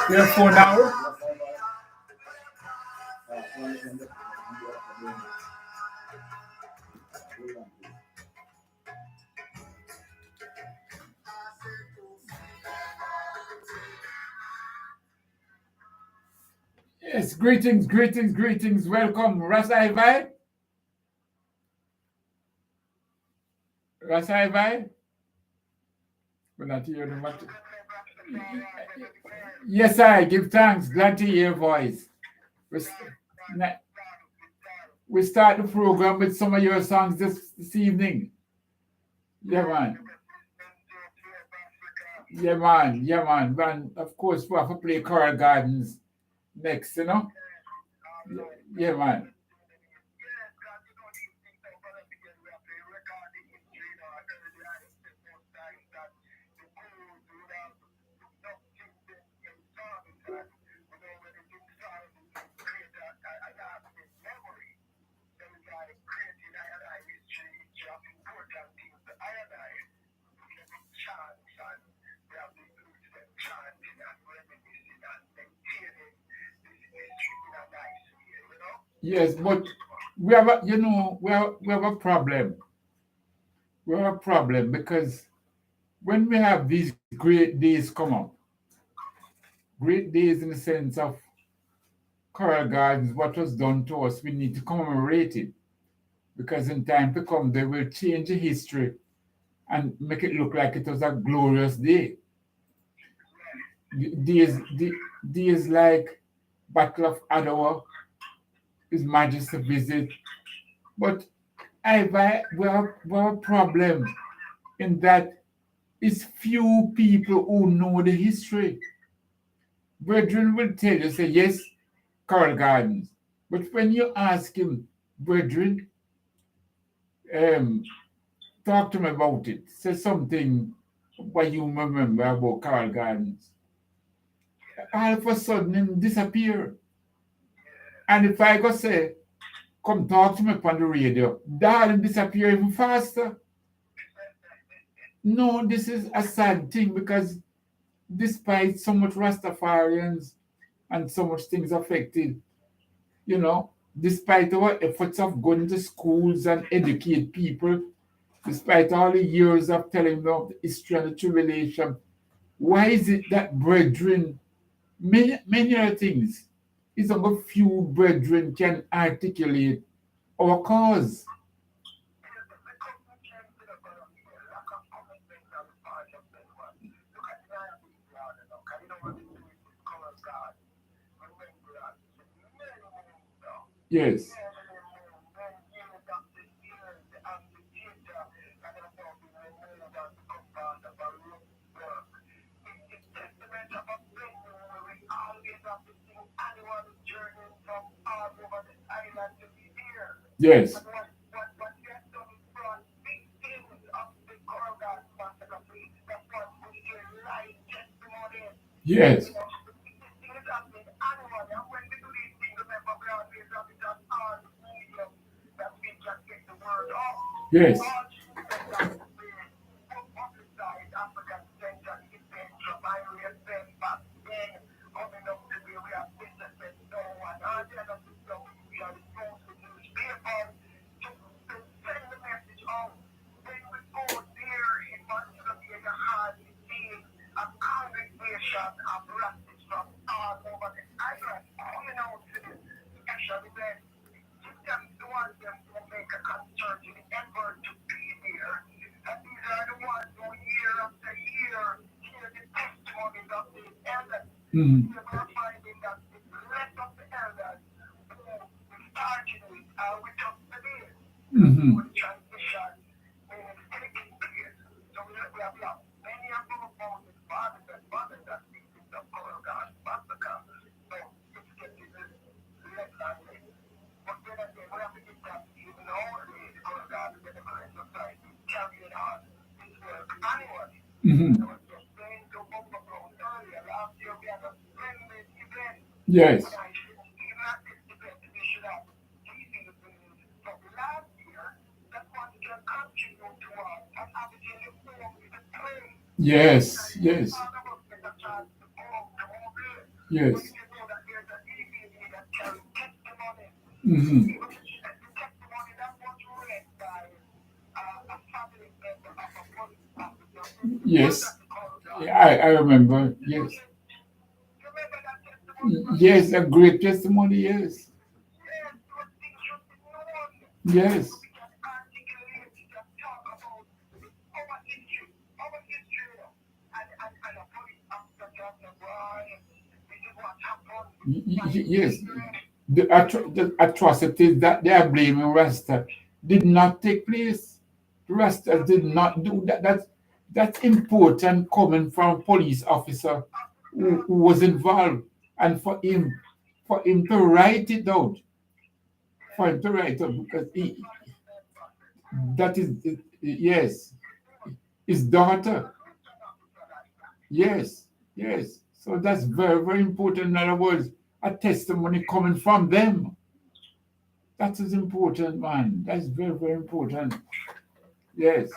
Your phone now? Yes, greetings. Welcome, Rasai Vai. We're not hearing much. Yes, I give thanks. Glad to hear your voice. We start the program with some of your songs this evening. Yeah, man. And of course, we have to play Coral Gardens next, you know? Yeah, man. Yes, but we have a problem. We have a problem because when we have these great days come up, great days in the sense of Coral Gardens, what was done to us, we need to commemorate it. Because in time to come, they will change the history and make it look like it was a glorious day. Days like Battle of Ottawa, His Majesty visit. But we have a problem in that it's few people who know the history. Brethren will tell you, say, yes, Coral Gardens. But when you ask him, brethren, talk to me about it. Say something what you remember about Coral Gardens. All of a sudden, him disappear. And if I go say, come talk to me on the radio, that disappear even faster. No, this is a sad thing because despite so much Rastafarians and so much things affected, you know, despite our efforts of going to schools and educate people, despite all the years of telling them of the history and the tribulation, why is it that brethren, many other things, it's only few brethren can articulate our cause? Yes. Yes. Yes. Yes. Mhm. Mhm. Mhm. Yes. Yes. Yes. Yes. Mhm. Yes. I remember. Yes. Yes, a great testimony. Yes. Yes. Yes. The atrocities that they are blaming Rasta did not take place. Rasta did not do that. That's important coming from a police officer who was involved, and for him to write it out, for him to write it because that is yes, his daughter. Yes, yes. So that's very, very important. In other words, a testimony coming from them. That is important, man. That's very, very important. Yes.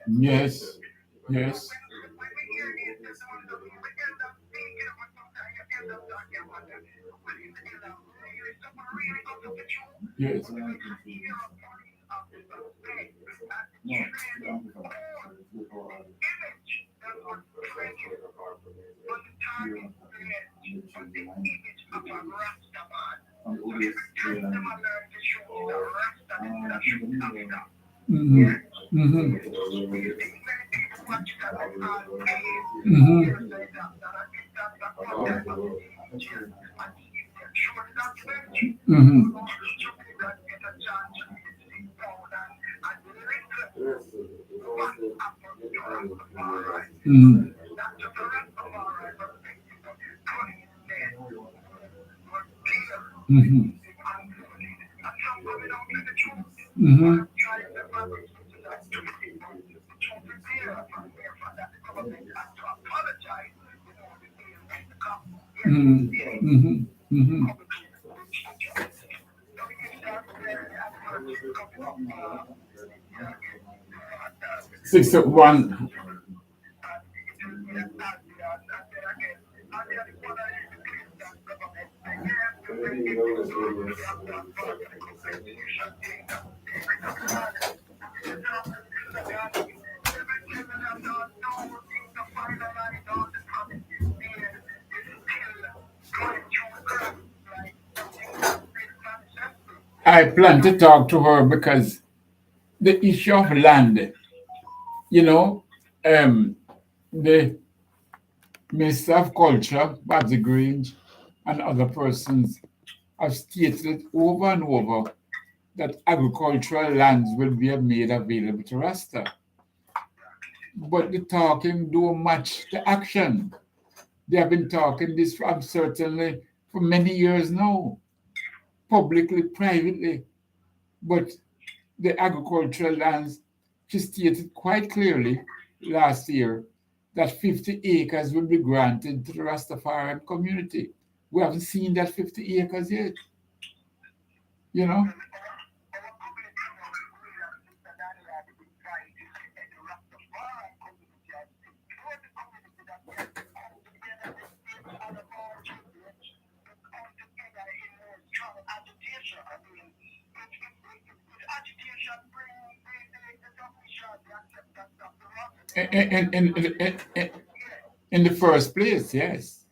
Yes. Yes. Yes. Mhm. Mhm. Mhm. Mhm. Mhm. Mhm. Mhm. Mhm. Mhm. Mhm. 61. I plan to talk to her because the issue of land. You know, um, the Minister of Culture, Babsy Grange, and other persons have stated over and over that agricultural lands will be made available to Rasta. But the talking don't match the action. They have been talking this certainly for many years now, publicly, privately. But the agricultural lands, she stated quite clearly last year that 50 acres will be granted to the Rastafarian community. We haven't seen that 50 acres yet, you know? In, in the first place, yes.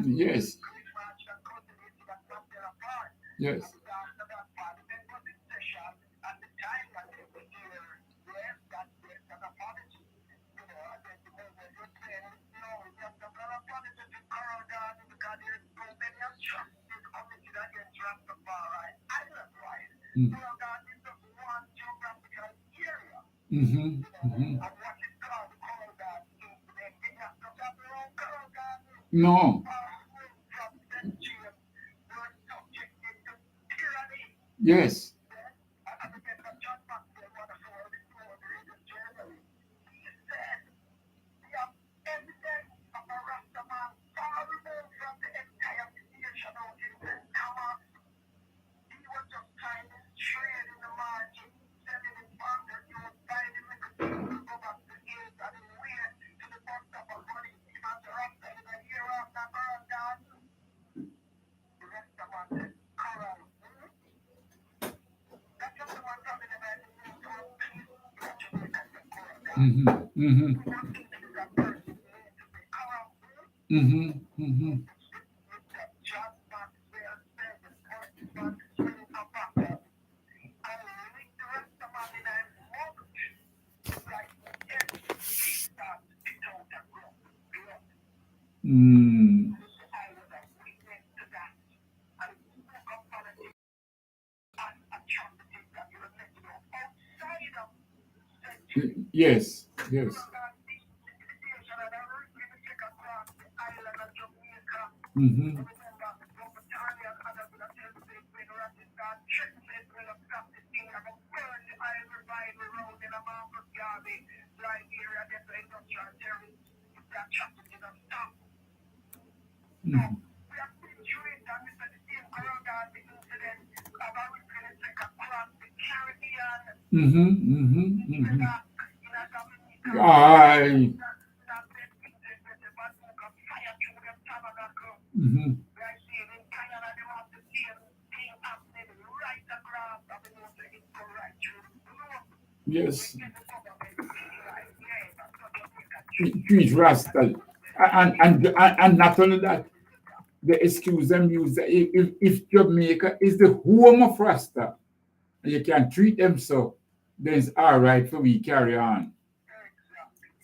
Yes. Yes. Mm. Mm-hmm. Mm-hmm. No. Yes. Mm-hmm. Mm-hmm. Mm-hmm. Mm-hmm. Mm. Yes. Yes. Mm-hmm. Mm-hmm. Mm-hmm. Mm-hmm. Mm-hmm. I. Mm-hmm. Yes. Treat Rasta. And not only that, the excuse them use that if Jamaica is the home of Rasta, and you can treat them so, then it's all right for we carry on.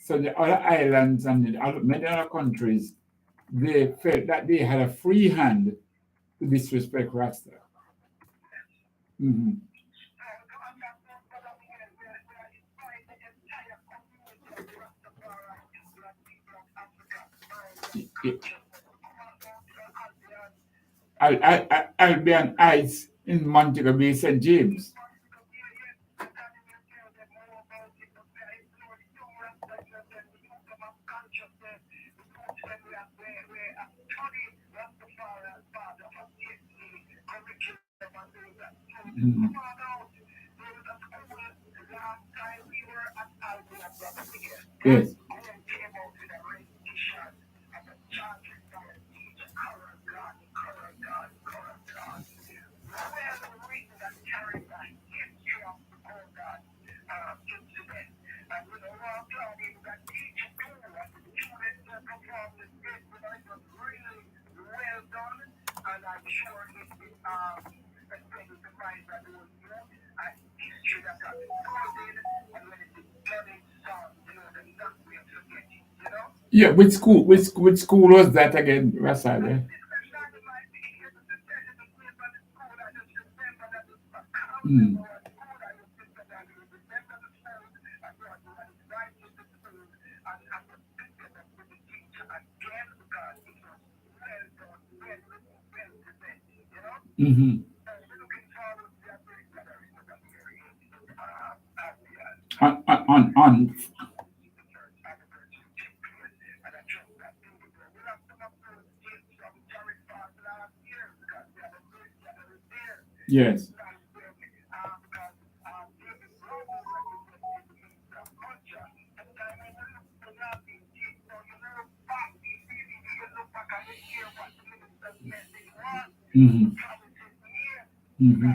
So the other islands and the other, many other countries, they felt that they had a free hand to disrespect Rasta. Mm-hmm. Albion Heights in Montego Bay, St. James. Mm. Yes. Yeah, which school was that again, Russell? Mm. Mm-hmm. On. Yes. Mm-hmm. Mm-hmm.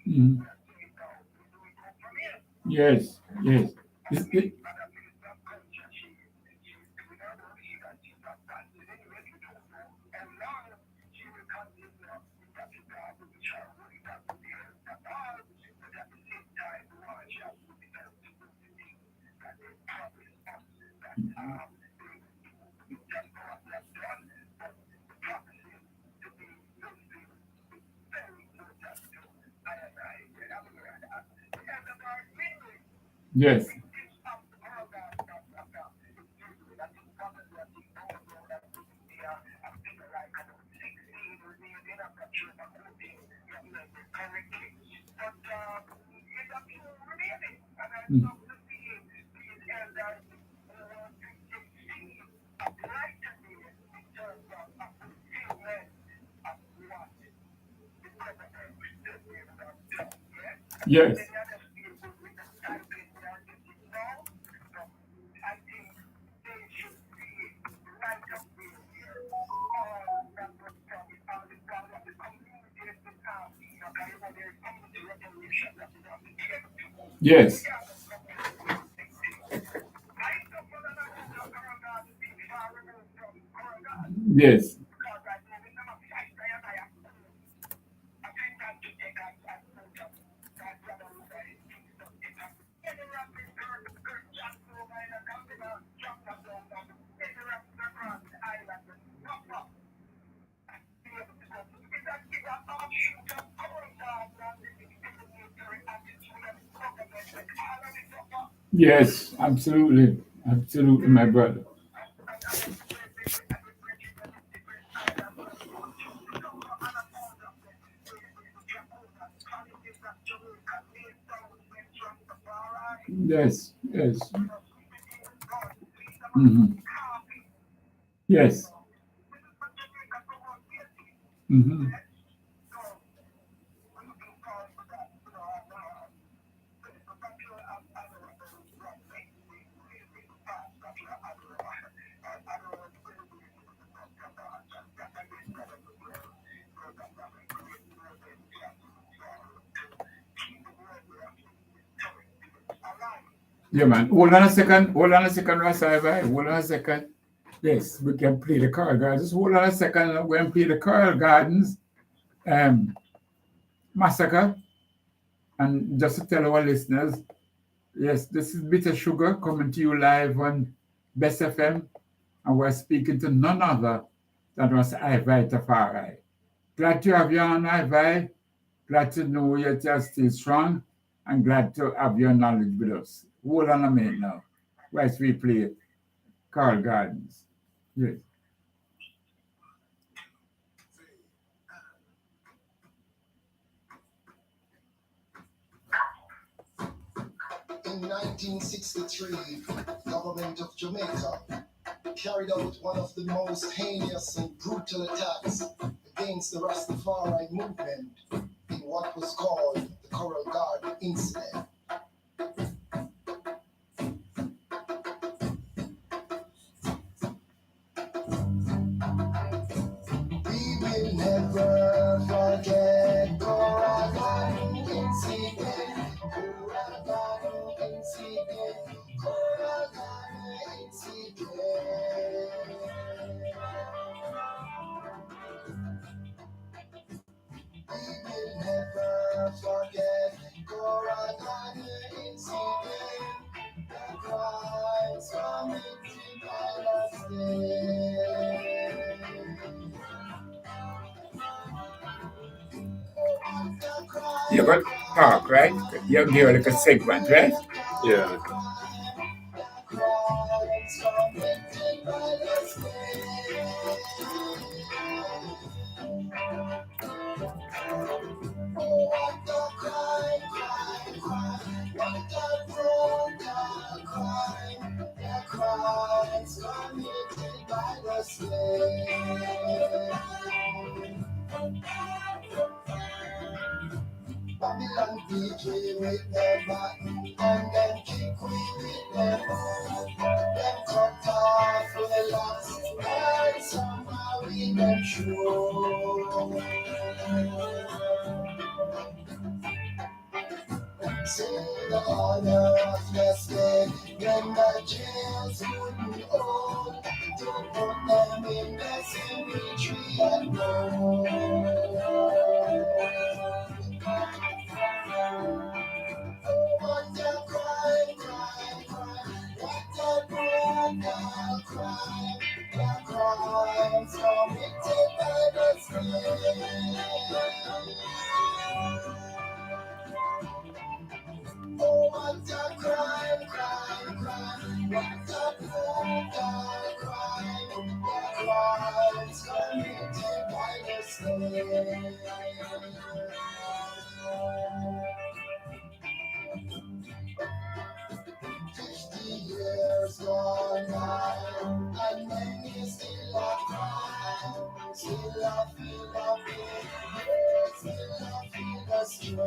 Mm-hmm. Yes. Yes. This- yes. Mm. Yes. Yes. Yes. Yes. Absolutely. Absolutely, my brother. Yes. Yes. Mm-hmm. Yes. Mm-hmm. Yeah, man. Hold on a second. Hold on a second, Russell. Hold on a second. Yes, we can play the Carl Gardens. Just hold on a second. We're going to play the Carl Gardens um, Massacre. And just to tell our listeners, yes, this is Bitter Sugar coming to you live on Bess FM. And we're speaking to none other than was Ivy Tafari. Glad to have you on, Ivy. Glad to know you're just still strong. And glad to have your knowledge with us. Hold on a minute now. Whilst we play Carl Gardens. Yes. In 1963, government of Jamaica carried out one of the most heinous and brutal attacks against the Rastafari movement in what was called the Coral Garden Incident. We will never forget Coral Garden Incident. You got talk, right? You give like a segment, right? Yeah. Crimes committed by the slave. Babylon beat we with their back, and then kick we with their boot. Them cut off with the locks, and somehow we them show. See the honor of the slave, when the jails wouldn't hold, to put them in the cemetery and what a crime, crime, crime. What a brutal crime. The crimes committed by the slave. Oh, what a crime, crime, crime. What a brutal crime. The crimes committed by the slave. 50 years gone by, and many still a cry, still a feel a pain, still a feel the strain.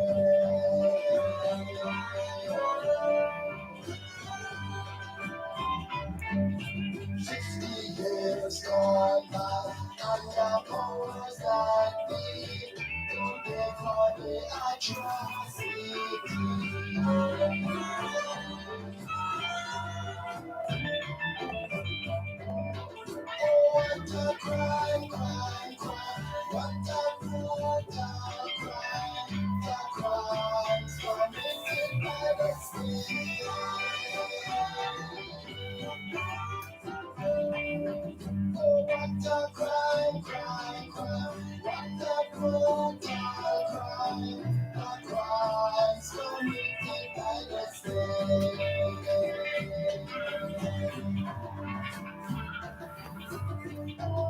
50 years gone by, and the powers that be don't pay for the atrocity. What a crime, crime, crime. What a brutal crime. The crimes committed by the state. Oh, what a crime, crime, crime. What a brutal crime. The crimes committed by the state.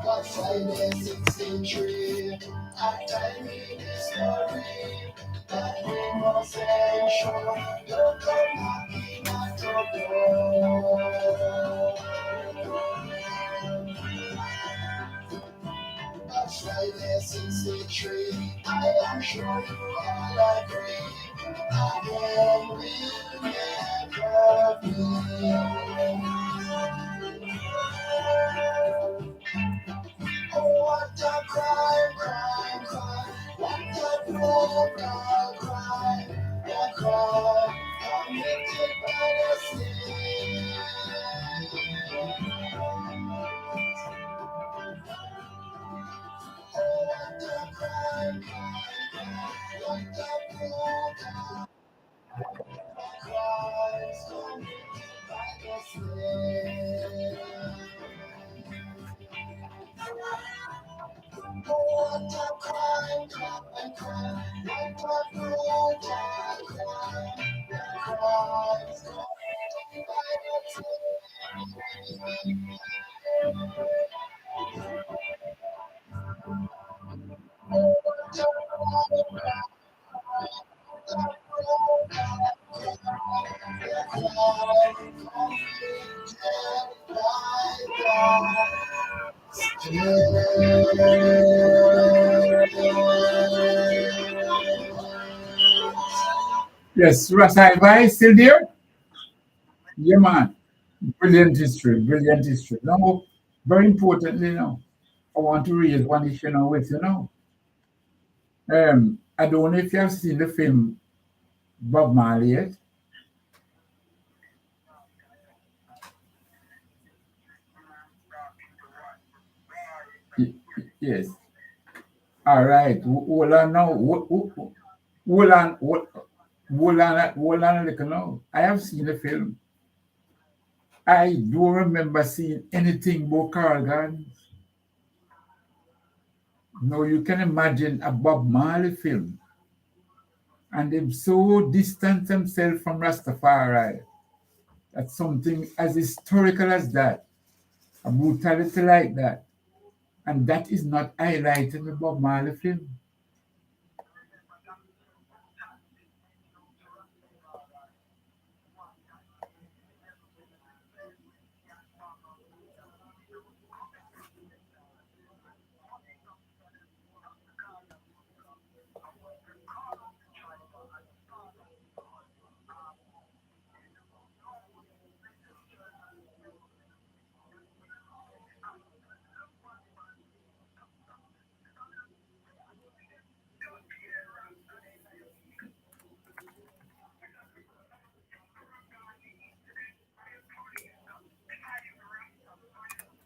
But Friday 63, a time in history that we must ensure don't come knocking at your door. But Friday 63, I am sure you all agree, again will never be. Oh, what a crime, crime, crime. What a brutal crime. The crime committed by the state. Oh, what a crime, crime, crime. What a brutal crimes committed by the state. What a crime, crime, crime. What a brutal crime. The crimes committed by the Yes, Rasai still there? Yeah, man. Brilliant history, brilliant history. Now, very importantly, now, I want to raise one issue now with you now. I don't know if you have seen the film Bob Marley yet. Yes. All right. Hold on now. Hold on. Hold on a little now. I have seen the film. I don't remember seeing anything about Carl Gardens. Now you can imagine a Bob Marley film. and they've so distanced themselves from Rastafari. That something as historical as that, a brutality like that, and that is not highlighted in the Bob Marley film.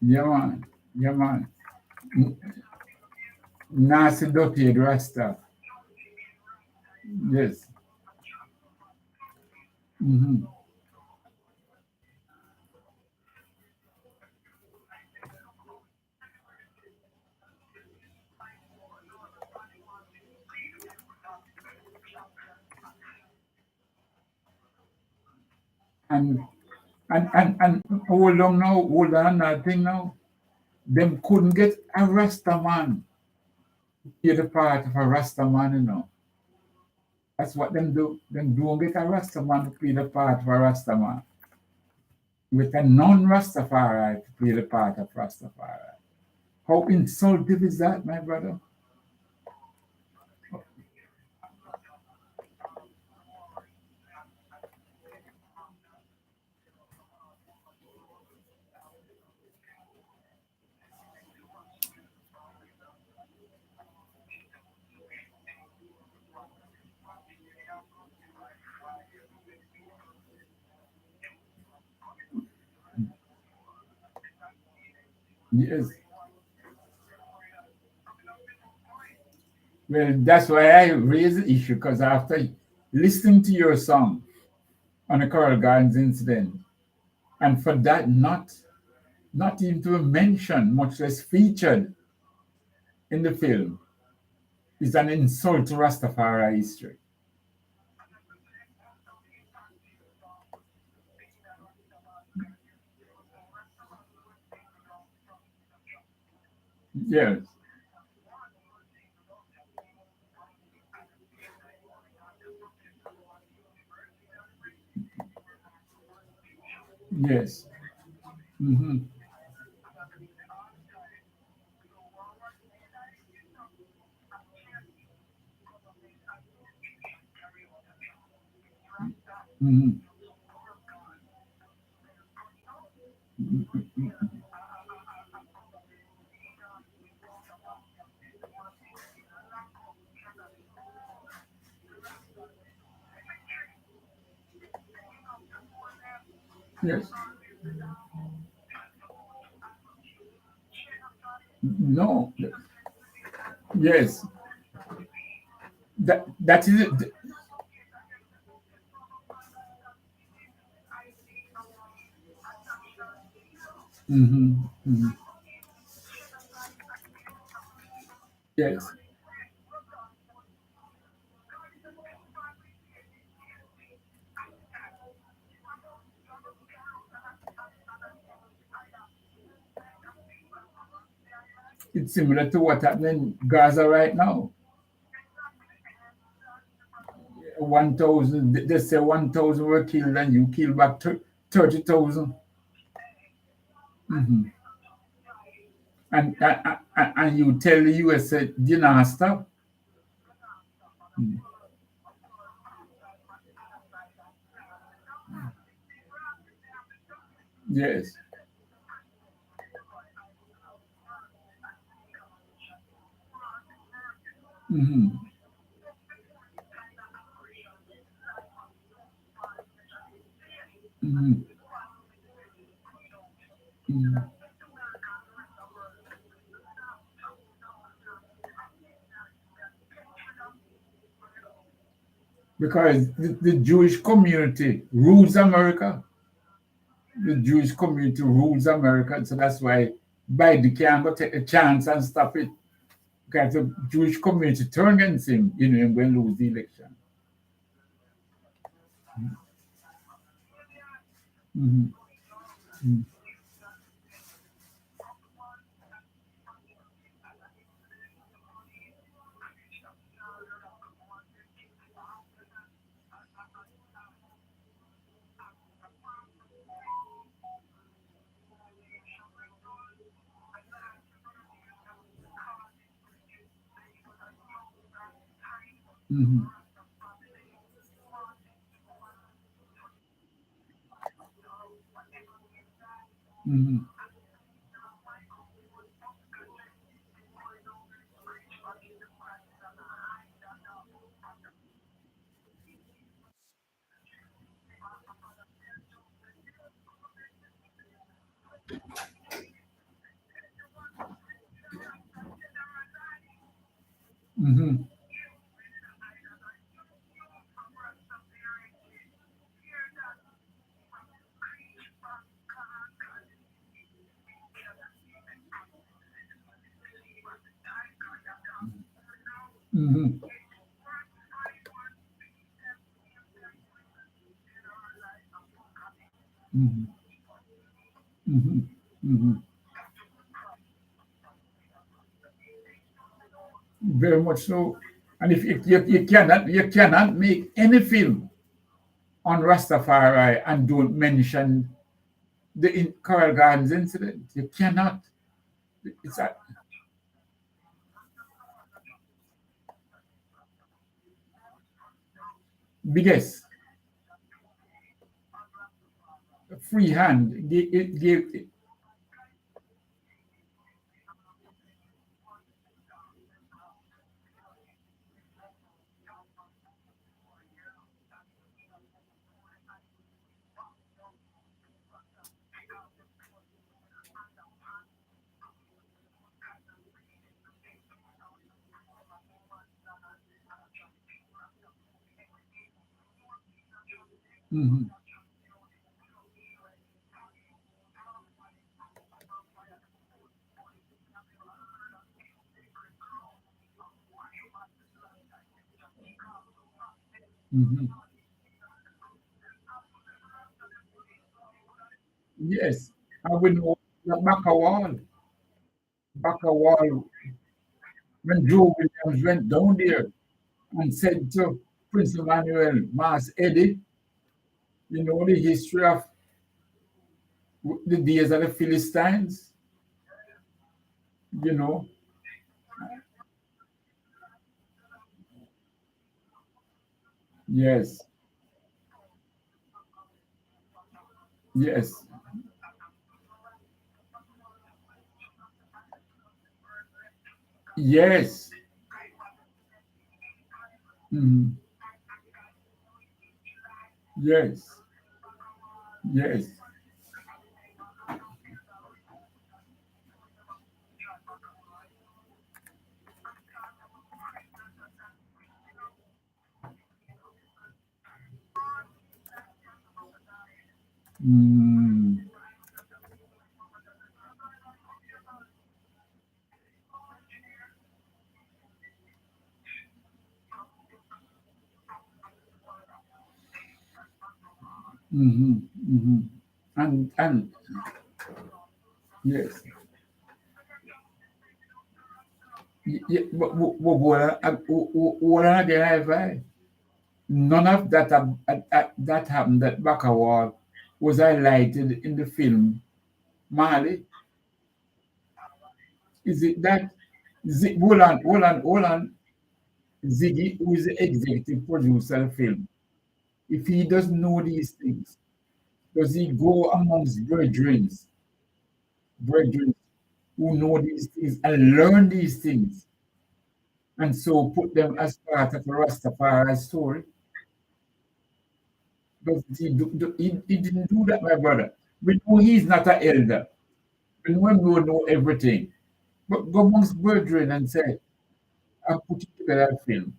Yeah, man. Yeah, man. Nasty Ducky, Rasta. Yes. Hmm. And and hold on now, hold on another thing now. Them couldn't get a Rasta man to be the part of a Rasta man, you know. That's what them do. Them don't get a Rasta man to play the part of a Rasta man. With a non-Rastafari to play the part of Rastafari. How insulting is that, my brother? Yes. Well, that's why I raise the issue because after listening to your song on the Coral Gardens incident, and for that not even to be mentioned, much less featured in the film, is an insult to Rastafari history. Yes, yes. Hmm. Hmm. Yes. No. Yes. That is it. Hmm. Hmm. Yes. It's similar to what happening in Gaza right now. 1,000, they say 1,000 were killed and you kill back 30,000. Hmm. And you tell the US, you not stop. Mm. Yes. Hmm. Hmm. Hmm. Because the Jewish community rules America. The Jewish community rules America. So that's why Biden can't go take a chance and stop it. Because the Jewish community turn against him, you know, and will lose the election. mhm, mhm, mhm, mhm, mhm, mhm, mhm, mhm, mhm. Very much so. And if you cannot make any film on Rastafari and don't mention the Coral Gardens incident. You cannot. It's a biggest free hand. It gave. Mhm, mhm. Yes, I will know the back a wall, when Joe Williams went down there and said to Prince Emmanuel, Mas Eddie, the history of the days of the Philistines, you know. Yes, yes, yes, mhm, yes, yes. Mm, mhm, mhm. And yes, but what are the high? None of that that happened at Bakawal was highlighted in the film Mali. Is it that Hold on, Ziggy, who is the executive producer of the film, if he doesn't know these things, does he go amongst brethren who know these things and learn these things, and so put them as part of the Rastafari story? Does he didn't do that, my brother. We know he's not an elder. We know him don't know everything. But go amongst brethren and say, I'm putting together a film.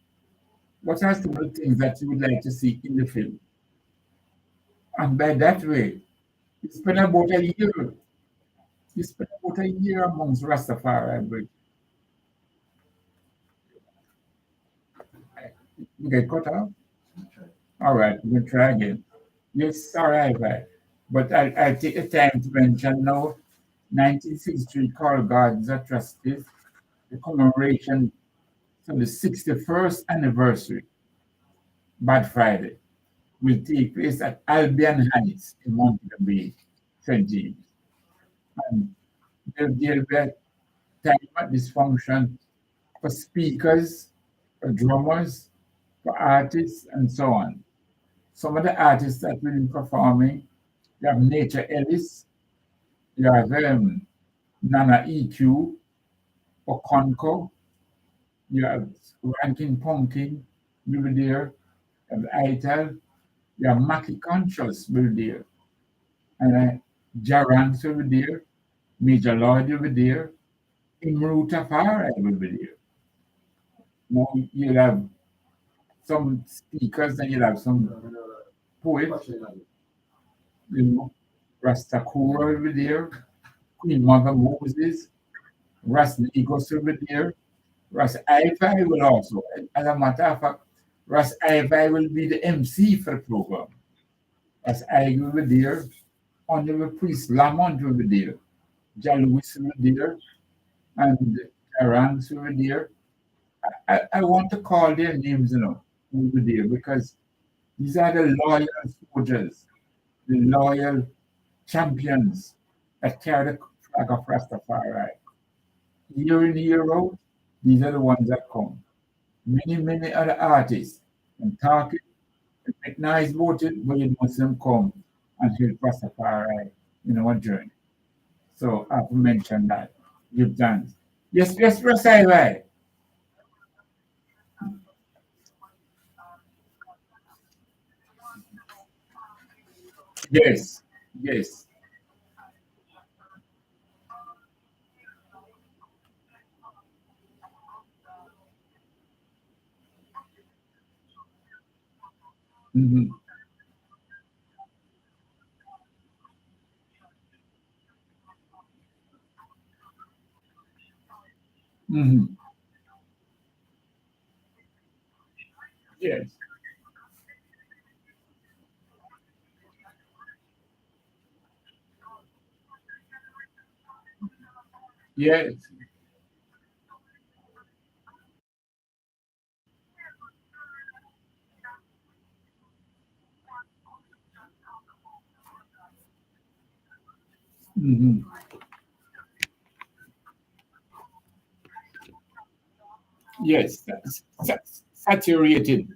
What are some of the things that you would like to see in the film? And by that way, you spend about a year. You spend about a year amongst Rastafari. But you get cut off. All right, we'll try again. Yes, all right, right. But I'll take the time to mention now 1963 Call Gardens Atrocities, the commemoration to the 61st anniversary, Bad Friday, will take place at Albion Heights in Montego Bay, St. James. And there'll be a time at this function for speakers, for drummers, for artists, and so on. Some of the artists that will be performing, you have Nature Ellis, you have Nana EQ, Okonko, you have Rankin Pumpkin will be there, you have Ital, you have Mackie Conscious will be there, and Jarrans will be there, Major Lloyd will be there, Imru Tafari will be there. Now you'll have some speakers and you'll have some poets, you know, Rastakura will be there, Queen Mother Moses, Ras Negos will be there, Ras Ifi will also. As a matter of fact, Ras Ifi will be the MC for the program. Ras I will be there, Honorable Priest Lamont will be there, Jalwis will be there, and Terrance will be there. I want to call their names, who will be there because these are the loyal soldiers, the loyal champions that carry the flag of Rastafari. Year in, year out, these are the ones that come. Many other artists and talk it and make nice about it, but you must them come and help Rastafari in our journey. So I have to mention that. Give thanks. Yes, Rastafari. Yes, yes. Mm-hmm. Mm-hmm. Yes, yes. Mm-hmm. Yes, that's saturated.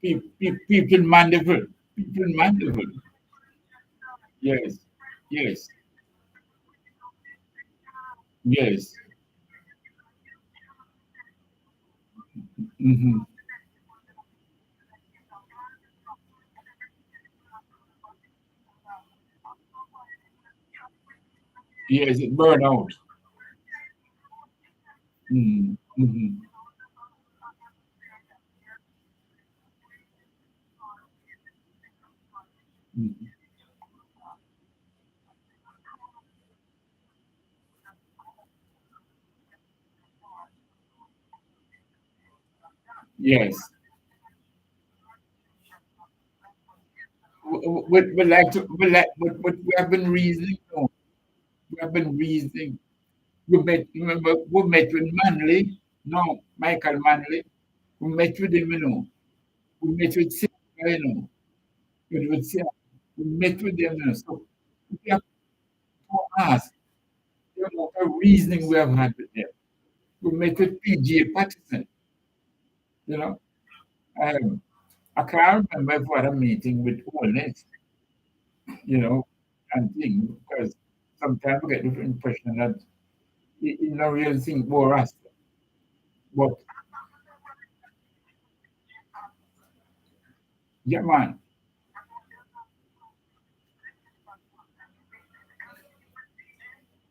People mandeville. People mandeville. Yes, yes, yes. Mm-hmm. Yes, it burn out. Mm-hmm. Mm-hmm. Mm-hmm. Yes. We like to, we have been reasoning. No, we have been reasoning. Remember, we met with Manley. No, Michael Manley. We met with him, We met with Sarah, With Sarah. We met with them, So we have to ask, the reasoning we have had with them. We met with PGA Patterson, you know. Um, I can't remember if we had a meeting with Oldness, you know, and things, because sometimes we get the impression that you don't really think about us. But yeah, man,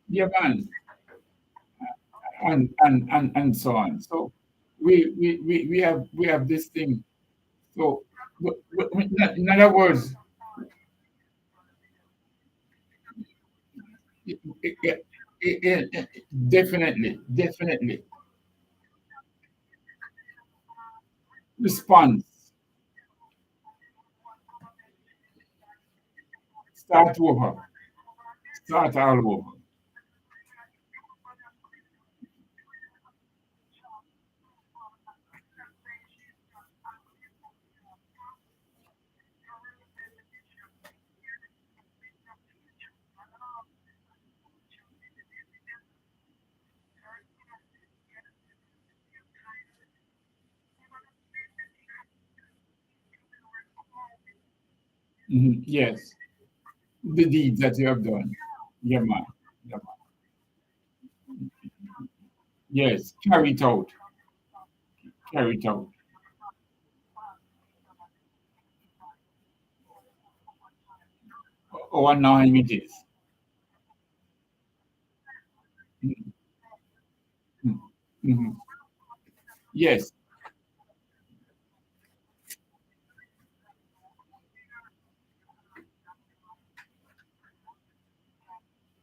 yeah, man, and so on. So we have this thing. So in other words, definitely response. Start over. Start all over. Yes. The deeds that you have done. Yeah, man. Yeah, man. Yes. Carry it out. Carry it out. Or annoying it is. Mhm. Mhm. Yes.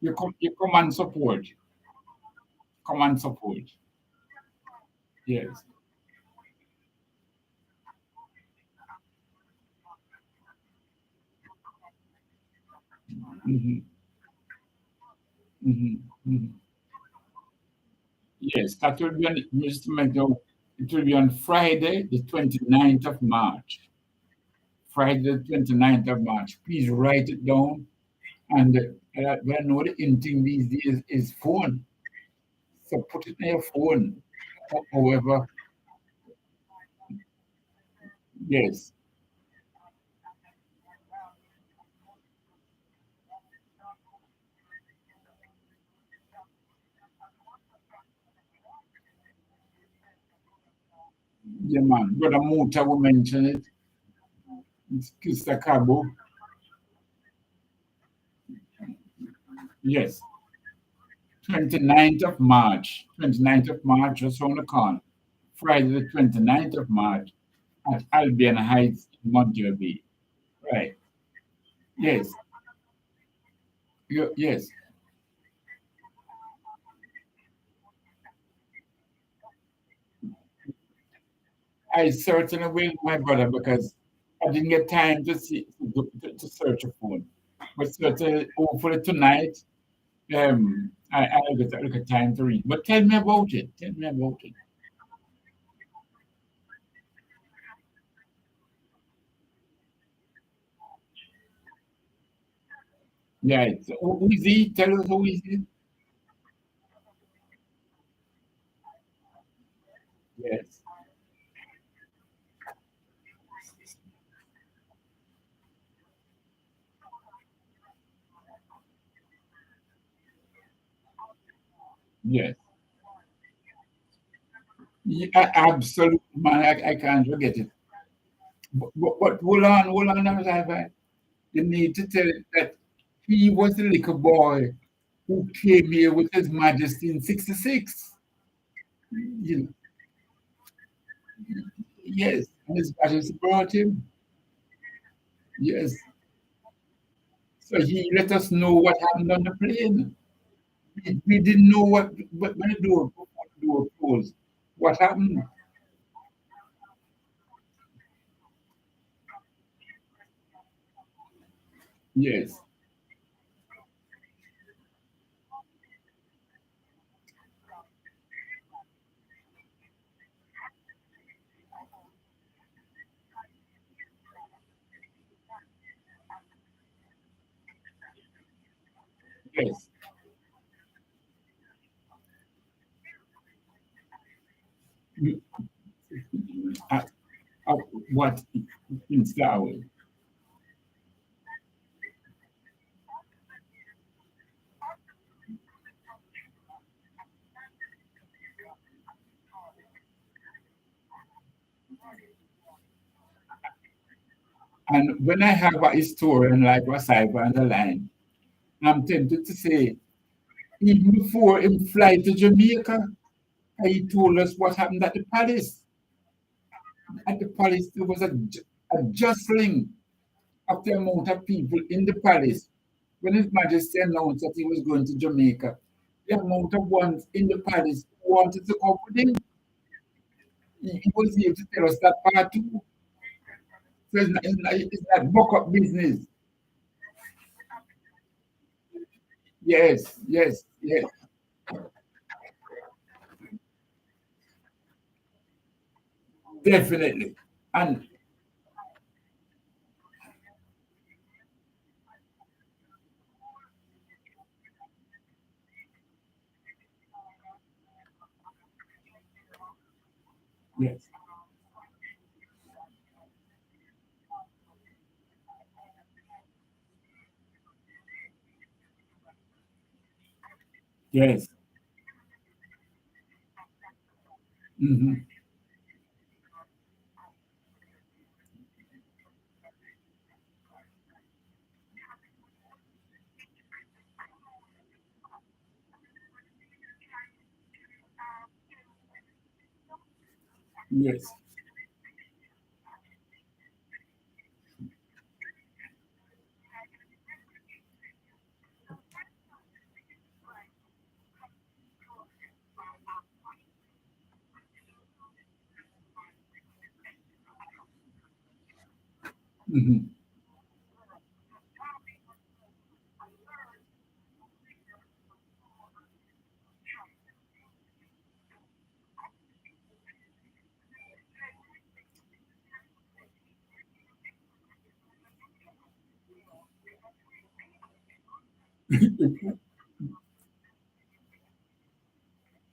You come and support. Come and support. Yes. Hmm. Hmm. Hmm. Yes. That will be on, just to make note, it will be on Friday, the 29th of March. Friday, the 29th of March. Please write it down. And I know the in thing these days is phone. So put it in your phone. However, yes. Yeah, man. Brother Muta will mention it. It's Mr. Cabo. Yes. 29th of March. 29th of March, just on the corner. Friday, the 29th of March at Albion Heights, Montreal Bay. Right. Yes. Yes. I certainly will, my brother, because I didn't get time to see to search a phone. But certainly, hopefully tonight, I'll get a look at time to read. But tell me about it. Tell me about it. Yeah. Who is he? Tell us who is he? Yes. Yes. Yeah, absolutely, man. I can't forget it. But hold on, Have you need to tell it that he was the little boy who came here with His Majesty in '66. You know, yes, and His Majesty brought him. Yes, so he let us know what happened on the plane. We didn't know what when the door closed. What happened? Yes, yes. You- uh, uh, what in Star Wars? And when I have a historian like Wasaiba on the line, I'm tempted to say, even before him fly to Jamaica, he told us what happened at the palace. At the palace, there was a jostling of the amount of people in the palace. When His Majesty announced that he was going to Jamaica, the amount of ones in the palace who wanted to come with him, he was able to tell us that part too. So it's not buck up business. Yes, yes, yes, definitely. And yes, yes, hmm, yes. Hmm.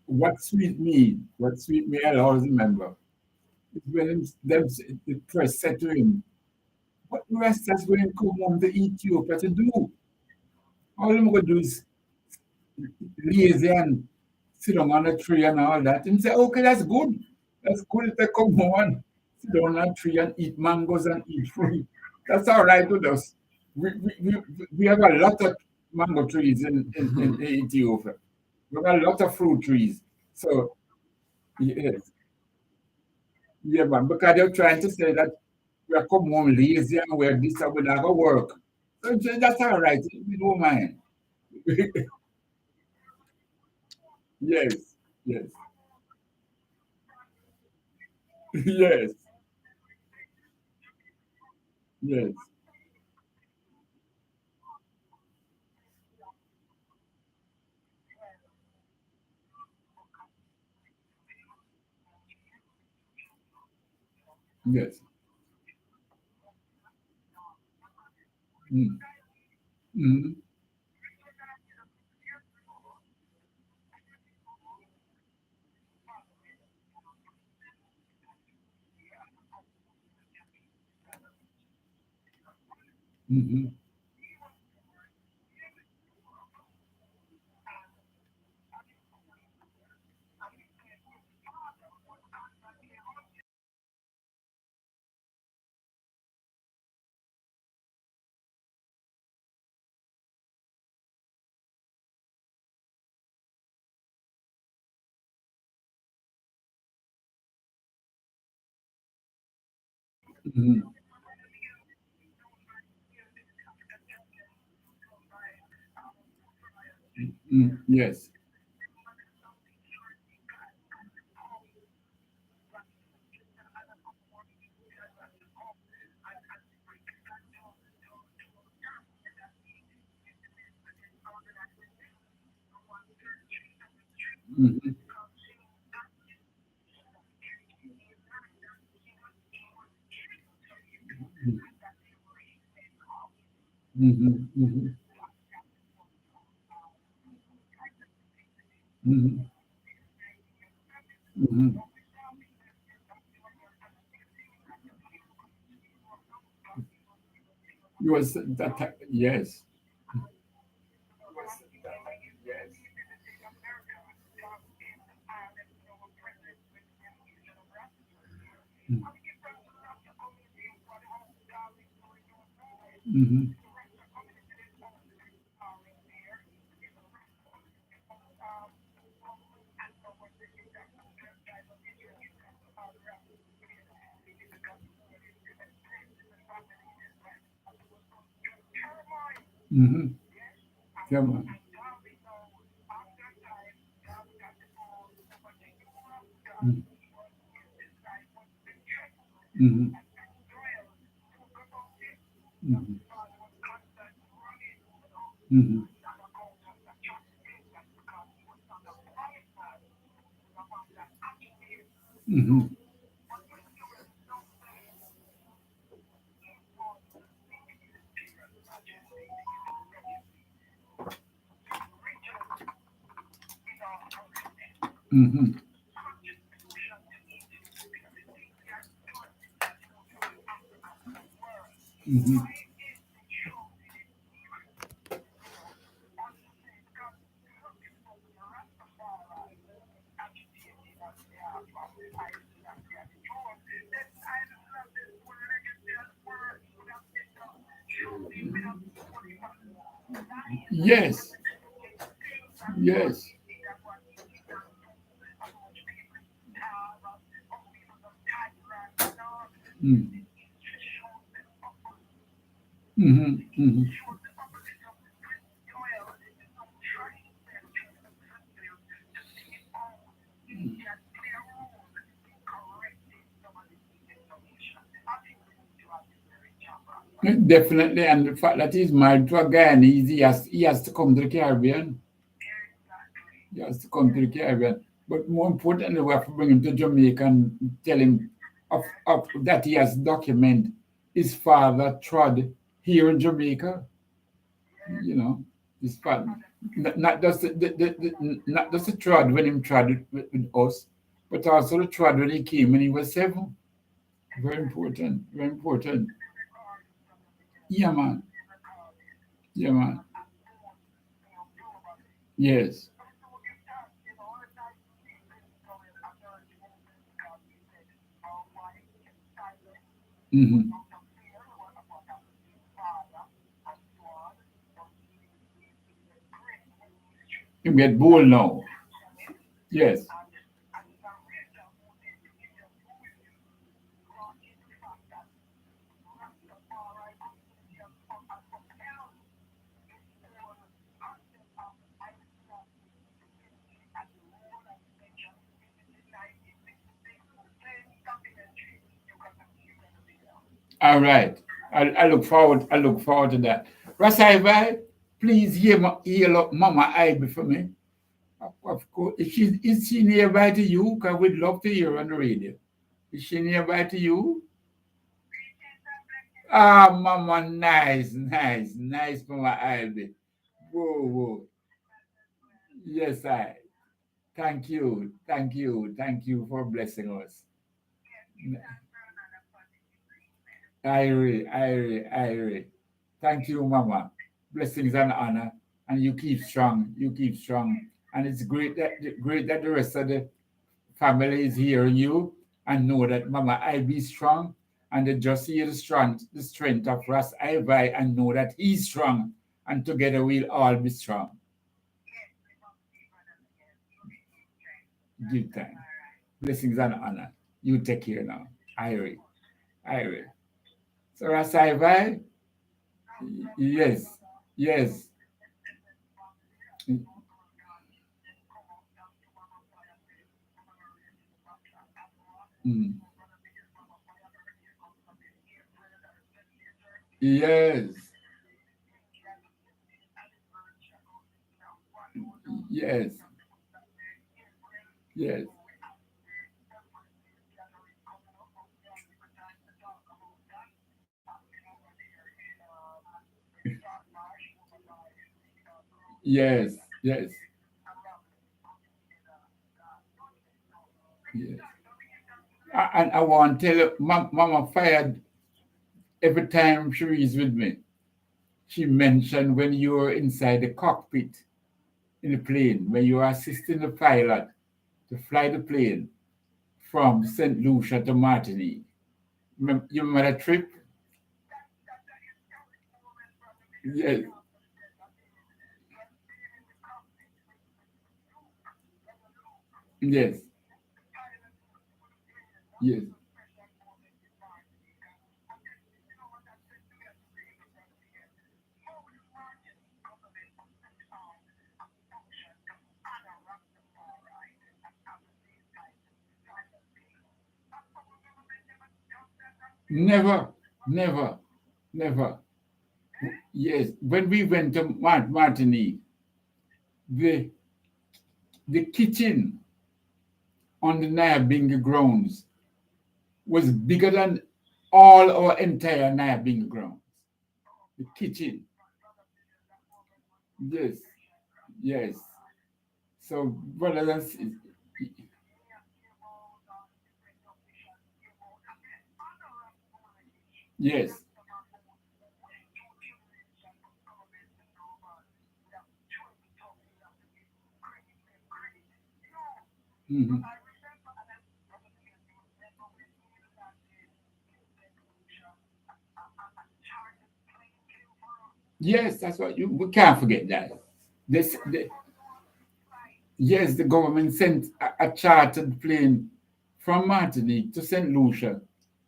What sweet me, I always remember, is when the press said to him, "What the rest is going to come home to Ethiopia to do? All I'm going to do is lazy and sit down on a tree and all that." And say, "Okay, that's good. That's good if they come home and sit down on a tree and eat mangoes and eat fruit. That's all right with us. We have a lot of mango trees in Ethiopia. We have a lot of fruit trees. So, yes, yeah, man, because they're trying to say that we are come home lazy and we're this and we're not going to work. So that's all right. We don't mind." Yes, yes, yes, yes, yes. Mm, mm, mm, mm, yes. Mm, mm, mm, mm, mm. You was that, yes. Mm, mm, mm. Come on. Mm, mm, mm, mm. Mm-hmm. Mm-hmm. Mm-hmm. Yes. Yes. Mm-hmm. Mm-hmm. Mm-hmm. Definitely, and the fact that he's married to a Guyanese, he has to come to the Caribbean. He has to come to the Caribbean. But more importantly, we have to bring him to Jamaica and tell him that he has document his father trod here in Jamaica. You know, his father, not just not just the trod when he trod with us, but also the trod when he came when he was 7. Very important. Very important. Yeah, man. Yeah, man. Yes. Mm-hmm. You get bold now. Yes. All right. I look forward. I look forward to that. Rasai, please hear Mama Ivy for me. Of course, is she nearby to you? Cause we'd love to hear her on the radio. Is she nearby to you? Ah, Mama, nice, nice, nice, Mama Ivy. Whoa, whoa. Yes, I. Thank you, thank you, thank you for blessing us. Irie. Thank you, Mama. Blessings and honor. And you keep strong. You keep strong. And it's great that the rest of the family is hearing you and know that Mama I be strong. And they just hear the strength of Ras Ivi and know that he's strong. And together we'll all be strong. Give time. Blessings and honor. You take care now. Irie. Irie. So Ras Ivi, yes. Yes. Mm. Yes, yes, yes, yes, yes, yes. And I want to tell you, Mama fired every time she is with me. She mentioned when you were inside the cockpit in the plane, when you were assisting the pilot to fly the plane from St. Lucia to Martinique. You remember that trip? Yes, yes, yes. Never, never, never. Yes, when we went to Martinique, the the kitchen on the Nyabinga grounds was bigger than all our entire Nyabinga grounds. The kitchen, yes, yes. So, brothers and yes, mhm. Yes, that's what you. We can't forget that. The, yes, the government sent a chartered plane from Martinique to St. Lucia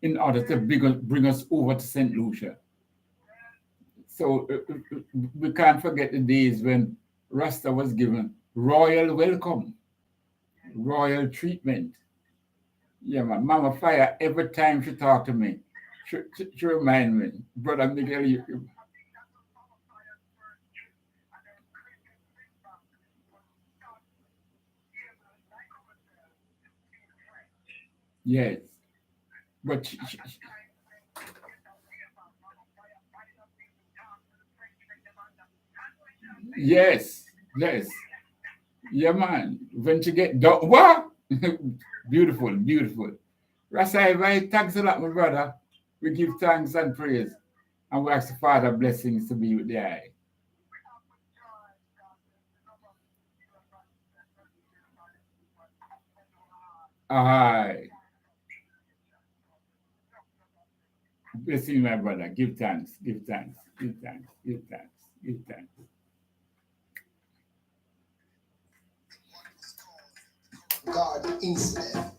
in order to bring us over to St. Lucia. So we can't forget the days when Rasta was given royal welcome, royal treatment. Yeah, man. Mama Fire, every time she talk to me, she remind me, Brother Miguel, yes. But yes, yes. Yeah, man. When she get done, what? Beautiful, beautiful. Rasa, thanks a lot, my brother. We give thanks and praise. And we ask the Father blessings to be with the eye. Aye. Blessing, my brother. Give thanks, give thanks, give thanks, give thanks, give thanks. God incident.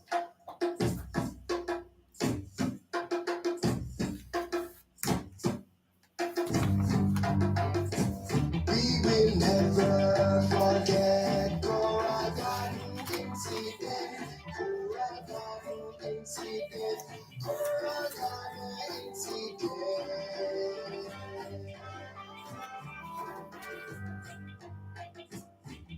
We will never forget Koragan incident. Koragan incident. Koragan incident.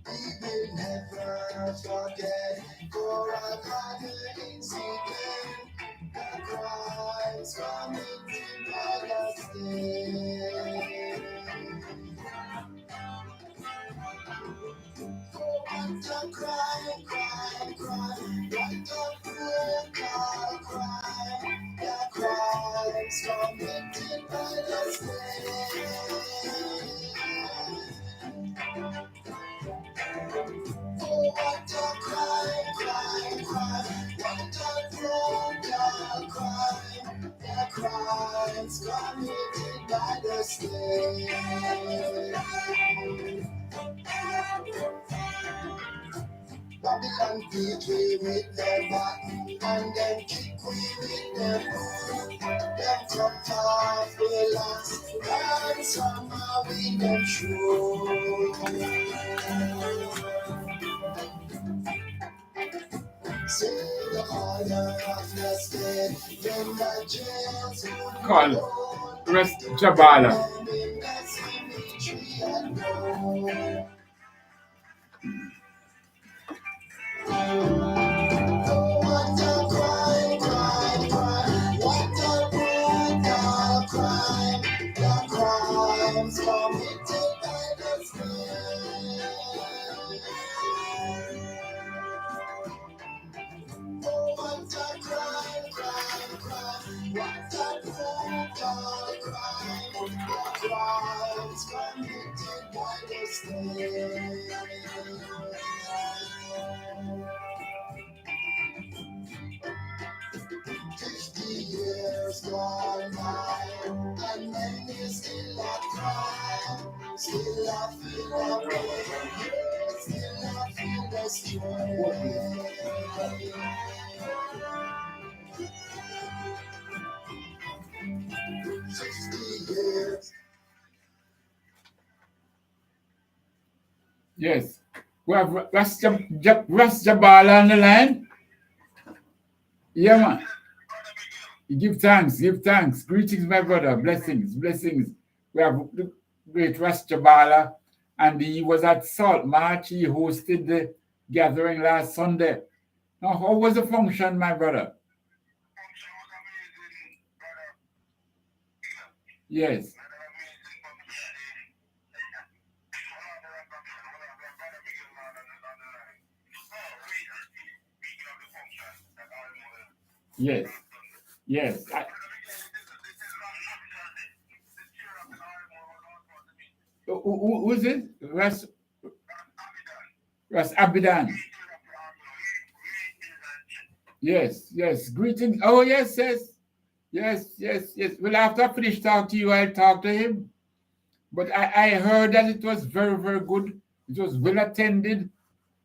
We will never forget Koragan incident. The crimes committed by the state. What a crime, crime, crime. What a brutal crime. The crimes committed by the state. Oh, what a crime, crime, crime. What a brutal crime. The crimes committed by the state. Babylon beat we with their back, and then kick we with their boot. Them cut off we locks, and somehow we them shoot. Say the honor of the state, them the jails who Call Rest Jabala. them in the cemetery and road. What a crime, crime, crime. What a brutal crime. The crimes committed by the state. Oh, what a crime, crime, crime. What a brutal crime. The crimes committed by the state. 50 years gone by, and then you still a cry, still a feel the pain, still a feel the strain. 50 years. Yes. We have Ras Jabala on the line. Yeah, man. Give thanks, give thanks. Greetings, my brother. Blessings, blessings. We have the great Ras Jabala, and he was at Salt March. He hosted gathering last Sunday. Now, how was the function, my brother? Function was amazing, brother. Yes, Another amazing function. Brother Miguel Lorne on the line. Oh, wait, speaking of the function that I'm yes, yes. Brother Miguel, this is not actual. The chair of the RMO was also to meet. Who's it? Abidan. Ras Abidan. Chair of the RMO. Greetings and Yes, yes. Greetings. Oh, yes, yes. Yes, yes, yes. Well, after I finish talk to you, I'll talk to him. But I heard that it was very, very good. It was well attended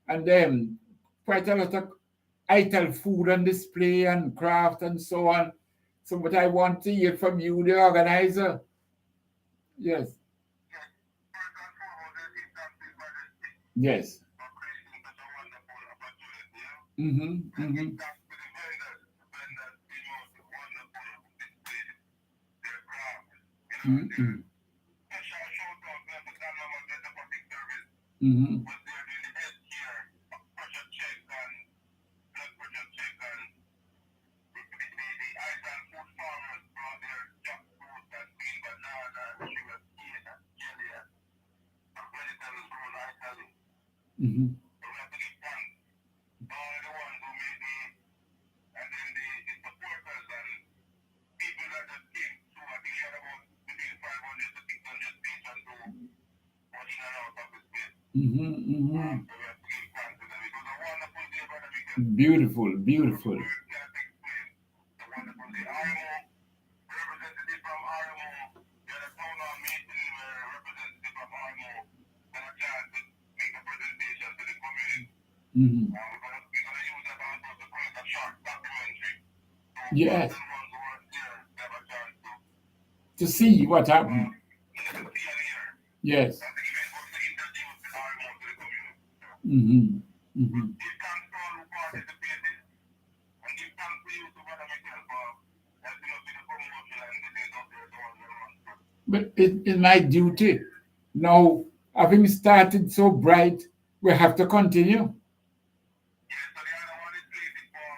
and quite a lot of ital food on display and craft and so on. So, what I want to hear from you, the organizer. Yes, yes. First and foremost, I give thanks to His Majesty yes. for creating such a wonderful opportunity. Mm-hmm, And mm-hmm, give thanks to the vendors. The vendors came out with wonderful display, their craft. mm-hmm, Special shout out to the Dynamo Delta Public Service. mm-hmm, Was there doing the healthcare, pressure check and blood pressure check and the ice and food farmers brought their jackfruit and green banana and sugar cane and jelly and vegetables grown locally. mm-hmm. So we have to give thanks to all the ones who made and then the supporters and people that just came through. I think we had about between 500 to 600 patients who were in and out of the space. Mm-hmm, mm-hmm. So we have to give thanks to them. It was a wonderful day, Brother Miguel. Beautiful, beautiful. Words can't explain the wonderful day. RMO, representative from RMO, we had a town hall meeting where a representative from RMO had a chance to make a presentation to the community. Mm-hmm. We're gonna use that also to create a short documentary. So Yes. fans and ones who weren't there have a chance To see what happened. to see and hear. Yes. And the event was to introduce the RMO to the community. Mm-hmm, mm-hmm. Give thanks to all who participated and give thanks to you to Brother Miguel for helping us with the promotion and getting it out there to all the ones. But it's my duty. Now, having started so bright, we have to continue. Yes, so the other one is slated for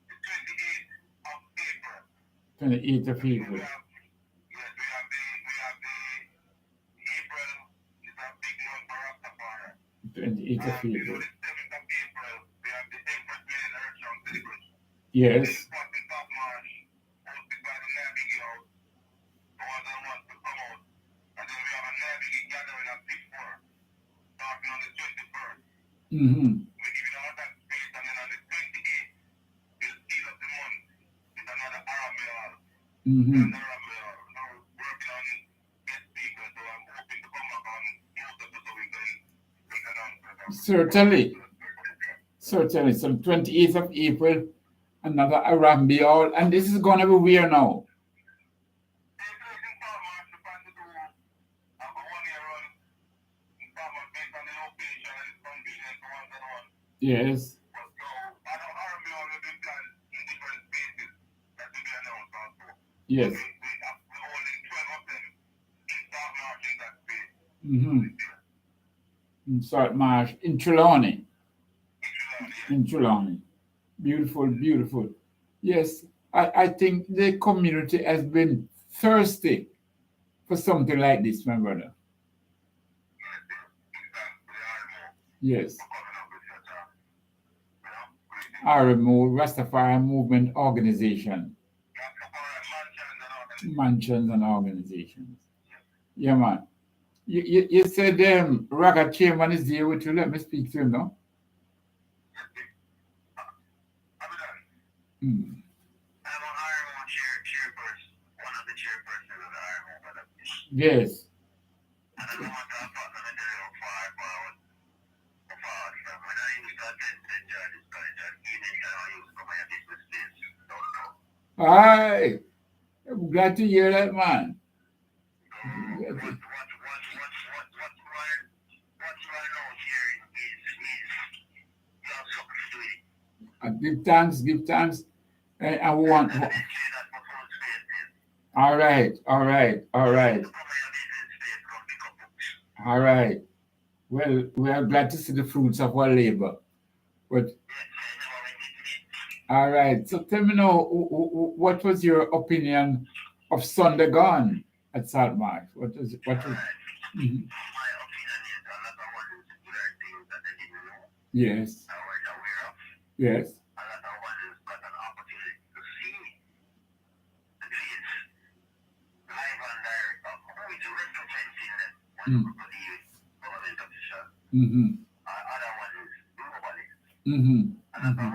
the 28th of April. 28th of We April. have, yes, we have the April is a big month for Rastafari. 28th of You know, April. the 7th of April, we have the Empress Maiden Earth Song celebration. Yes. Then 14th of March, hosted by the Navigi House, the ones that want to come out. And then we have a Navigi gathering at 6-4, starting on the 21st. Mm-hmm. We give it all that space, and then on the 28th, we'll seal up the month with another Arambe Hall. Mm-hmm. And Arambe Hall. Now working on guest speakers, so I'm hoping to come back on most of it so we can announce it. Certainly. Certainly. So 28th of April, another Arambi Hall. And this is going to be where now? Same place in Palma, the plan to do a 1-year run in Palma based on the location and its convenience for one and one. Yes. But so I know Arambe Hall will be planned in different spaces that will be announced also. Yes. We're holding 12 of them in South March in that space. Mm-hmm. In South March, in Trelawney. In Trelawney. Beautiful, beautiful. Yes, I think the community has been thirsty for something like this, my brother. Yes. RMO, Rastafari Movement Organization. Mansions and organizations. Yeah, man. You said Raga Chairman is there with you. Let me speak to him now. Mm. I'm an RMO chairperson, one of the chairpersons of the RMO, brother. Yes. And I don't want to have partner in the far forward. When I used to attend St. George's College and even I used to come and business days, don't know. Hi. I'm glad to hear that, man. What you are now hearing is you have something to do with it. Give thanks. I want. And I didn't say that for full space. All right, all right, all right, To come and business days, come pick up books. all right. Well, we are glad to see the fruits of our labor. But all right, so tell me now, what was your opinion of Sunday Gone at Salt Marsh? What was it? What was? Mhm. Yes, yes. Mm. Mm-hmm. Mm-hmm. Mm-hmm.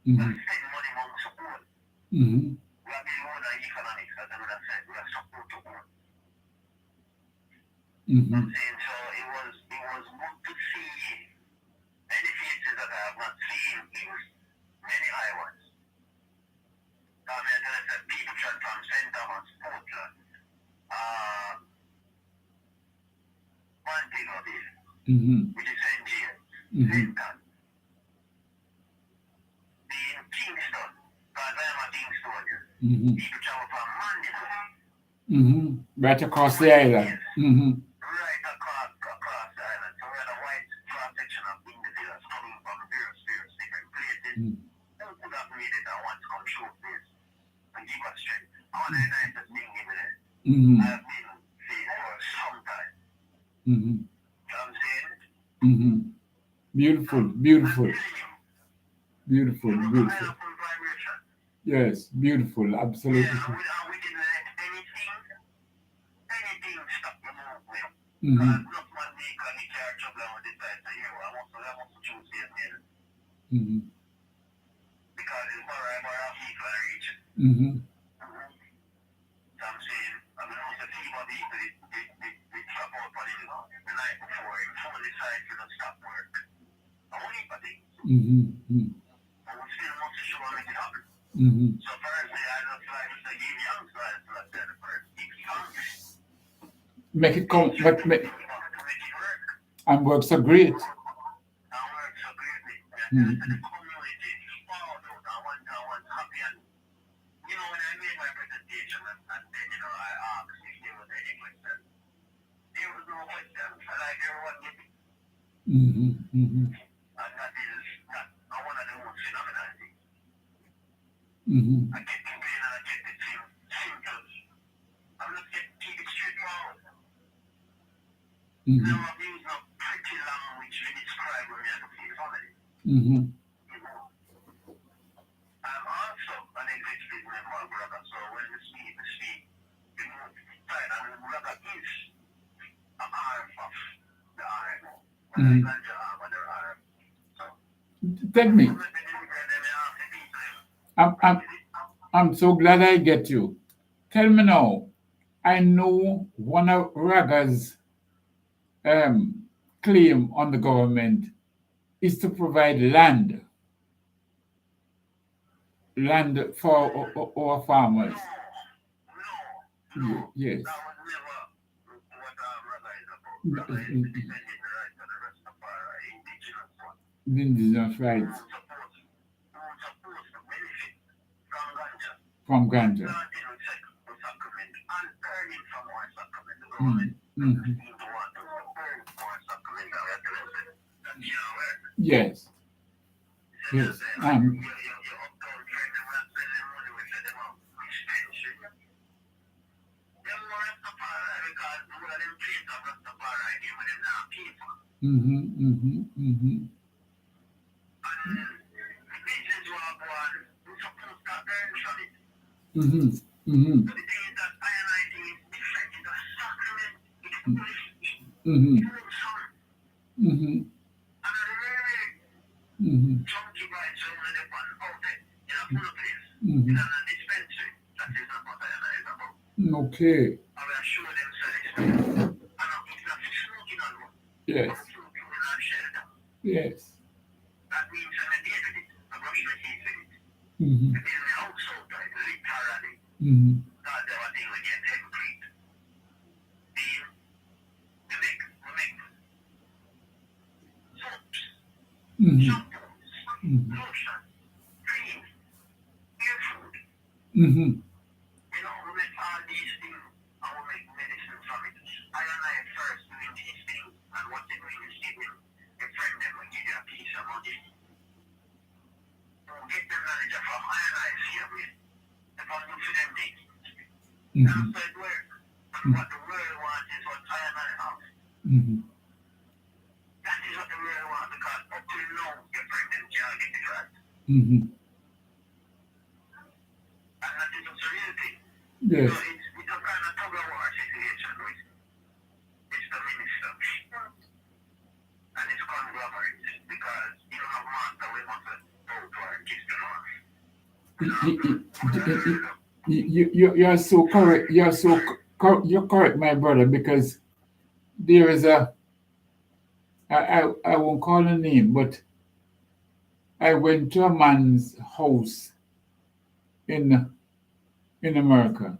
Mm-hmm. Mm-hmm. Mm-hmm. Mm-hmm. Mm-hmm. Mm-hmm. Mm-hmm. Right across the island. Mm-hmm. Mm-hmm. Mm-hmm. Mm-hmm. Beautiful, beautiful, beautiful, beautiful. Yes, beautiful, absolutely. Mm-hmm. Mm-hmm. Mm-hmm. Mm-hmm. Mm-hmm. Make it come, but make, and work so great. Mm-hmm. Mm-hmm. Mm-hmm. Mm-hmm. Mm-hmm. Mm-hmm. Mm-hmm. Tell me, I'm, I'm, I'm so glad I get you. Tell me now, I know one of Raga's um, claim on the government is to provide land for our farmers. Yes. The indigenous rights from ganja. Mm. Mhm. Yes. Yes. Mm-hmm, mm-hmm, mm-hmm. Mm-hmm, mm-hmm, mm-hmm, mm-hmm, mm-hmm, mm-hmm. Okay. Yes. Yes. Mm-hmm. Mm-hmm. Mm-hmm. lotion, cream, hair food. Mm-hmm. We make all these things and we make medicine from it. I and I first doing these things, and what they doing is giving a friend them will give you a piece of money. Get the manager from I and I here with. If I do for them things. Mm-hmm. Outside work. And what the world wants is what I and I have. Mm-hmm. That is what the world wants because up till now, your friend them can't get it right. Mm-hmm. And that is just a real thing. Yes. So it's a kind of tug of war situation with Mr. Minister and his conglomerate because you have master we must go to our kids to You are so correct. You're correct, my brother, because there is I won't call a name, but I went to a man's house in America,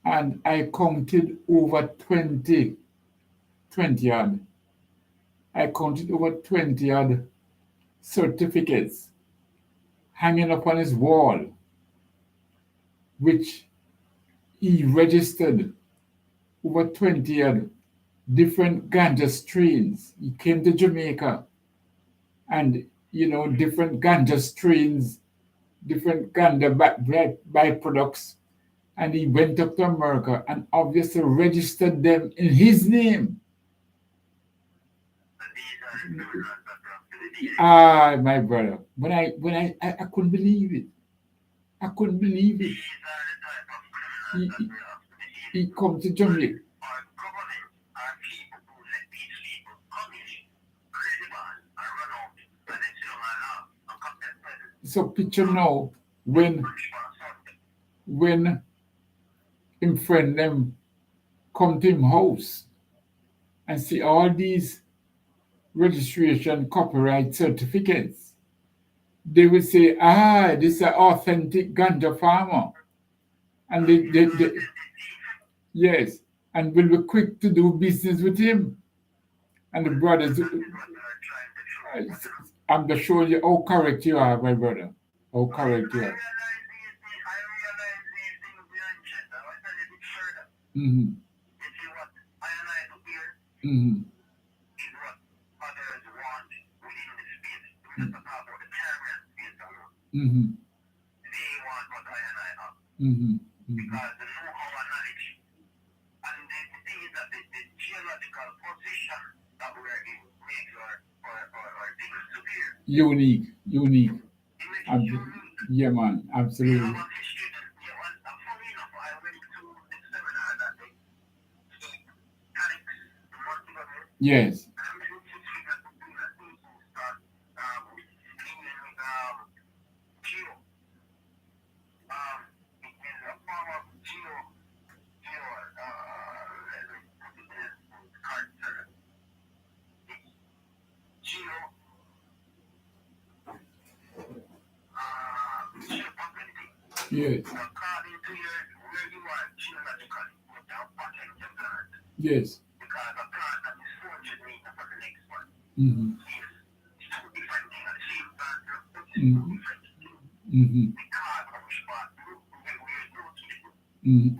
and I counted over 20 odd. I counted over 20 odd certificates hanging up on his wall, which he registered over 20 odd different ganja strains. He came to Jamaica and, different ganja strains, different ganja byproducts. And he went up to America and obviously registered them in his name. Ah, my brother. I couldn't believe it. I couldn't believe it. He come to Jamaica. So picture now when him friend them come to him house and see all these registration copyright certificates, they will say, this is an authentic ganja farmer. And they yes, and will be quick to do business with him. And the brothers, I'm just showing you how correct you are, my brother. How correct you are. Mm-hmm. Mm-hmm. Mm-hmm. Mm-hmm. Because the know-how and knowledge and the thing is that the geological position that we're in makes our things superior. Unique. It makes it unique. Yeah, man, absolutely. And funny enough, I went to the seminar that they Alex the month ago. Yes. And I'm going to see that we're doing a thing to start geo. It is a form of geo Yes. According to where you are geologically, with the pattern of plant. Yes. Because a plant that is 400 meters for the next one. Mm-hmm. Yes. It's two different things at the same time. Mm-hmm. Mm-hmm. Because of which part, we're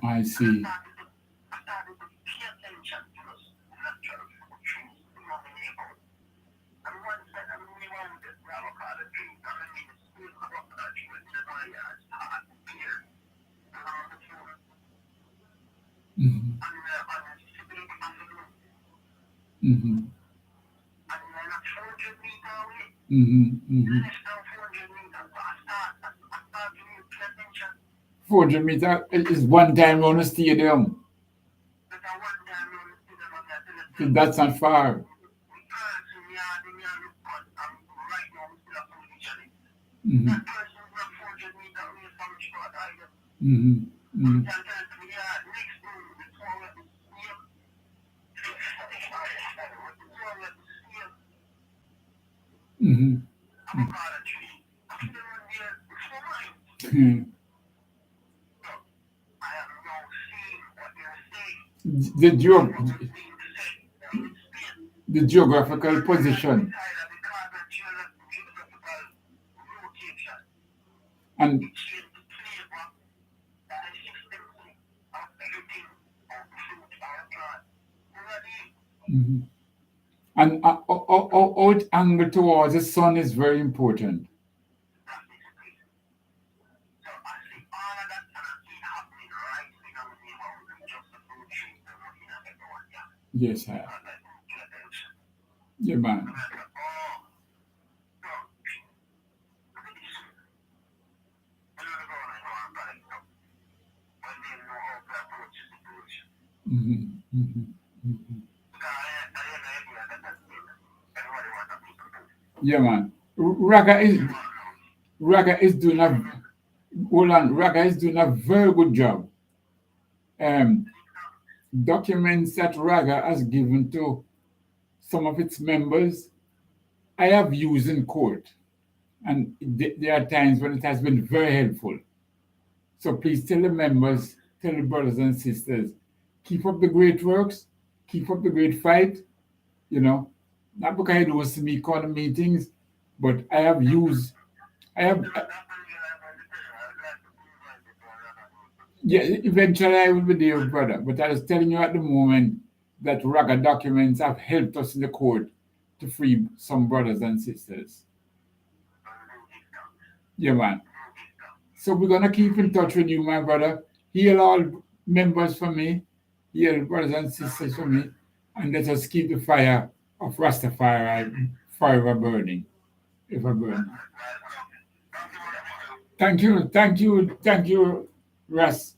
I see. I started to pay attention to those natural trees in my neighborhood. And once I remember the avocado tree, I mean, the school avocado tree was in my yard, hard beer, along the floor. Mm-hmm. And sitting on the roof. Mm-hmm. And then at 400 meters away, Mm-hmm. Mm-hmm. less than 400 meters, but I start to pay attention. 400 meters is one time around the stadium. But I one time around the stadium, I'm not telling you. That's not far. We can't see me out in your look, but right now we still have to reach on it. Mm-hmm. That person is not 400 meters away from the spot either. Mm-hmm. Mm-hmm. We can tell to me next room before we see him. Mm-hmm. Avocado tree. I'm still on there before mine. Mm-hmm. So I have now seen what they're saying. The What they're saying to say. geographical position. Tired of the carbon And mhm. And out angle towards the sun is very important. Yes, sir. Yeah, man. Mhm, mhm, mhm. Yeah, man. Raga is doing a hold on. Raga is doing a very good job. Um, Documents that Raga has given to some of its members, I have used in court, and there are times when it has been very helpful. So please tell the members, tell the brothers and sisters, keep up the great works, keep up the great fight. You know, not because I don't see me call the meetings, but I have, yeah, eventually I will be there, brother. But I was telling you at the moment that Raga documents have helped us in the court to free some brothers and sisters. Yeah, man. So we're gonna keep in touch with you, my brother. Heal all members for me, heal brothers and sisters for me, and let us keep the fire of Rastafari forever burning, ever burning. Thank you, Ras,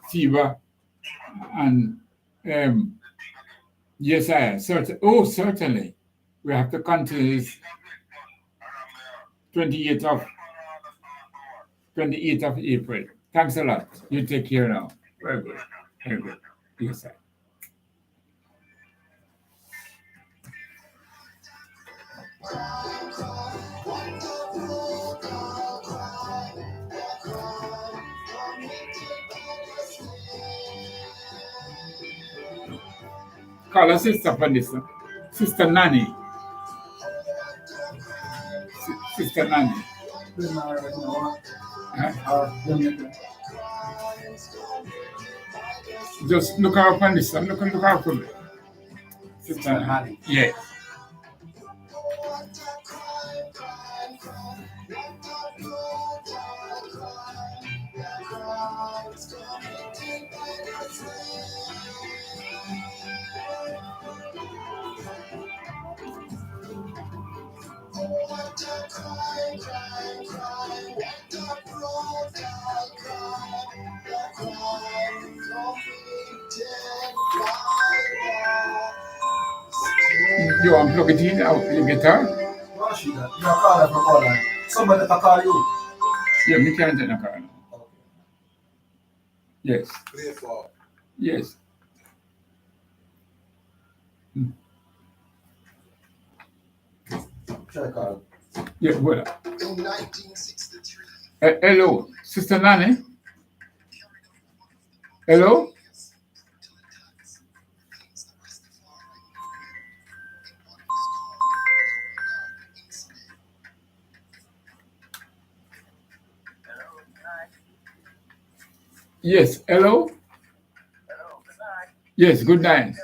Siva, and um, yes, I certain. Oh, certainly, we have to continue this 28th of 28th of April. Thanks a lot. You take care now. Very good. Very good. Yes, sir. Call her sister for this. Sister Nanny. Sister Nanny. Huh? Just look out for this one. Look out for me. Sister Nanny. Yes. You unplug it in your guitar? No, she not. You call her from Holland. Somebody can call you. Yeah, me can't take the car now. Okay. Yes. Play for. Yes. Hmm. Try call. Yeah, well. In 1963. Hello, Sister Nanny. Hello? Yes, hello? Yes, good night.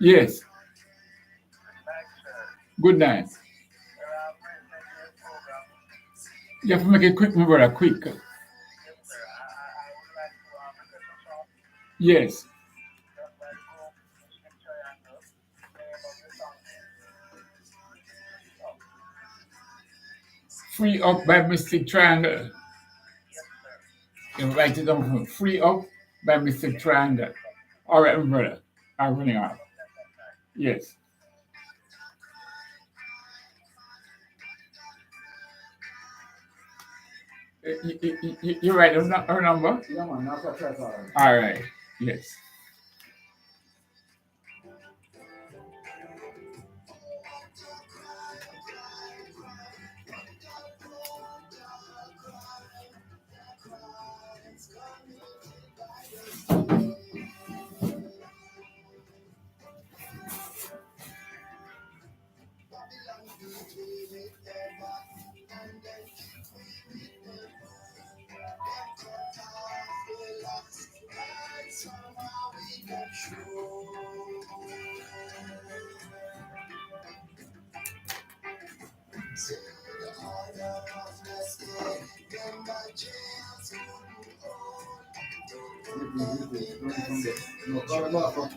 Yes, good night. You have to make it quick, my brother, quick. Yes. Free up by Mystic Triangle. You write it down. Free up by Mystic Triangle. All right, my brother. I'm running off. Yes. You write her number? Yeah, man. Now try call. All right. Yes. Say the order of the state, them by jails couldn't hold. No, come on,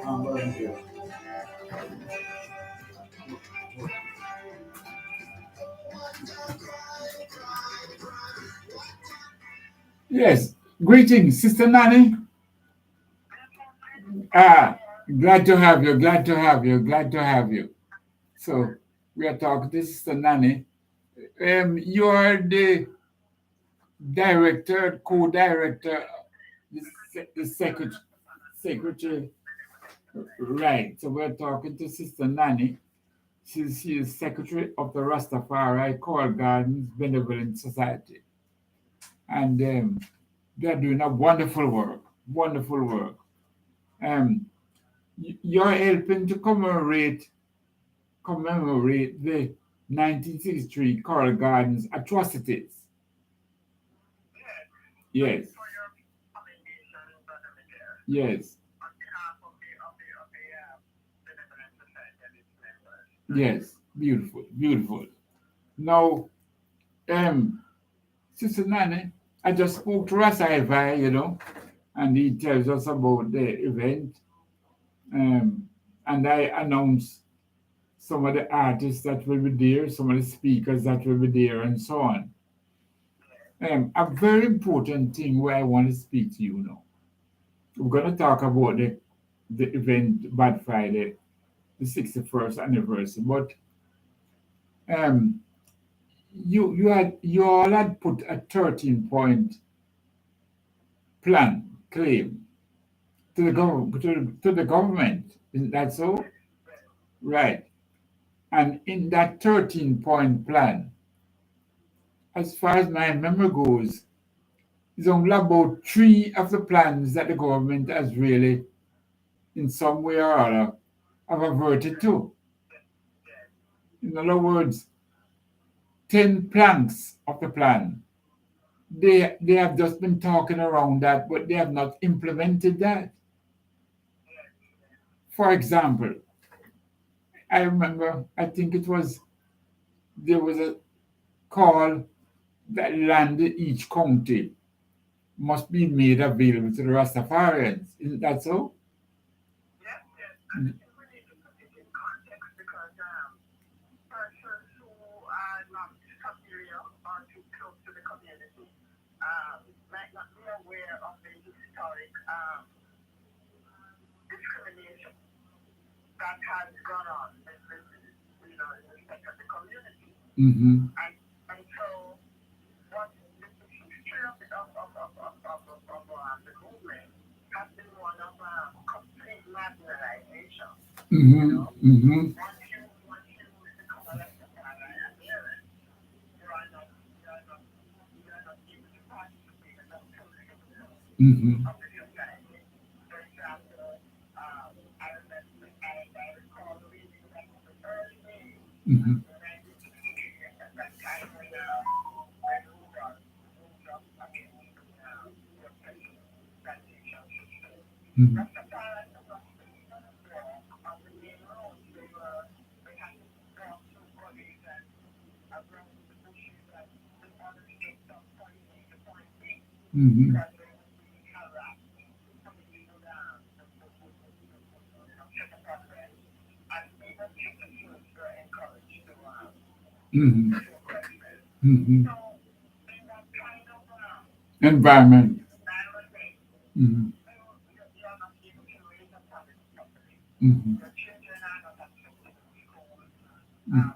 I'm burning here. Yes. Greetings, Sister Nanny. Ah, glad to have you. Glad to have you. Glad to have you. So we are talking to Sister Nanny. You are the director, co-director, the secretary, right? So we're talking to Sister Nanny. She is secretary of the Rastafari Coral Gardens Benevolent Society, and they're doing a wonderful work. Wonderful work. Um, you're helping to commemorate the 1963 Coral Gardens atrocities. Yes. Yes. Yes. Beautiful. Beautiful. Now, um, Sister Nani, I just spoke to Rasai, and he tells us about the event. And I announced some of the artists that will be there, some of the speakers that will be there, and so on. A very important thing where I want to speak to you now. We're going to talk about the event Bad Friday, the 61st anniversary. But um, you all had put a 13-point plan claim to the to the government. Isn't that so? Right. And in that 13-point plan, as far as my memory goes, it's only about three of the plans that the government has really, in some way or other, have averted to. In other words, 10 planks of the plan. They have just been talking around that, but they have not implemented that. For example, I remember, I think there was a call that land in each county must be made available to the Rastafarians. Isn't that so? Mm-hmm. Mm-hmm. Mm-hmm. Mm-hmm. Mm-hmm. Mm-hmm. Mm-hmm. Mm-hmm. Mm-hmm. Environment. Mm-hmm. Mm-hmm. Mm-hmm.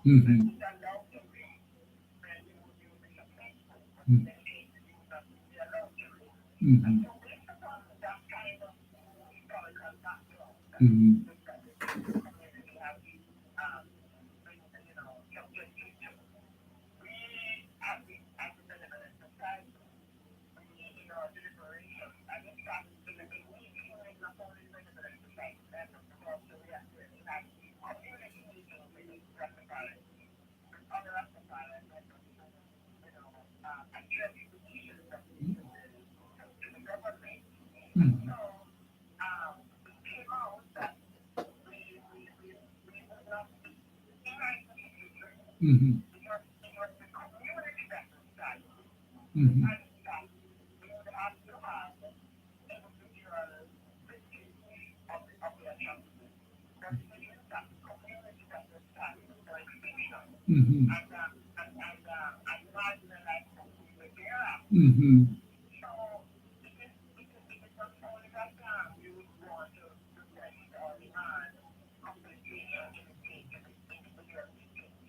Mm-hmm. Mm-hmm. Mm-hmm. Mhm. Mhm. Mhm. Mhm. Mhm.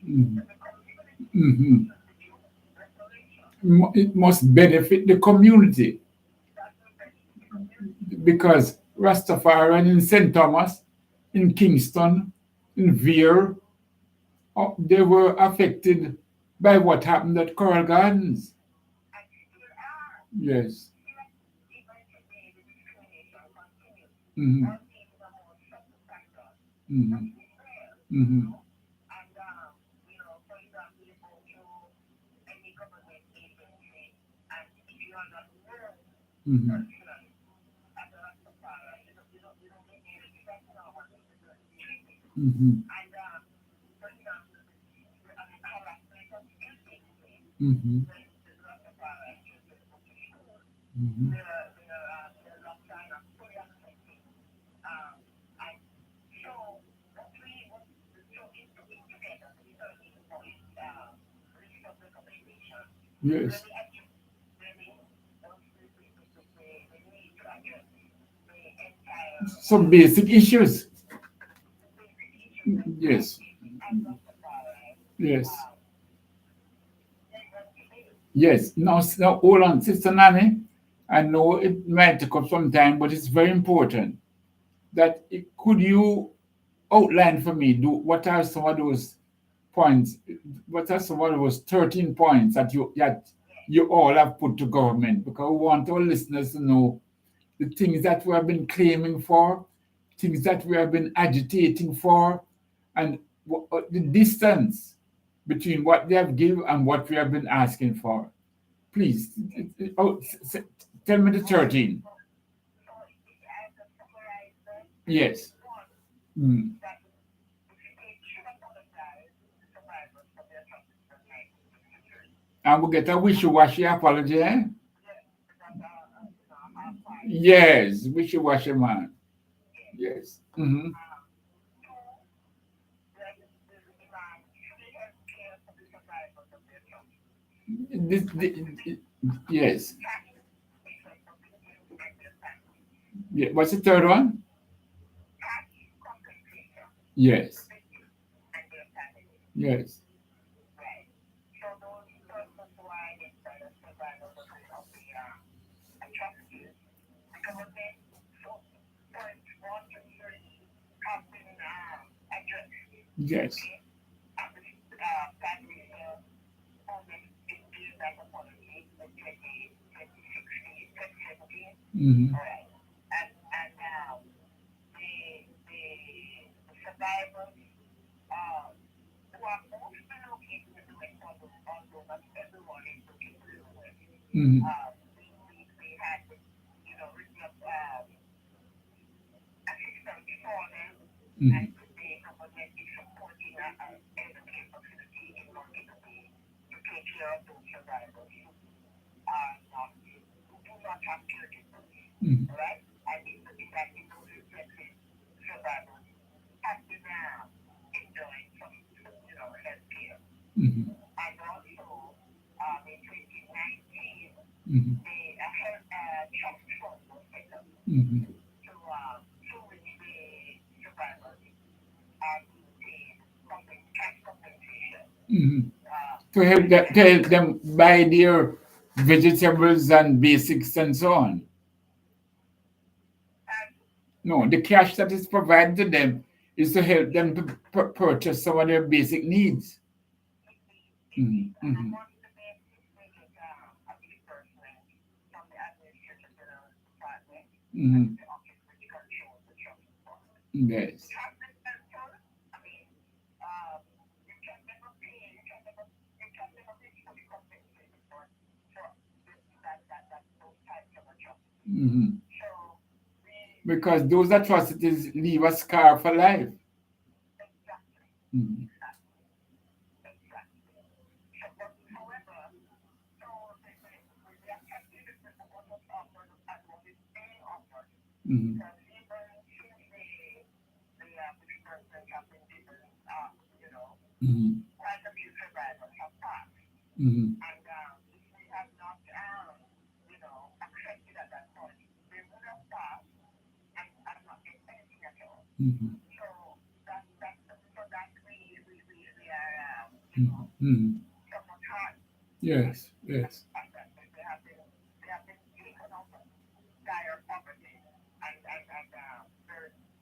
Mhm. Mhm. It must benefit the community because Rastafarian in St. Thomas, in Kingston, in Vere, they were affected by what happened at Coral Gardens. Yes. Mhm. Mhm. Mhm. Mhm. Mhm. Mhm. Mhm. Yes. Some basic issues. Yes. Yes. Yes. Now, hold on, Sister Nanny. I know it might take up some time, but it's very important that could you outline for me what are some of those points? What are some of those 13 points that you all have put to government? Because we want our listeners to know the things that we have been claiming for, things that we have been agitating for, and the distance between what they have given and what we have been asking for. Please, oh, tell me the 13. Yes. Mm. And we get a wishy-washy apology, eh? Yes, wishy-washy man. Yes. Mm-hmm. Yes. Yeah. What's the third one? Yes. Yes. Yes. Mm-hmm. Mm-hmm. Mm-hmm. Mm-hmm. Mm-hmm. Mm-hmm. Mm-hmm. Mm-hmm. To help them buy their vegetables and basics and so on. No, the cash that is provided to them is to help them to purchase some of their basic needs. Mhm, mhm. Mhm. Yes. Mhm. Because those atrocities leave a scar for life. Exactly, Mhm. exactly. So, but however, so the activities that was offered and what is being offered, Mhm. because even since the president have been given, Mhm. quite a few survivors have passed. Mhm. And if we had not, accepted at that point, they would have passed and not get anything at all. Mhm. So that we are, Mhm. Mhm. somewhat hard Yes, yes. at that. They have been taken out of dire poverty and very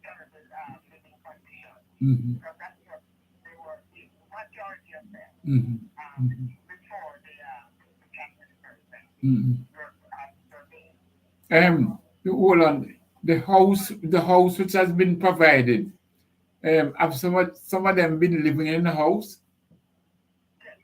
terrible living conditions. Mhm. Because that's what they were, the majority of them, Mhm. Mhm. before the capitalist person Mhm. were being. Hold on. The house which has been provided. Have some of them been living in the house? Yes,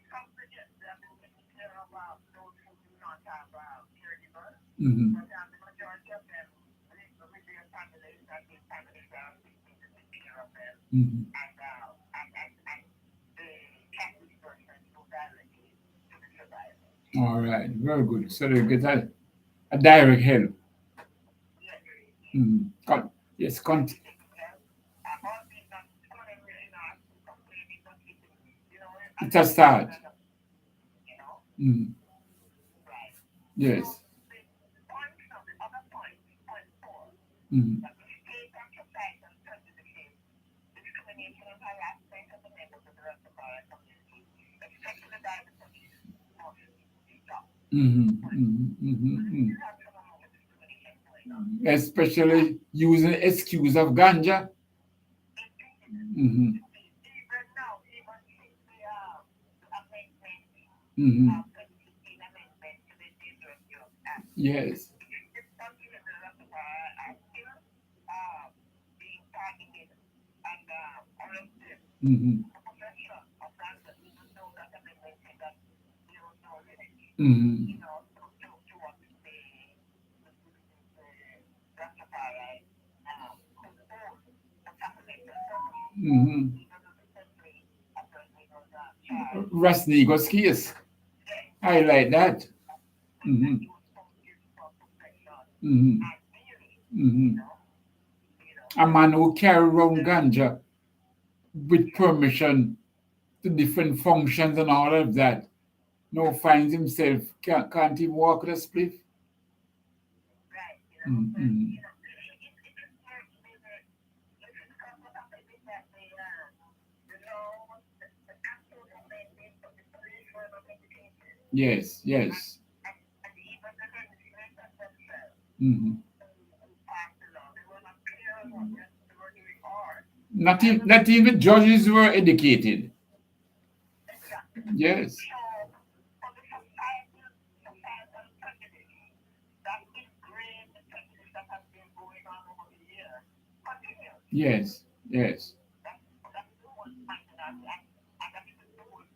yes, they have been taking care of those who do not have caregivers, Mhm. but the majority of them live with their families, and their families are assisting to take care of them, Mhm. and the capitalist person go directly to the survivors. All right, very good. So they get a direct help. Yes, yes. Mhm. Yes, They have been taking care. All these not calling in us to complaining, but as it's a a result start. of, you know, Mhm. right. So Yes. the point now, the other point four, Mhm. that the state and societal prejudices, discrimination and harassment of the members of the Rastafari community, especially by the police, must stop. Mhm. Point. Mhm. We Mhm. still have some amount of discrimination going on. Mhm. Especially using excuse of ganja. Indeed, Mhm. indeed. Even now, even since the amendment, Mhm. 2015 amendment to the Dangerous Drugs Act, Yes. it's until the Rastafari are still uh, being targeted and arrested Mhm. for possession of ganja, even though that amendment said that there was no limit, Mhm. to what the Rastafari could hold for tactical purposes. Mhm. Even recently, a person was charged. Rasnigo's case. Yes, Highlight that. and Mhm. he was found guilty for possession Mhm. and dealing, you Mhm. know, A so man who carry around there, ganja with yes, permission to different functions and all of that. Now finds himself can't even walk the spliff. right, but Mm-hmm. it is because what happened is that the law was the act was amended, but the police were not educated, Yes, and yes. and even the legislators themselves Mm-hmm. who passed the law, they were not clear on what they were doing, or Not, I even, don't know. not even judges were educated. Exactly. Yes, So, for the societal prejudice, that ingrained prejudice that has been going on over the years, continues. yes, yes, That's the whole point, and that is the whole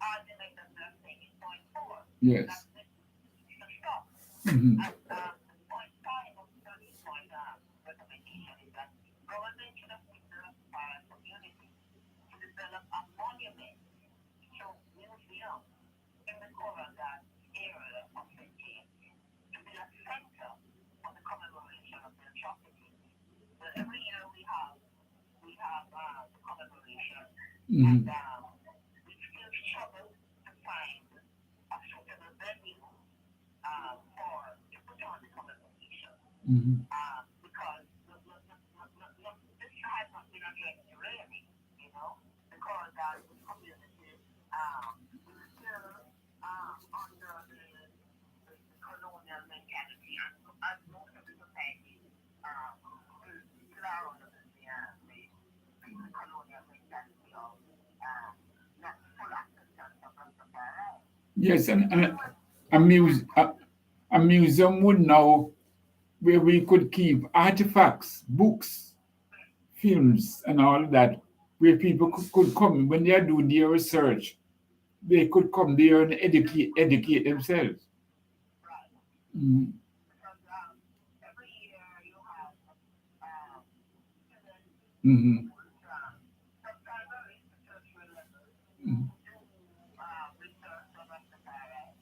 argument that they're saying in point four, that yes. this needs to stop. Mm-hmm. And point five of the 13-point recommendation is that government should assist the Rastafari community to develop a monument, so museum, in the Korangan area of St. James, to be a center for the commemoration of the atrocities. Well, every year we have the commemoration, and Mm-hmm. we still struggle to find a suitable venue for to put on the commemoration, Mm-hmm. because this has not been addressed really, because the community is still under the colonial mentality, and most of the society still are under the colonial mentality of not full acceptance of Rastafari. Yes, and However, a, muse, go a, ahead. a museum would know where we could keep artifacts, books, films, and all of that, where people could come when they are doing their research. They could come there and educate themselves. Right. Mm-hmm. Because every year you Mm-hmm.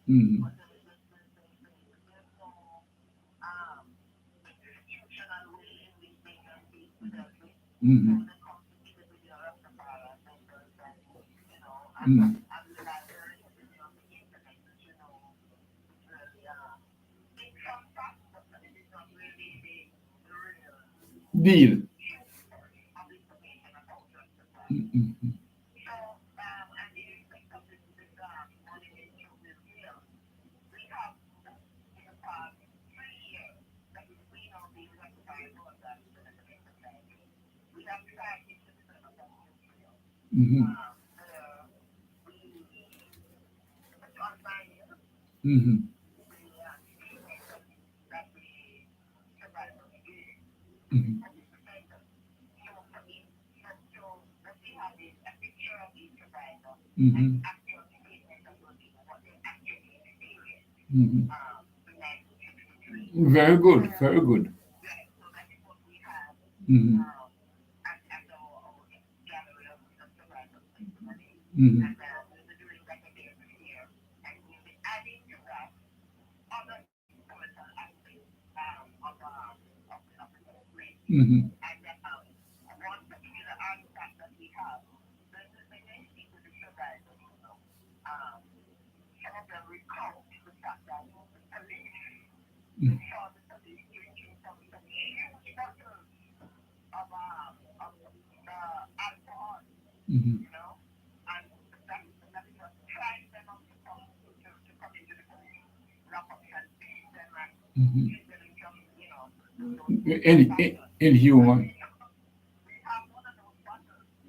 Mm-hmm. Mm-hmm. Mm-hmm. Deal. Mm-hmm. Mm-hmm. Mm-hmm. Mm-hmm. Mm-hmm. Mm-hmm. Very good. Very good. Mm-hmm. Mm-hmm. Mm-hmm. Mm-hmm. Mm-hmm. Inhuman.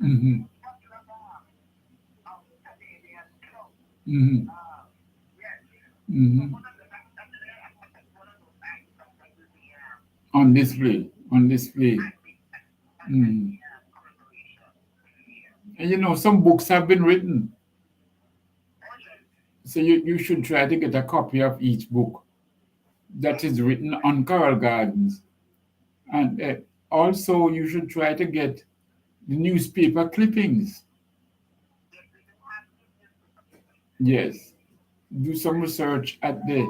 Mm-hmm. Mm-hmm. Mm-hmm. On display. On display. Mm. And some books have been written, so you should try to get a copy of each book that is written on coral gardens. And also, you should try to get the newspaper clippings. Yes. Do some research at the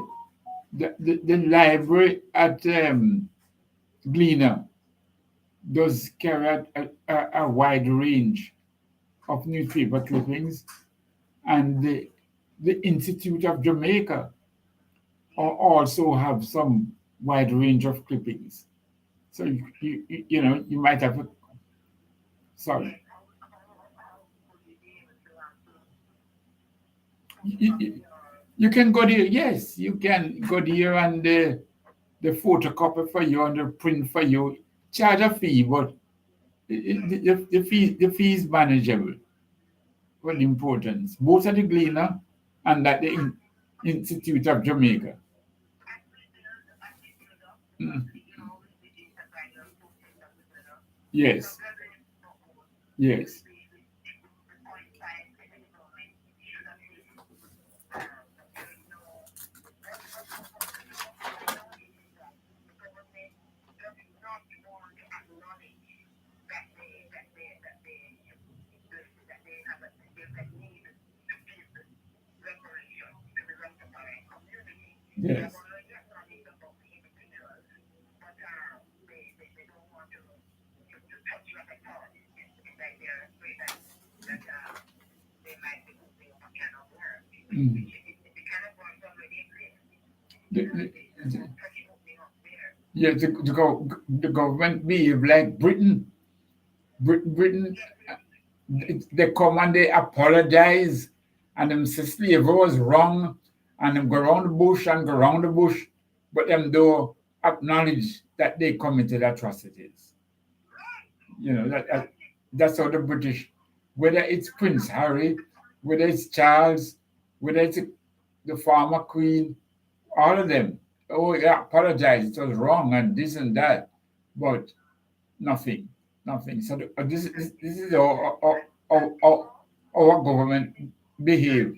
library at Gleaner does carry out a wide range of newspaper clippings, and the Institute of Jamaica also have some wide range of clippings. So you might have sorry. You can go there. Yes, you can go there, and the photocopy for you and the print for you. Charge a fee, but the fee is manageable for the importance. Both at the Gleaner and at the Institute of Jamaica. Mm. Yes, yes. Yes. Mm. The- yeah, the government behave like Britain. Britain, they come and they apologize, and them say slavery was wrong, and them go around the bush and go around the bush, but them do acknowledge that they committed atrocities. That's how the British, whether it's Prince Harry, whether it's Charles, whether it's the former Queen, all of them. Oh, yeah, apologize. It was wrong and this and that, but nothing, nothing. So this is our government behave.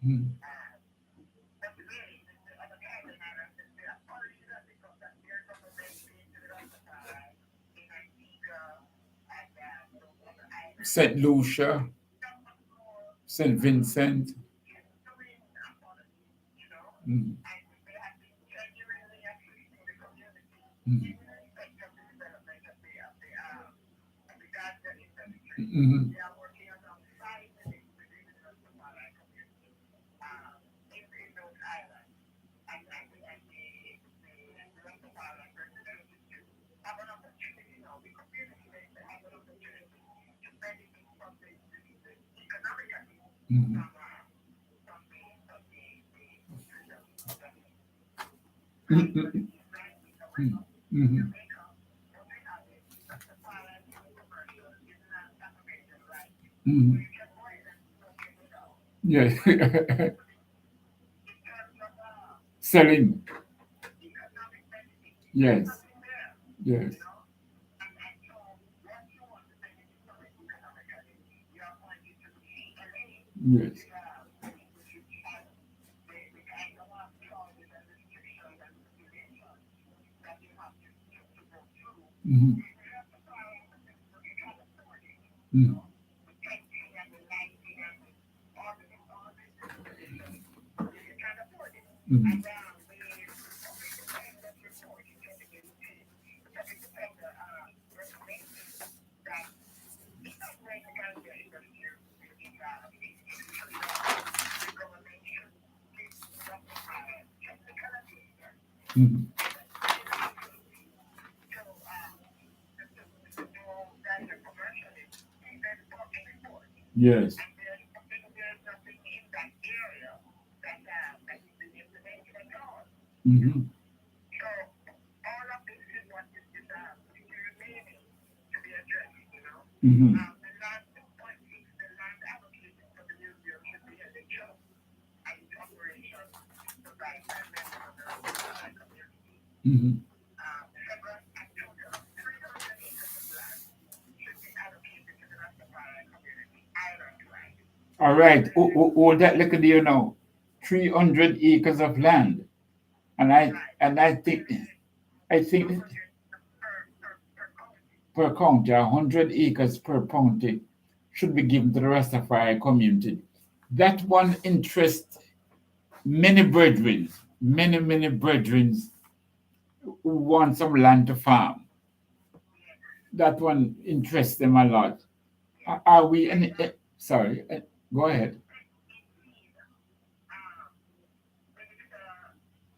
Mm. But again, the other caveat is that they are fortunate because that their government came to the Rastafari in Antigua and those other islands. Saint Lucia, That was more, Saint Vincent. yes, doing apologies, Mm. and they have been genuinely assisting the community Mm. in respect of the development of the ganja industry. Mhm. They are working alongside within the Rastafari community in those islands. And the Rastafari representatives have an opportunity now. The community they have an opportunity to benefit from the economically Mhm. from the industry. Right, so Mhm. this is right. Mhm. However, in Mhm. Jamaica, what we have is Rastafari is commercial, is not operated right. So Mhm. you can go ahead and smoke in it out. Yes. Right? So in terms of Selling. economic benefit, there's Yes. nothing there, Yes. And so once you want to benefit from it economically, you are going to CLA, which Yes. has the kind of clauses and restrictions and stipulations that you have to go through. Mhm. If you have to file you can't afford it, Mhm. the testing and the lighting and all this stipulation, you can't afford it. And Mhm. the public defender's report in 2018, the public defender recommended that integrate the ganja industry in Trinidad. The government should give Rastafari technical assistance Mhm. financially to do ganja commercially, even for export. Yes. And there's nothing in that area that is being implemented at all. Mhm. So all of this is what is remaining to be addressed. Mhm. The land, point six, the land allocated for the museum should be held in trust, and its operation is supervised by members of the Rastafari community. Mhm. Several, a total of 300 acres of land should be allocated to the Rastafari community island-wide. All right. All that look at you now. 300 acres of land. And I Right. and I think I think 200 per county. per county, 100 acres per county should be given to the Rastafari community. That one interests many brethren, many brethren who want some land to farm. Yes, That one interests them a lot. yes. Are we And any? Sorry, go ahead. indeed, Minister,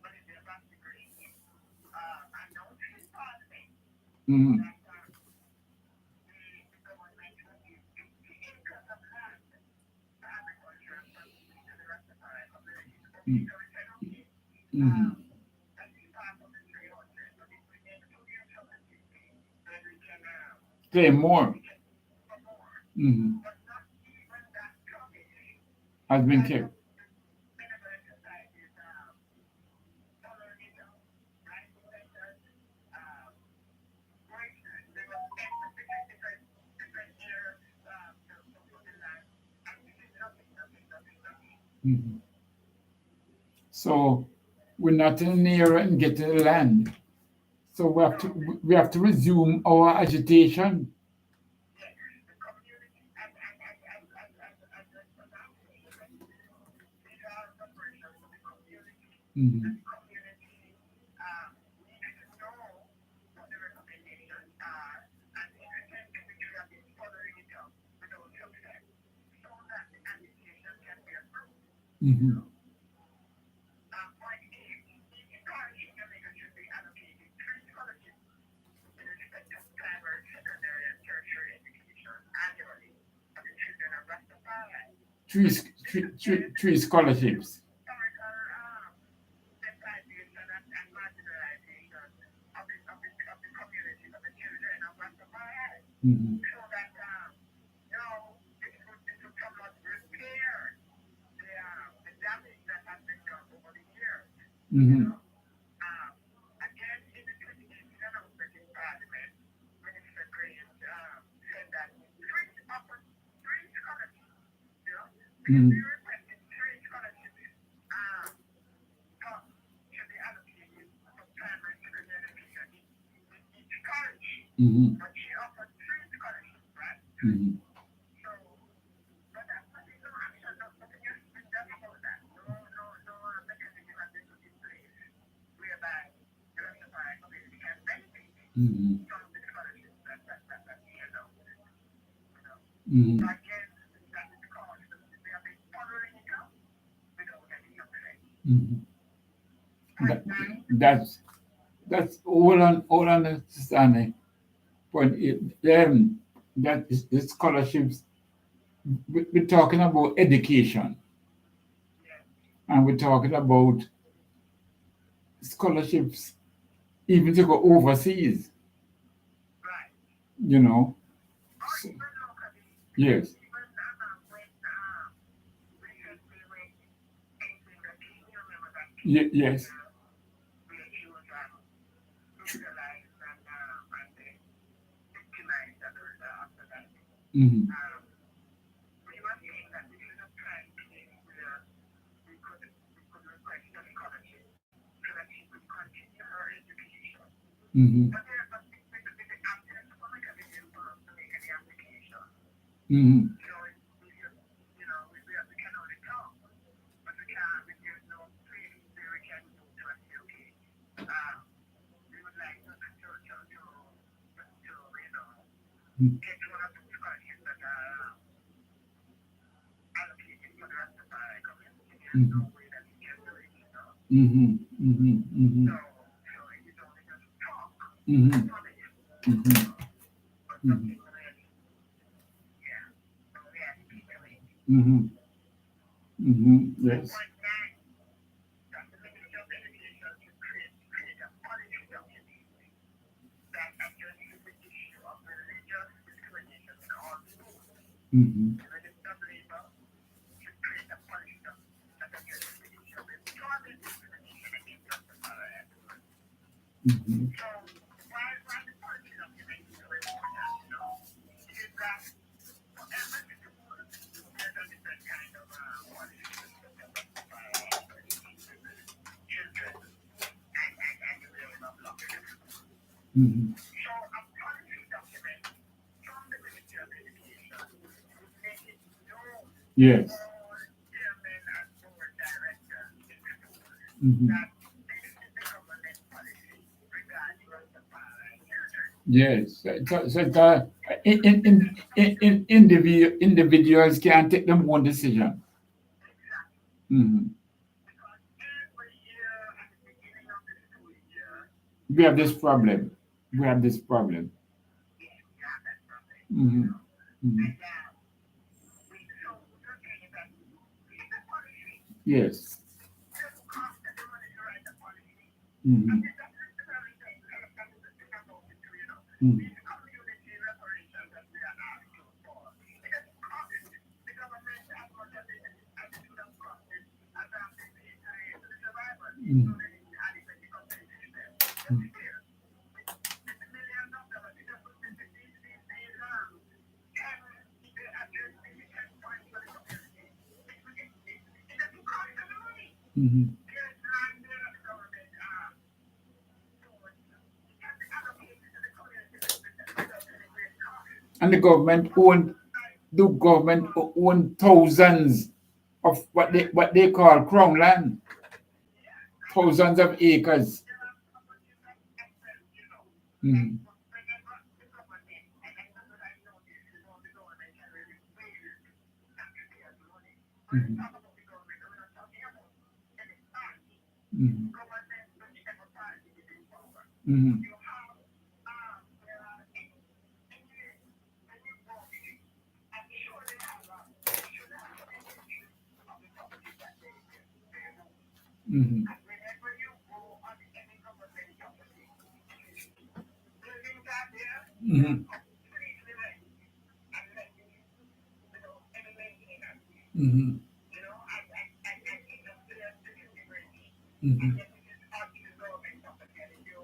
what is the Basti Green, announced in Parliament Mhm. that the government will give 50 acres of land for agriculture and farming to the Rastafari community. Okay, so we said, okay, Mhm. that is part of the 300, but if we make 2 years from 50, then Claim more. we can for more. Mhm. But not even that promise Has been has kept. the benevolent societies following it up, right? The centers, um, right? They were specific different years for the land, and this is nothing. Mhm. So we're not in near and getting the land. So No, we have to resume our agitation. yes, the community, and as I'm saying, that these are reparations for the community, and Mhm. the community needs to know what the recommendations are, and if we have been following it up without success, so that the application can be approved. You Mhm. know, point eight, each parish in Jamaica should be allocated 3 scholarships in respect of primary, secondary, and tertiary education annually for the children of Rastafari. Three, This again three scholarships. historical sensitization and marginalization of the community, of the children of Rastafari, Mhm. so that this would somewhat repair the damage that has been done over the years. You Mhm. know, um, again in the 2018 announcement in Parliament, Minister Green said that three scholarships, you know, because we Mhm. requested 3 scholarships Mm-hmm. but she offered three scholarships, right? Mm-hmm. So, but there's no action, nothing has been done about that. No mechanism has been put in place whereby the Rastafari community can benefit Mm-hmm. from the scholarships that she announced, you know. So Mm-hmm. I guess that is because we have been following it up without any effect. Mm-hmm. Point That, nine, that's all understanding. But that is the scholarships. We're talking about education, yes, and we're talking about scholarships even to go overseas. right. You know. Or So, even locally, because yes. even when recently when entering the king, you remember that king Yes. where she was brutalized and then victimized after that. Mm-hmm. Um, we were saying that this is a prime place where we could request a scholarship so that she could continue her education. Mm-hmm. But with the absence of a mechanism for us to make any application, Mm-hmm. we just, we can only talk, but we can't, there's no place where we can go to and say, okay, um, we would like get one or two scholarships that are allocated for the Rastafari community. There's no Mm-hmm. way that we can do it. Mm-hmm. Mm-hmm. So it is only just talk and Mm-hmm. promise, Mm-hmm. but Mm-hmm. nothing really, yeah, no reality to it. Mm-hmm. Mm-hmm. So Yes. point nine, that the Ministry of Education should create a policy document that addresses the issue of religious discrimination in all schools. Mm-hmm. The Minister of Labor should create a policy document that addresses the issue of employment discrimination against Rastafarians. Mm-hmm. So why the policy document is so important, is that for every school, there's a different kind of policy system that Rastafari teach children and the rearing of love in the school. Mm-hmm. So a policy document from the Ministry of Education would make it known to Yes. all chairmen and board directors in schools Mm-hmm. that this is the government policy regarding Rastafari children. Yes. Individuals can take their own decision. Exactly. Mm-hmm. Because every year at the beginning of the school year, We have this um, problem. We have this problem. yes, we have that problem, Mm-hmm. Mm-hmm. And the thing is that it's a policy. Yes. It doesn't cost them the money to write the policy. And Mm-hmm. that's the very thing that is the thing about it too. Mm-hmm. These community reparations that we are asking for, it doesn't cost the government as much as it would have costed as they paid to the survivors, even Mm-hmm. though they didn't adequately compensate them. But still, with the millions of dollars, it doesn't, these can they address the points for the community. It doesn't cost them money. Mm-hmm. There's land there that the government owns. It can be allocated to the community without any great cost. And the The government problem own is like, the government own thousands of what they call crown land, yeah, thousands of acres. there are properties that excel, like Mm-hmm. whenever the government, and I know that I know this, the government can really waste taxpayers' money. When we Mm-hmm. talk about the government, we're not talking about any party. Mm-hmm. Government, whichever party is in power. Mm-hmm. You have there are any voting, and they should have a registry of the properties that they own. Mm-hmm. And whenever you go on any government property, buildings are there that are Mm-hmm. completely ready and ready without any maintenance. Mm-hmm. And it's just there disintegrating. And Mm-hmm. yet it is actually government property. And if you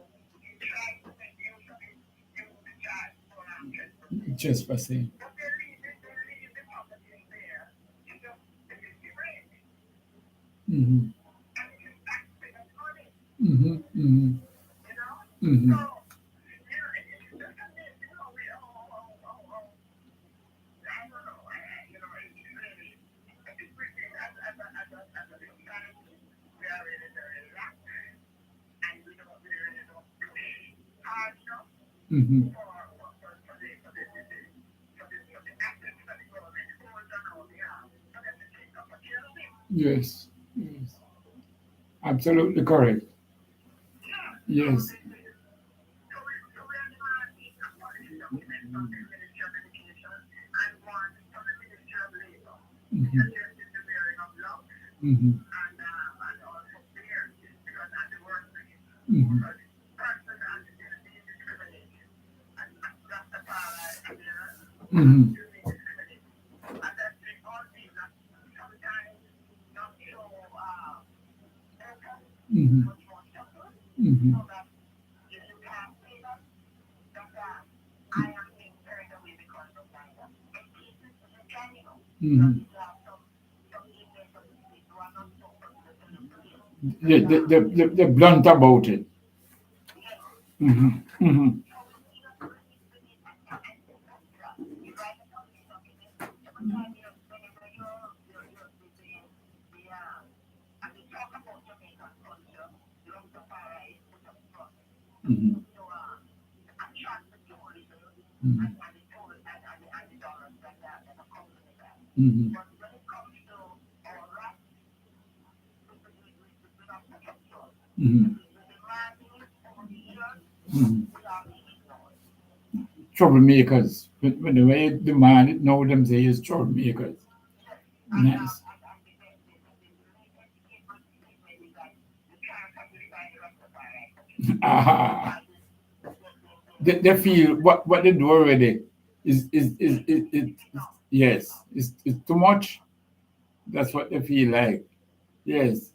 try to make use of it, you will be charged for trespassing. Just for saying. But they leave the properties there to just disintegrate. Mm-hmm. And it is taxpayers' money, Mm-hmm. Mm-hmm. you know? So, Mm-hmm. it is just a myth Mm-hmm. Yes. Yes. Absolutely correct. Yes. Mm-hmm. Mm-hmm. Mm-hmm. Mm-hmm. Mm-hmm. Mm-hmm. Mm-hmm. They're blunt about it. Mm-hmm. Mm-hmm. Mm-hmm. Mm-hmm. Mm-hmm. Mm-hmm. Mm-hmm. Troublemakers. When the way the man know them say is troublemakers. Nice. Ah, they feel what they do already is yes, it's too much. That's what they feel like. Yes.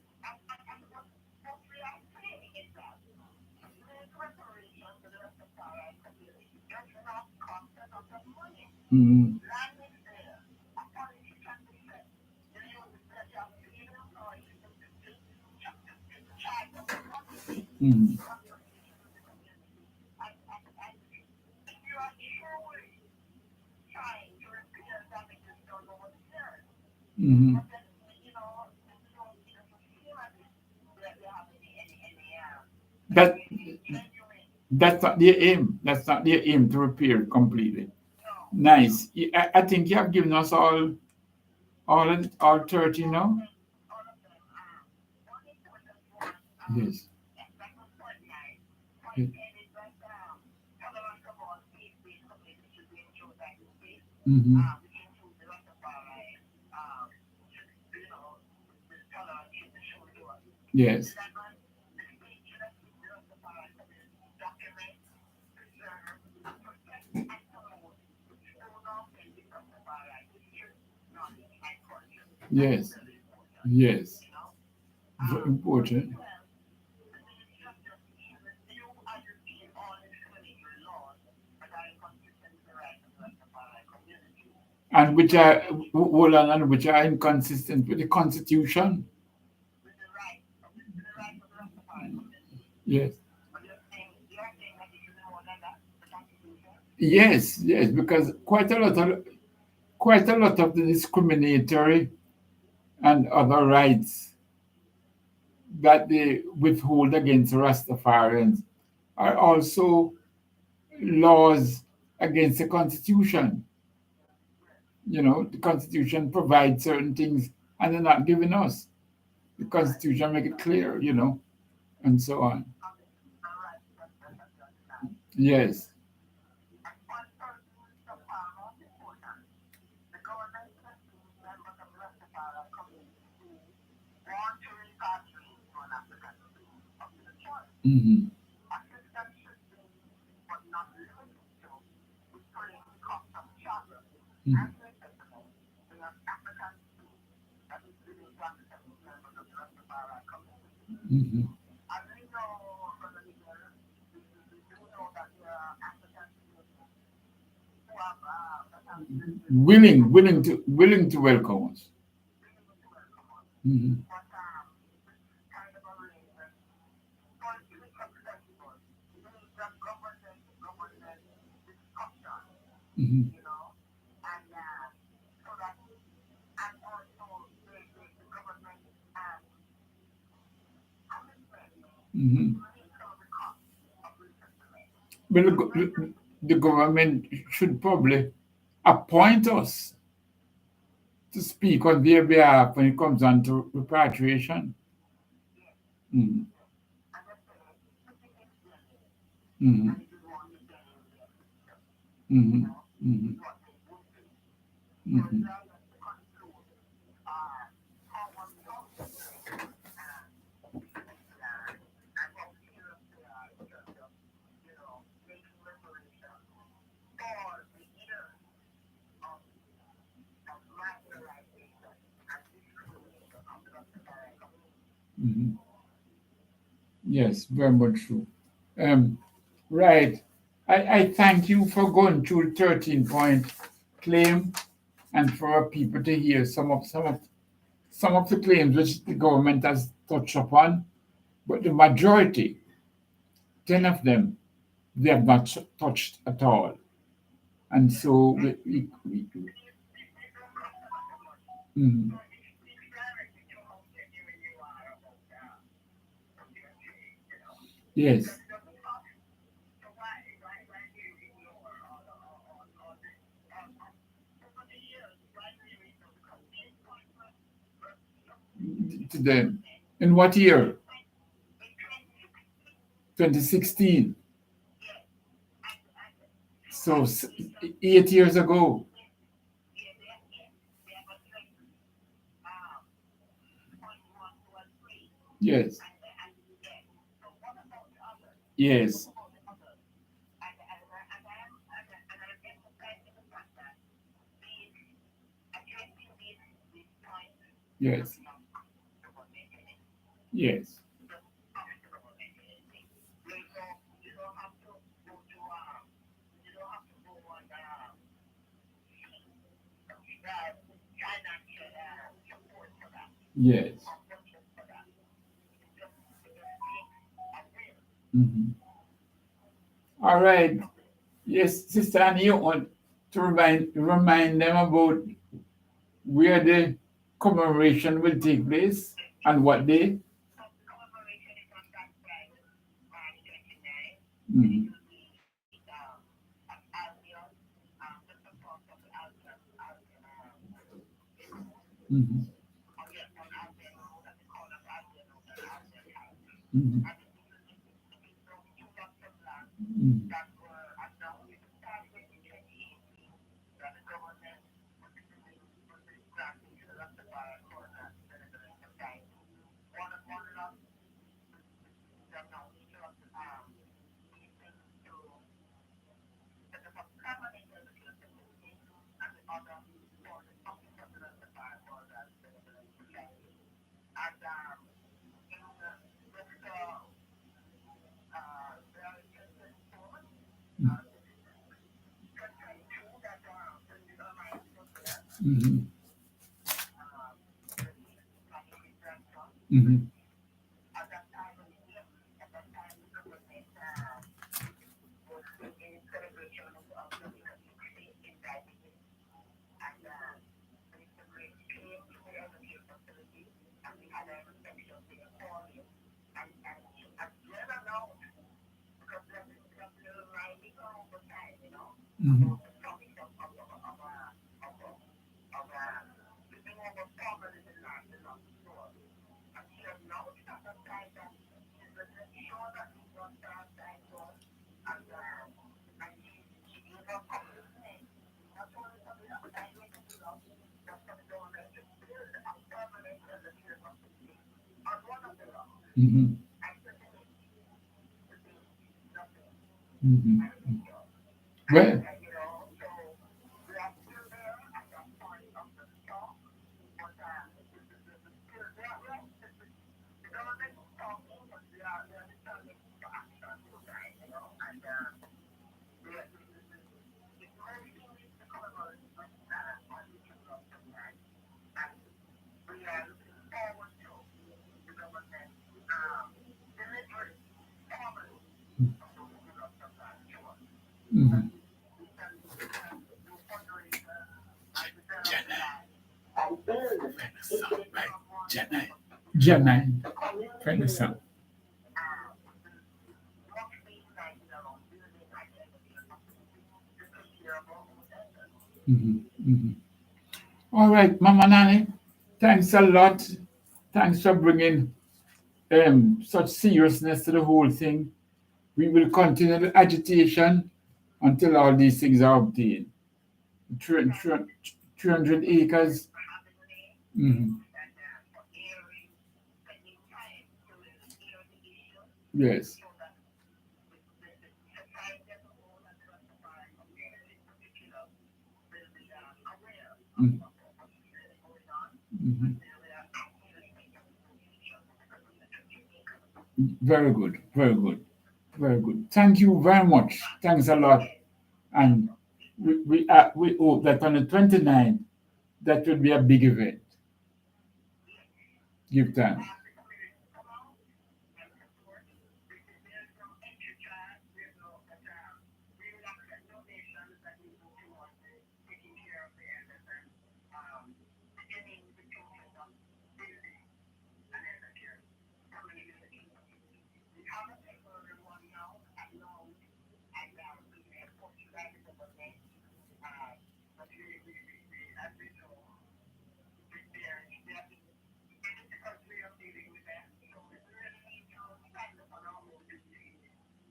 Mm-hmm. Mm-hmm. Mm-hmm. That that's not their aim. That's not their aim to repair it completely. Nice. I think you have given us all 30 now. Yes. Mm-hmm. Yes. Yes. Yes. Important. And which are hold on, and which are inconsistent with the Constitution. Yes. Yes, yes, because quite a lot of the discriminatory and other rights that they withhold against Rastafarians are also laws against the Constitution. The Constitution provides certain things and they're not giving us. The Constitution make it clear, and so on. Yes. Mm-hmm. Mm-hmm. Mm-hmm. Willing to welcome us. Mm-hmm. Mm-hmm. Mhm. But the government should probably appoint us to speak on their behalf when it comes on to repatriation. Mhm. Mhm. Mhm. Mhm. Mhm. Mhm. Yes, very much true. Um, right. I thank you for going through the 13-point claim and for our people to hear some of the claims which the government has touched upon, but the majority, 10 of them, they have not touched at all. And so mm, yes, to them. In what year? 2016. So 8 years ago. Yes, yes, yes, yes. Yes. Mhm. All right. Yes, Sister Annie, you want to remind them about where the commemoration will take place and what day? Mhm. Mhm. Mhm. Mhm. Mhm. Mhm. Mhm. Mhm. Mhm. Well, mhm. Janai. Janai. Find the song. Mhm. All right, Mama Nani, thanks a lot. Thanks for bringing such seriousness to the whole thing. We will continue the agitation until all these things are obtained. 300 acres. Mhm. Yes. Mhm. Mhm. Very good. Very good. Very good. Thank you very much. Thanks a lot. And we hope that on the 29th, that will be a big event. Give thanks.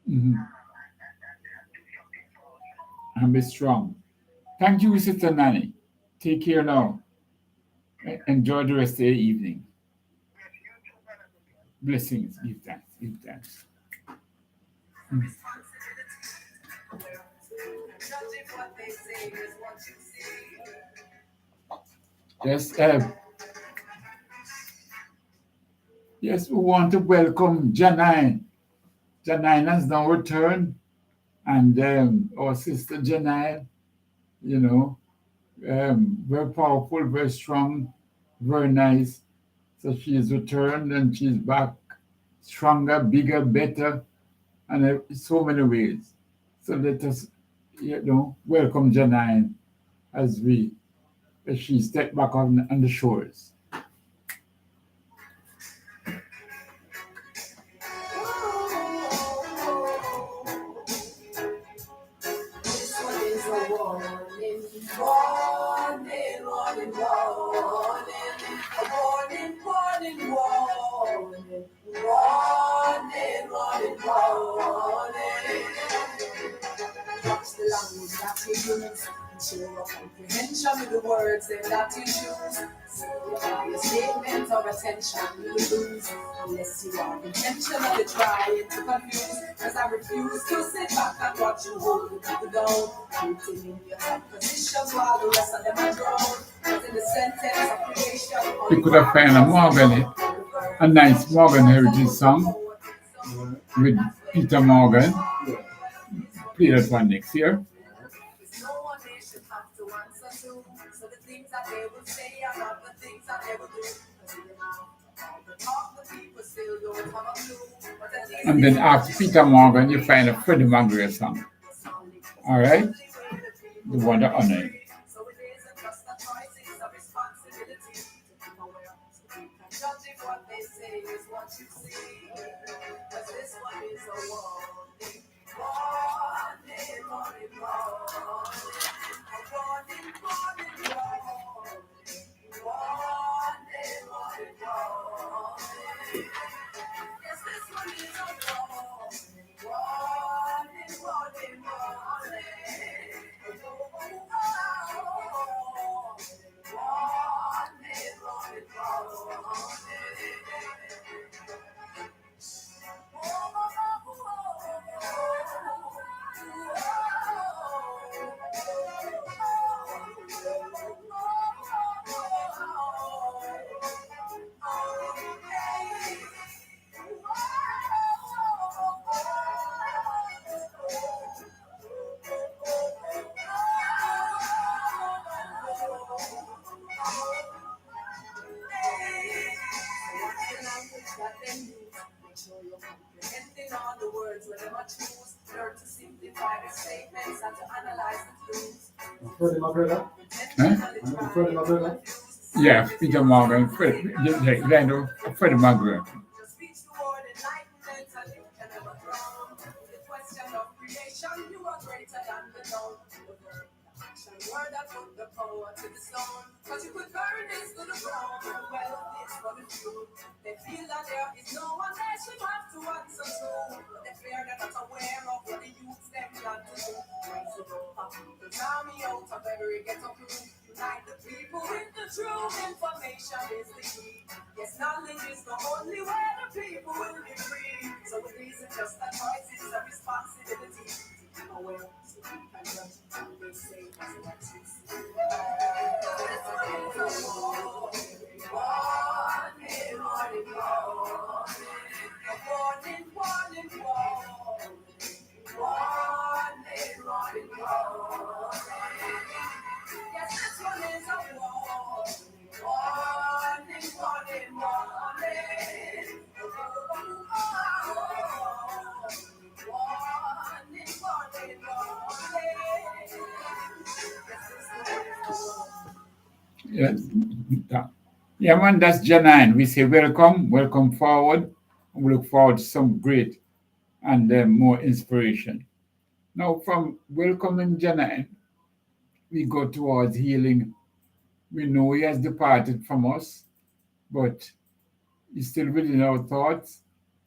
Mhm. And be strong. Thank you, Sister Nanny. Take care now. Enjoy the rest of the evening. Blessings. Give thanks. Give thanks. Yes, yes, we want to welcome Janine. Janine has now returned, and our sister Janine, you know, very powerful, very strong, very nice. So she is returned and she's back stronger, bigger, better, and so many ways. So let us, welcome Janine as she stepped back on the shores. This one is a warning, warning, warning, warning, a warning, warning, warning, warning, warning, warning. Watch the language that you use, ensure your comprehension with the words that you choose. Simplify your statement or attention you lose, unless you are intentionally trying to confuse. Cause I refuse to sit back and watch you hold people down, putting in your head positions while the rest of them are drowned. Cause in the sentence of creation, We could have found a Morgan, a nice Morgan Heritage song with Peter Morgan. Play that one next year. no one nation have to answer to. So the things that they will say are not the things that they will do. Because in the mouth, all the talk, the people still don't have a clue. But at least And then after Peter Morgan, you find a Freddie Mercury song. All right? The one that honor you. so it isn't just a choice, it's a responsibility to be aware. So you can judge if what they say is what you see. Because this one is a warning. Warning, warning, warning. A warning, warning, warning. Warning, warning, warning. Yes, this one is a warning. Warning, warning, warning. Make sure you're comprehending all the words when they choose. Learn to simplify the statements and to analyze the clues. Freddie, my brother. Huh? Freddie, my brother. Yeah, Peter Morgan, Freddie Mercury. Just speak the word enlightenment and you can never drown. The question of creation, you are greater than the known. The verb, the action, word that put the power to the stone. Cause you could burn this to the ground. Well, it's for the few. They feel that there is no one they should have to answer to. But they fear they're not aware of what the youths them plan to do. Raise it up, the army out of every ghetto crew. Unite the people with the true information is the key. Yes, knowledge is the only way the people will be free. So it isn't just a choice, it's a responsibility. Aware, so we can judge and they say as what is. This one is a war. Warning, warning, warning, warning, warning, warning, warning, warning. Yes, this one is a war. Warning, warning, warning. Warning, warning, warning. Yeah, yeah, man, that's Janine. We say welcome, welcome forward. We look forward to some great and more inspiration. Now, from welcoming Janine, we go towards healing. We know he has departed from us, but he's still within our thoughts,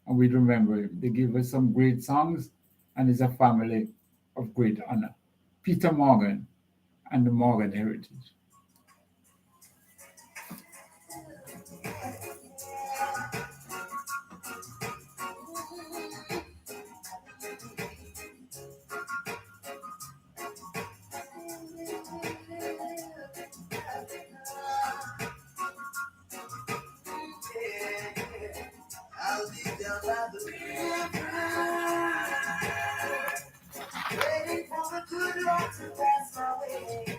and we remember him. They give us some great songs, and is a family of great honor. Peter Morgan and the Morgan Heritage. I'll be down by the river, waiting for the good Lord to pass my way.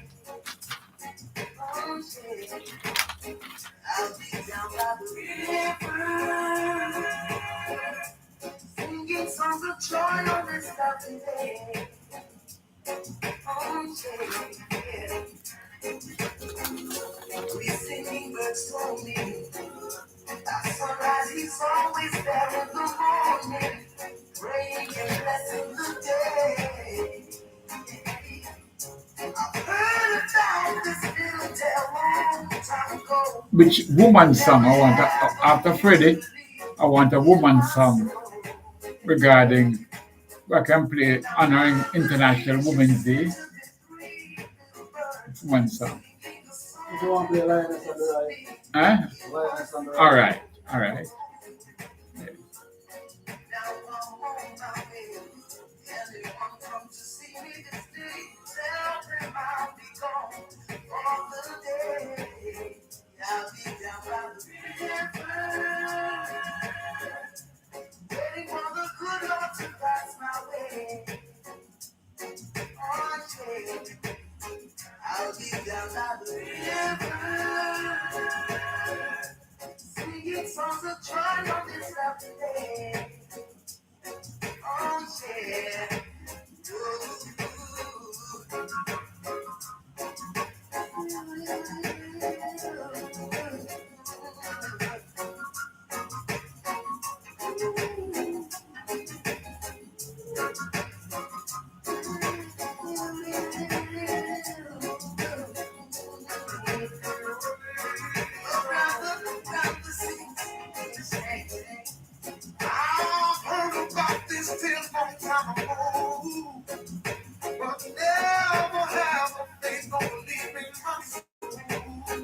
Oh, yeah. I'll be down by the river, singing songs of joy on this lovely day. Oh, yeah. We singing birds told me that sunrise is always there in the morning, praying and blessing the day. I've heard about this little tale long time ago. Which woman song I want? After Freddie, I want a woman song regarding I can play honoring International Women's Day. It's one song. If you want to play Lioness on the right. Huh? Lioness on the right. All right, all right. Yeah. Now I'm on my way. Anyone come to see me this day? Tell them I'll be gone for the day. I'll be down by the river, waiting for the good Lord to pass my way. Oh, yeah. I'll be down by the river, singing songs of joy on this lovely day. Oh, yeah. I've heard about this till long time ago, but never have a faith or believe in my soul.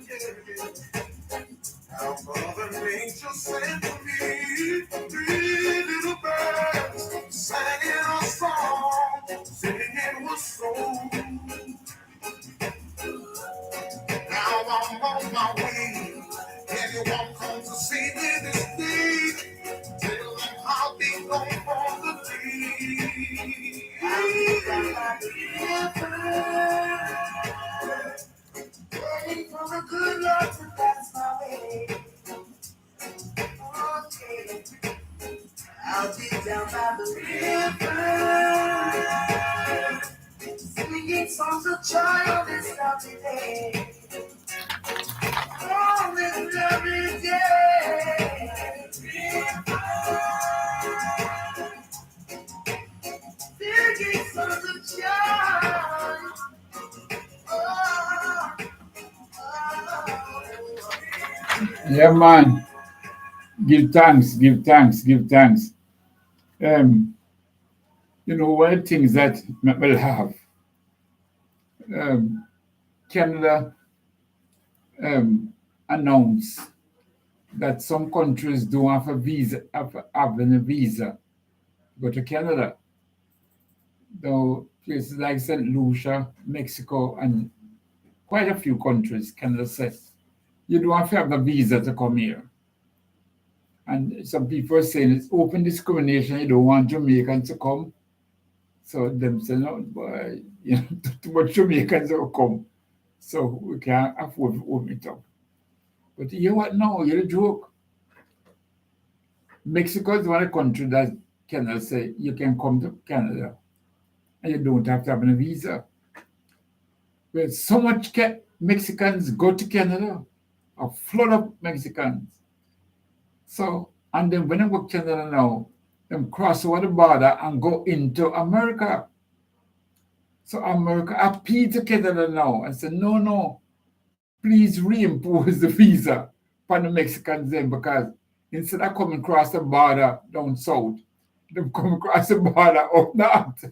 Yeah. How Mother Nature sent to me three little birds, singing a song, singing it was so. Now I'm on my way. Anyone come to see me this day? Tell them I'll be gone for the day. Waiting for the good Lord to pass my way. Okay, I'll be down by the river, singing songs of joy on this lovely day. On this lovely day, singing songs of joy. Oh, Yeah, man. Give thanks, give thanks, give thanks. Um, one of the things that will have um, Canada announced that some countries don't have a visa, having a visa to go to Canada. Though places like St. Lucia, Mexico, and quite a few countries, Canada says, you don't have to have a visa to come here. And some people are saying it's open discrimination. You don't want Jamaicans to come. So them say, no, boy, too much Jamaicans will come. So we can't afford to open it up. But you know what? No, you're a joke. Mexico is one country that Canada say you can come to Canada and you don't have to have a visa. Well, so much Mexicans go to Canada, a flood of Mexicans. So, and then when they go to Canada now, them cross over the border and go into America. So America appeal to Canada now and say, no, no, please reimpose the visa for the Mexicans then because instead of coming across the border down south, they come across the border up north.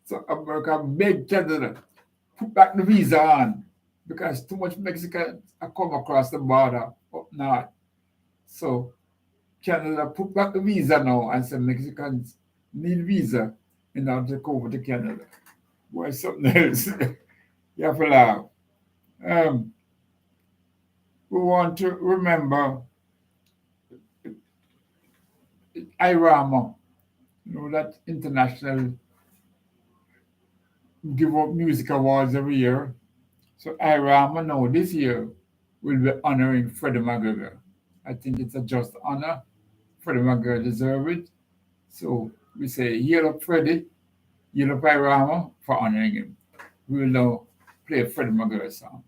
So America beg Canada, put back the visa on because too much Mexicans are come across the border up north. So Canada put back the visa now and say Mexicans need visa in order to go over to Canada. Why something else? You have to laugh. Um, we want to remember IRAMA, that international give up music awards every year. So IRAMA now this year will be honoring Freddie McGregor. I think it's a just honor. Freddie McGregor deserves it. So we say, Heal up Freddie, Heal up IRAMA for honoring him. We will now play a Freddie McGregor song.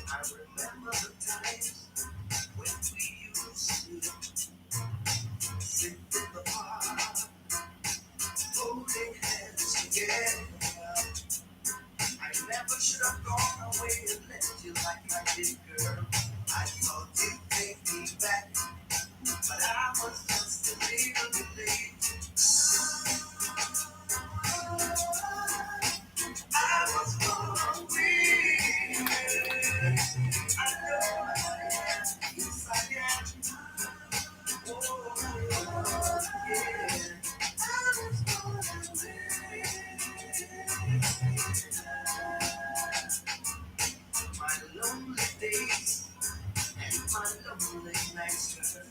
I remember the times when we used to sit in the park, holding hands together. I never should have gone away and left you like I did, girl. I thought you'd take me back, but I was just a little bit late. I was gonna win. I know I am. Yes, I am. Oh, yeah. I was gonna win. My lonely days and my lonely nights, girl.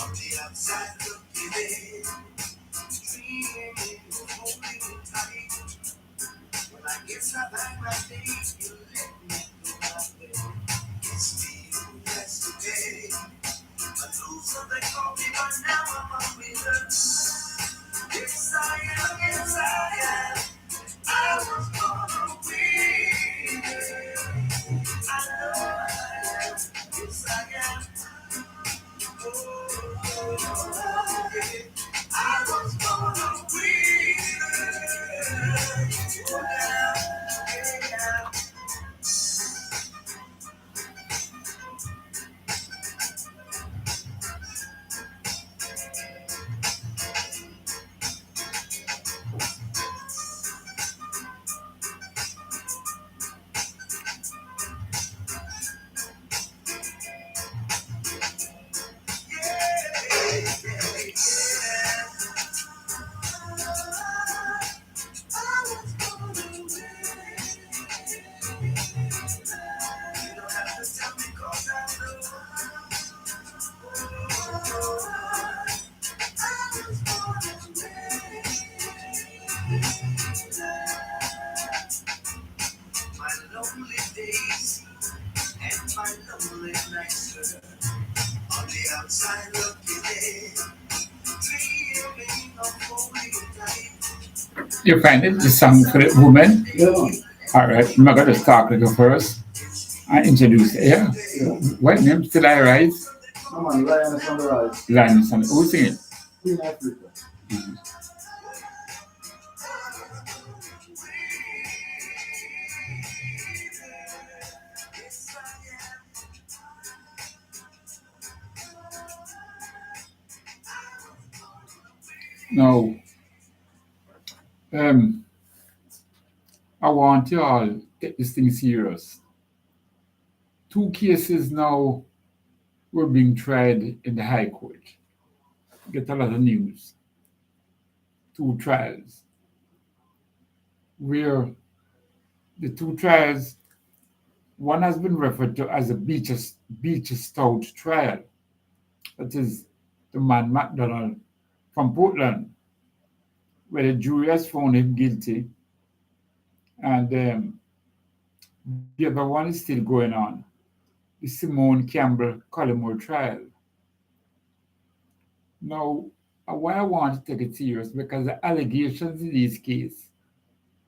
On the outside looking in, dreaming of holding you tight. Well, I guess I like my days, you let me go my way. It's me yesterday. A loser, they call me, but now I'm a winner. Yes, I am, yes, I am. I was gonna win. I know I am, yes, I am. Oh, yeah. I was gonna win. Oh, yeah, yeah. You find it, the song for the woman? Yeah, man. All right, I'm not going to start with you first. I introduce it. Yeah. Yeah. What name still I rise? No, man, Lioness on the rise. Linus and who's singing? Queen Africa. No. Um, I want you all take this thing serious. Two cases now were being tried in the High Court. Get a lot of news. Two trials where the two trials, one has been referred to as a beach stout trial. That is the man McDonald from Portland, where the jury has found him guilty, and the other one is still going on, the Simone Campbell Collymore trial. Now, why I want to take it serious because the allegations in this case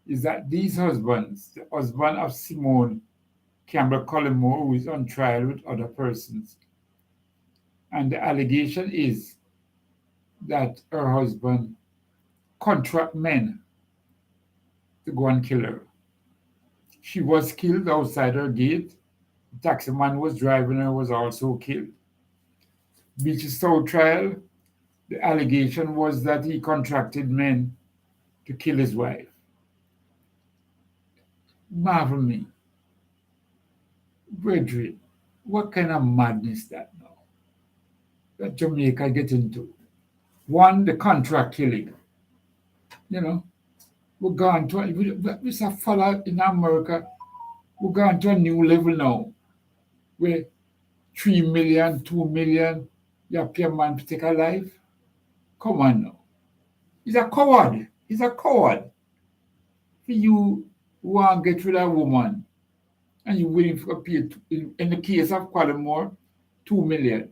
is that these husbands, the husband of Simone Campbell Collymore, who is on trial with other persons, and the allegation is that her husband contract men to go and kill her. She was killed outside her gate. The taxi man was driving her was also killed. Beach's Stowe trial, the allegation was that he contracted men to kill his wife. Marvel me, brethren, what kind of madness that now? That Jamaica get into. One, the contract killing. You know, we're gone to we a fella in America. We're gone to a new level now, where 3 million, 2 million, you have to pay a man to take a life. Come on now. He's a coward. He's a coward. For you want to get rid of a woman and you're willing to pay, in the case of Qualamore, 2 million.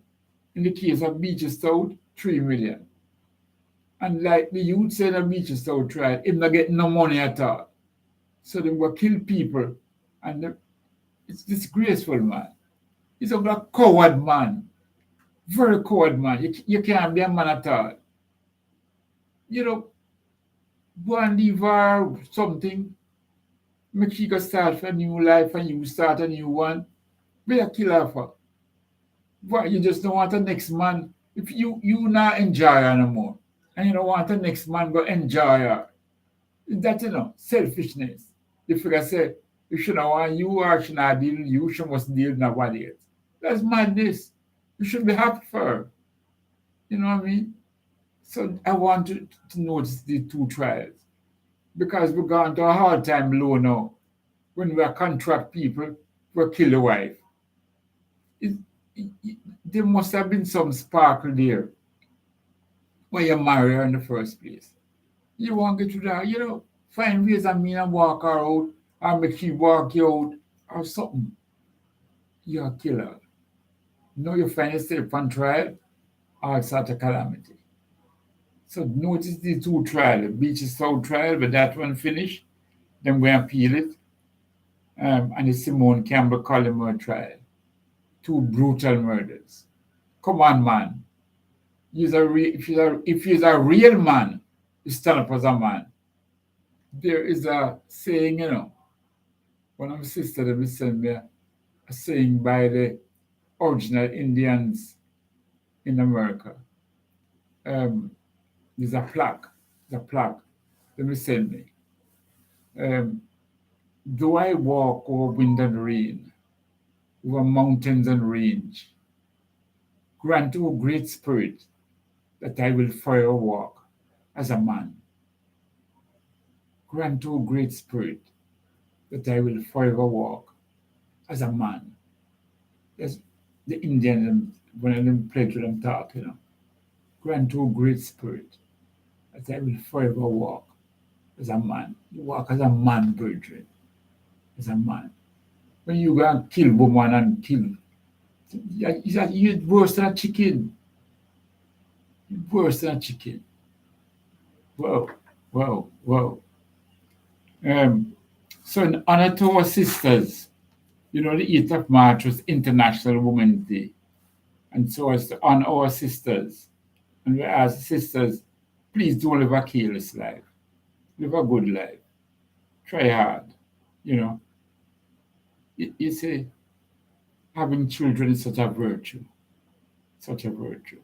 In the case of Beaches Stout, 3 million. And like the youth said at Beaches Stout trial, him not getting no money at all. So they will kill people. And it's disgraceful, man. He's a coward man. Very coward man. You can't be a man at all. You know, go and leave her something, make she go start for a new life and you start a new one. Be a killer for. What you just don't want the next man. If you not enjoy her no more, and you don't want the next man go enjoy her. That selfishness. The figure say you should not want you or should not deal you, she must deal with nobody else. That's madness. You should be happy for her. You know what I mean? So I want to notice the two trials because we're going to a hard time low now. When we are contract people, we kill the wife. It, there must have been some sparkle there when you marry her in the first place. You want to get to that, find ways and mean and walk her out or make she walk you out or something. You're a killer. You find yourself on trial or it's at a calamity. So notice the two trials, Beaches South trial, but that one finished. Then we appeal it. And the Simone Campbell Collymore trial. Two brutal murders. Come on, man. If he's a real man, you stand up as a man. There is a saying, one of my sisters will send me a saying by the original Indians in America. There's a plaque. Let me send me. Though I walk over wind and rain, over mountains and range, grant, O great spirit, that I will forever walk as a man. Grant, O great spirit, that I will forever walk as a man. That's the Indian, when I play to them talk, Grant, O great spirit, that I will forever walk as a man. You walk as a man, brethren, as a man. When you go and kill woman and kill, you're worse than a chicken. You're worse than a chicken. Whoa. Um, so in honor to our sisters, the 8th of March was International Women's Day. And so as to honor our sisters, and we ask sisters, please don't live a careless life. Live a good life. Try hard. You know, you say having children is such a virtue. Such a virtue.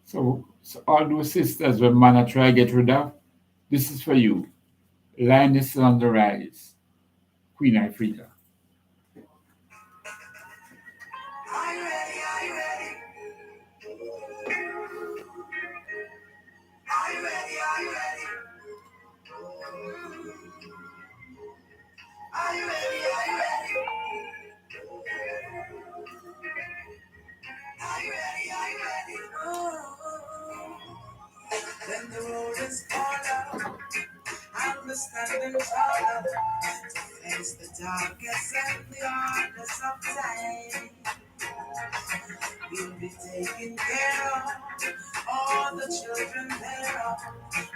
So all those sisters when man I try to get rid of, this is for you. Lioness is on the rise. Queen Ifrita. Are you ready? Are you ready? Are you ready? Are you ready? Are you ready? Are you ready? Are you ready? Are you ready? Oh, when the road is hard, I'm the standing tall to face the darkest and the hardest of time. We'll be taking care of all the children thereof.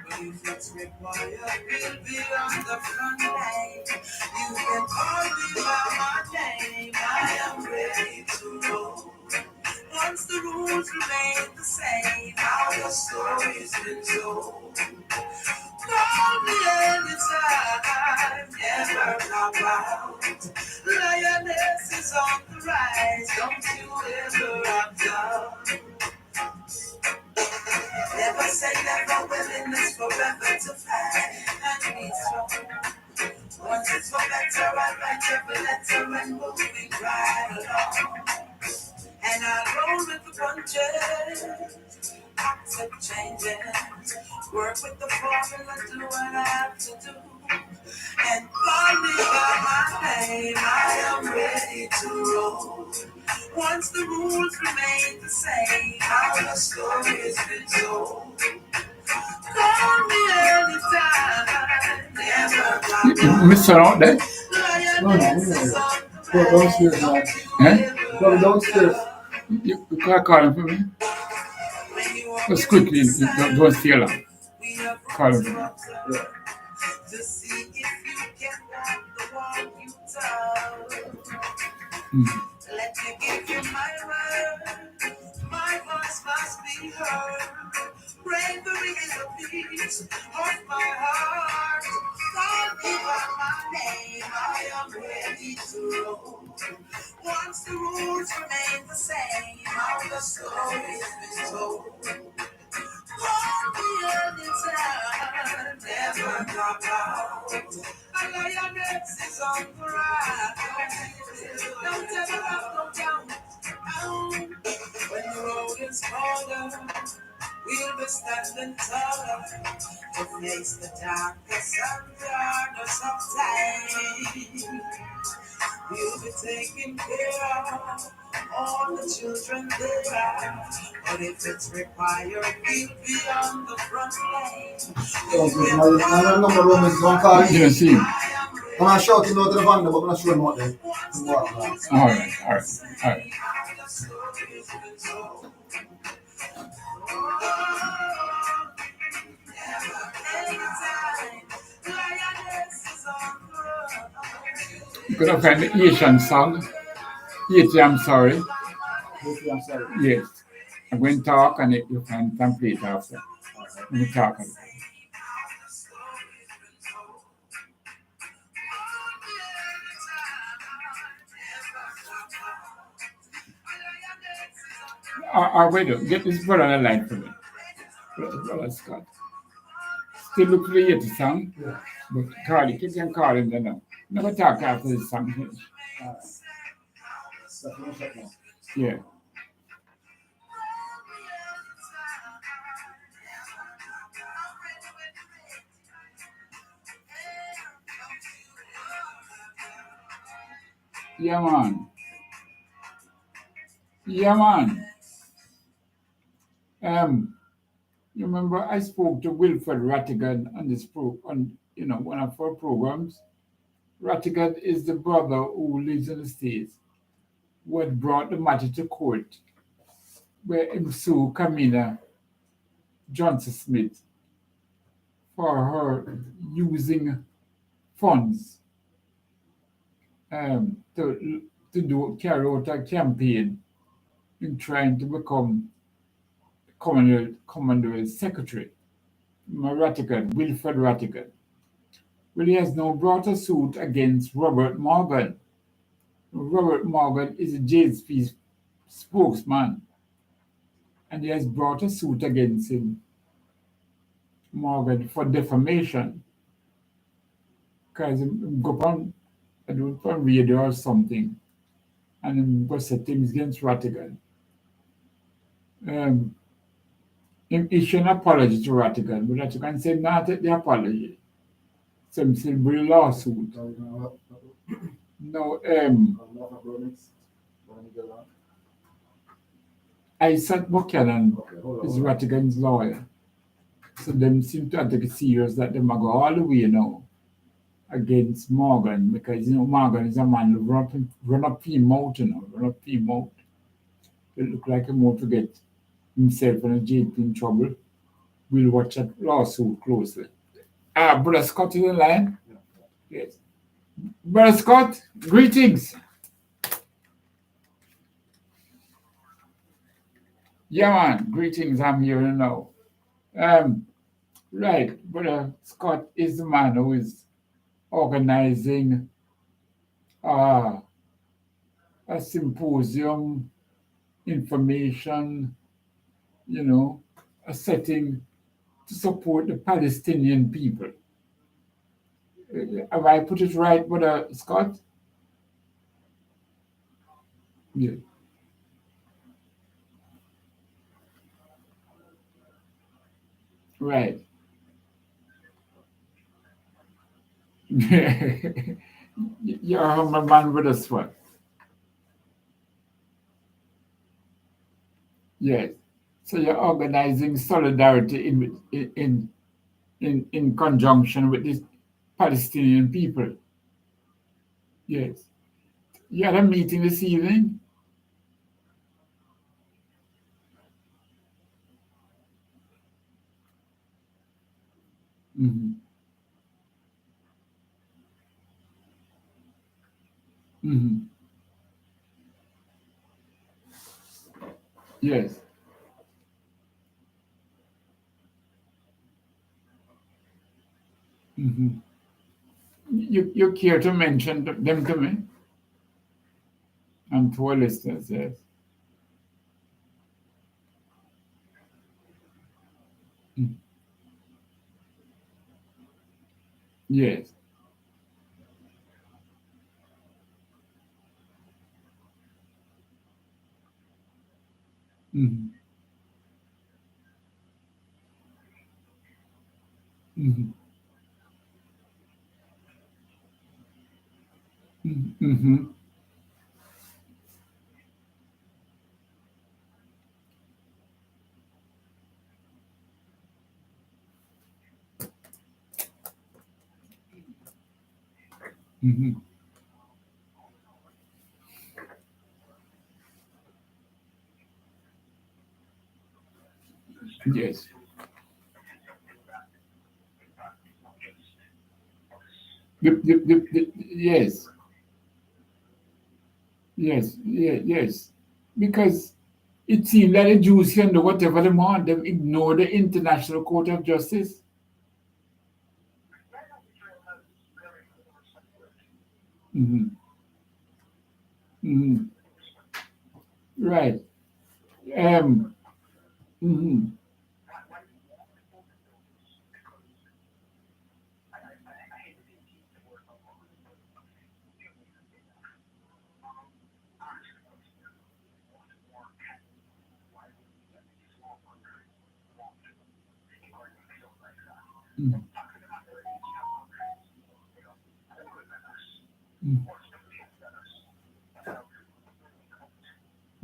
But if it's required, we'll be on the front line. You can call me by my name. I am ready to roll. Once the rules remain the same, how the story's been told. Call me anytime, never cop out. Lioness is on the rise, don't you ever run down. Never say never, willingness forever to fight and be strong. Once it's for better, I write every letter and moving right along. And I roll with the punches. Accept changes, work with the formula, do what I have to do, and call me by my name. I am ready to roll. Once the rules remain the same, how the story's been told. Call me anytime, never got Miss her out there? Go downstairs, man. Eh? Go downstairs. You can call him for me? Just quickly, don't stay long. Call him for me. Yeah. to see if you can walk the walk you talk. Mm. Let me give you my word. My voice must be heard. Bravery is a piece of my heart. Call me by my name. I am ready to roll. Once the rules remain the same, how the story's been told. Call me anytime, never drop out. A lioness is on the rise. Don't ever have no doubt. When the road is colder, we'll be standing taller to face the darkest and the hardest of time. We'll be taking care of all the children there are. But if it's required, we'll be on the front line. I remember when this one call. You didn't see him. When I shout him out to the van, but I'm not sure him out there. All right. You could have find the Asian song. Yeti, I'm sorry. I'm sorry. Yes. I'm going to talk and you can play it after. Let me talk. Wait, get this brother on the line for me. Brother Scott. Still look for the Yeti song, Yeah. but call it. You can call him then now. Never talk after this song finish. Alright. So, finish up now. Yeah. Yeah, man. Yeah, man. You remember I spoke to Wilfred Rattigan on one of our programs. Rattigan is the brother who lives in the States, who had brought the matter to court, where him sue Camilla Johnson Smith for her using funds to carry out a campaign in trying to become Commonwealth Secretary. Rattigan, Wilfred Rattigan. Well, he has now brought a suit against Robert Morgan. Robert Morgan is a JSP spokesman, and he has brought a suit against him, Morgan, for defamation. Because he go on, I do it on radio or something, and he go say things against Rattigan. He issued an apology to Rattigan, but Rattigan said not take the apology. So he still bring a lawsuit. No, Isaac Buchanan is Rattigan's lawyer. So them seem to take it serious that they might go all the way now against Morgan, because Morgan is a man who run up him out, run up him out. It look like him out to get himself and a JP in trouble. We'll watch that lawsuit closely. Brother Scott is in line? Yes. Brother Scott, greetings. Yeah, man, greetings. I'm here now. Right, Brother Scott is the man who is organizing a symposium, information, a setting to support the Palestinian people. Have I put it right, Brother Scott? Yeah. Right. You're a humble man with us one. Yes. So you're organizing solidarity in conjunction with the Palestinian people. Yes. You had a meeting this evening? Mm-hmm. Mm-hmm. Yes. Mm-hmm. You care to mention them to me? And to our listeners, yes. Mm. Yes. Mm-hmm. Mm-hmm. Mm-hmm. Mm-hmm. Yes. Yes. Yes. Yes. Because it seems that the Jews can do whatever they want. They ignore the International Court of Justice. Mm-hmm. Mm-hmm. Right. Mm-hmm. Mm-hmm.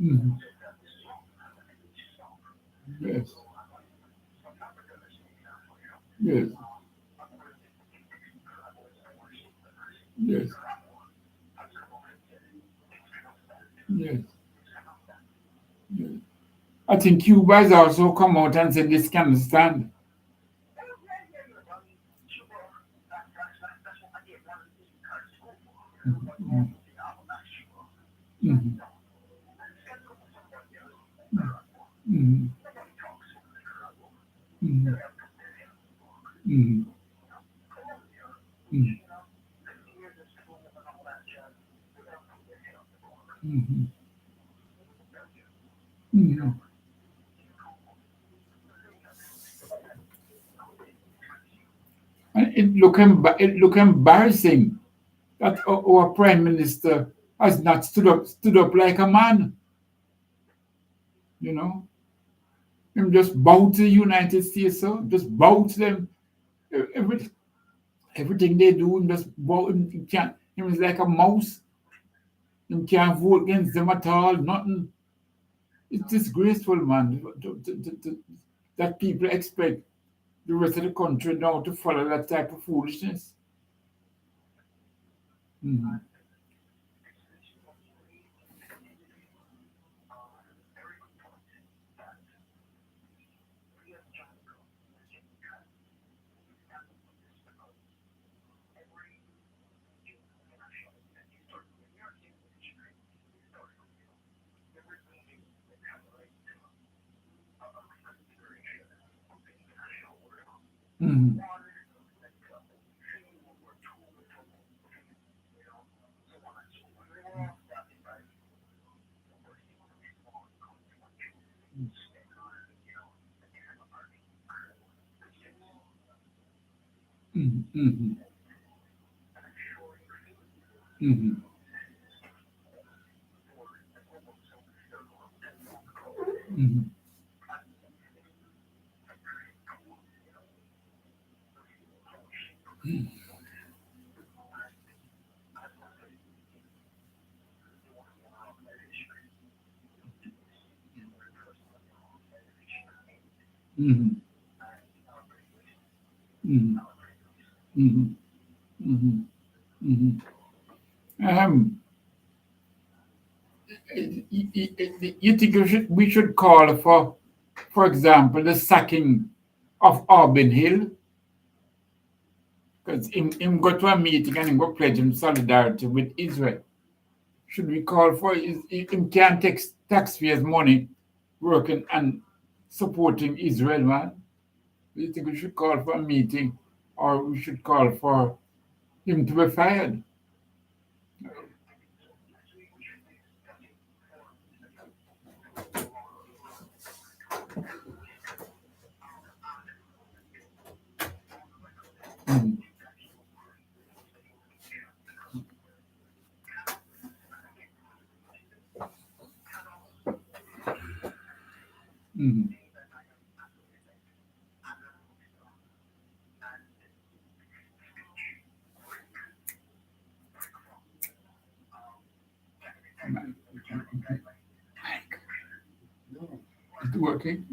Mm-hmm. Yes. Yes. Yes. Yes. Yes. I think Cuba has also come out and said this can stand. Mhm. Mhm. Mhm. Mhm. Mhm. Mhm. Mhm. And it look embarrassing that our prime minister has not stood up like a man. You know, him just bow to the United States, so just bow to them. Every, everything they do, him just bow. Him can't. Him is like a mouse. Him can't vote against them at all. Nothing. It's disgraceful, man. That people expect the rest of the country now to follow that type of foolishness. Mhm. Mhm. Mhm. Mhm. Mhm. Mhm. Mhm. Mhm. Mhm. Mhm. Mhm. Um, you think we should call for example, the sacking of Auburn Hill? Because him go to a meeting and him go pledge him solidarity with Israel. Should we call for him can't take taxpayers' money working and supporting Israel, man? Do you think we should call for a meeting or we should call for him to be fired? Mhm. Mhm. Is it working?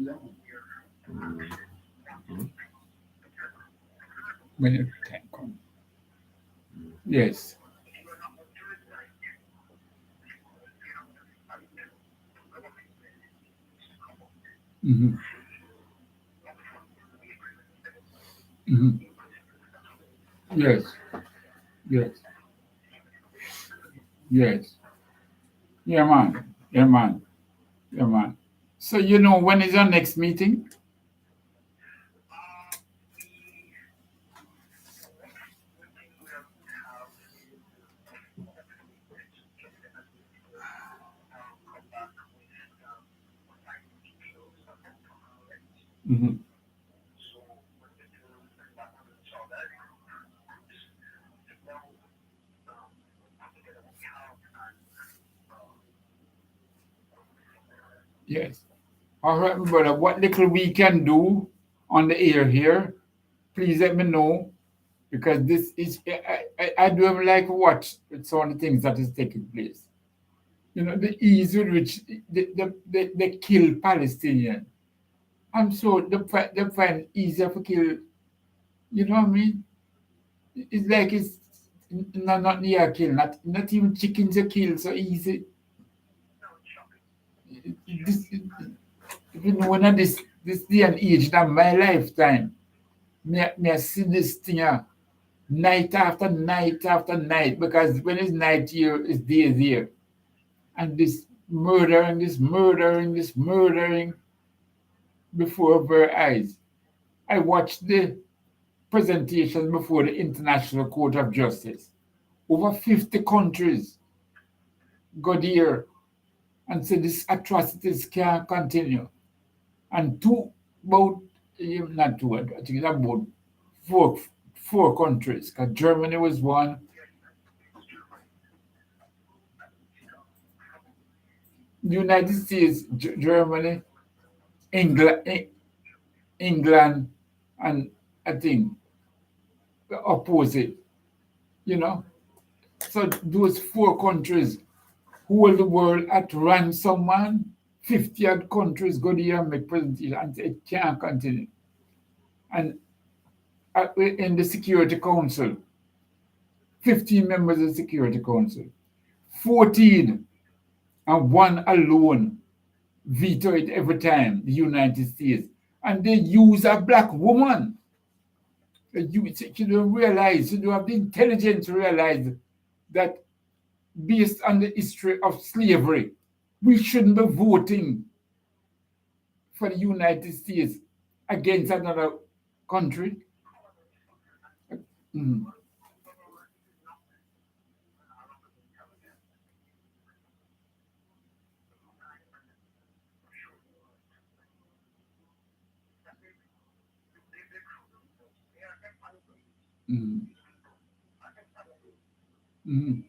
When it can come. Yes. Hmm. Hmm. Yes. Yes. Yes. Yeah, man. Yeah, man. Yeah, man. So when is our next meeting? Hmm. Yes. All right, brother. What little we can do on the air here, please let me know because this is I do have like watch some of the things that is taking place. The ease with which they kill Palestinians. I'm so they find it easier to kill. You know what I mean? It's like it's not near kill, not even chickens are kill so easy. This, when at this day and age, that my lifetime, me I see this thing here. night after night after night, because when it's night here, it's day there. And this murdering before our eyes. I watched the presentation before the International Court of Justice. Over 50 countries got here and said these atrocities can't continue. And not two, I think it's about four countries, because Germany was one. United States, Germany, England, and I think the opposite, you know. So those four countries hold the world at ransom, man. 50 odd countries go there and make presentation and say it can't continue. And in the Security Council, 15 members of the Security Council, 14 and one alone veto it every time, the United States. And they use a black woman. You don't realize, you don't have the intelligence to realize that based on the history of slavery, we shouldn't be voting for the United States against another country. Mm. Mm. Mm.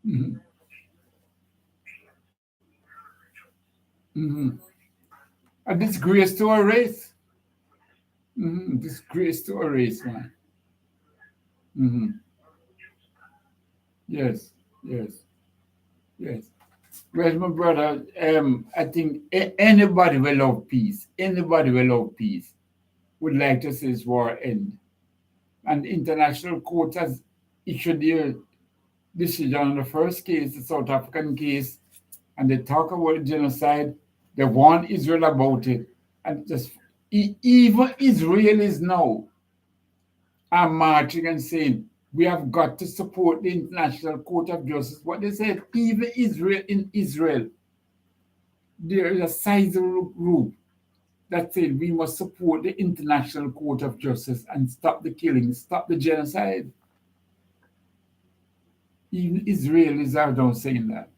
Mm. Mm. A disgrace to our race. Disgrace to our race, man. Mm-hmm. Yes, yes, yes. Well, my brother, I think anybody will love peace. Anybody will love peace would like to see this war end. And the international court has issued their decision on the first case, the South African case, and they talk about genocide. They warn Israel about it. And just even Israelis now are marching and saying, we have got to support the International Court of Justice. What they said, even Israel, there is a sizable group that said we must support the International Court of Justice and stop the killing, stop the genocide. Even Israelis are now saying that.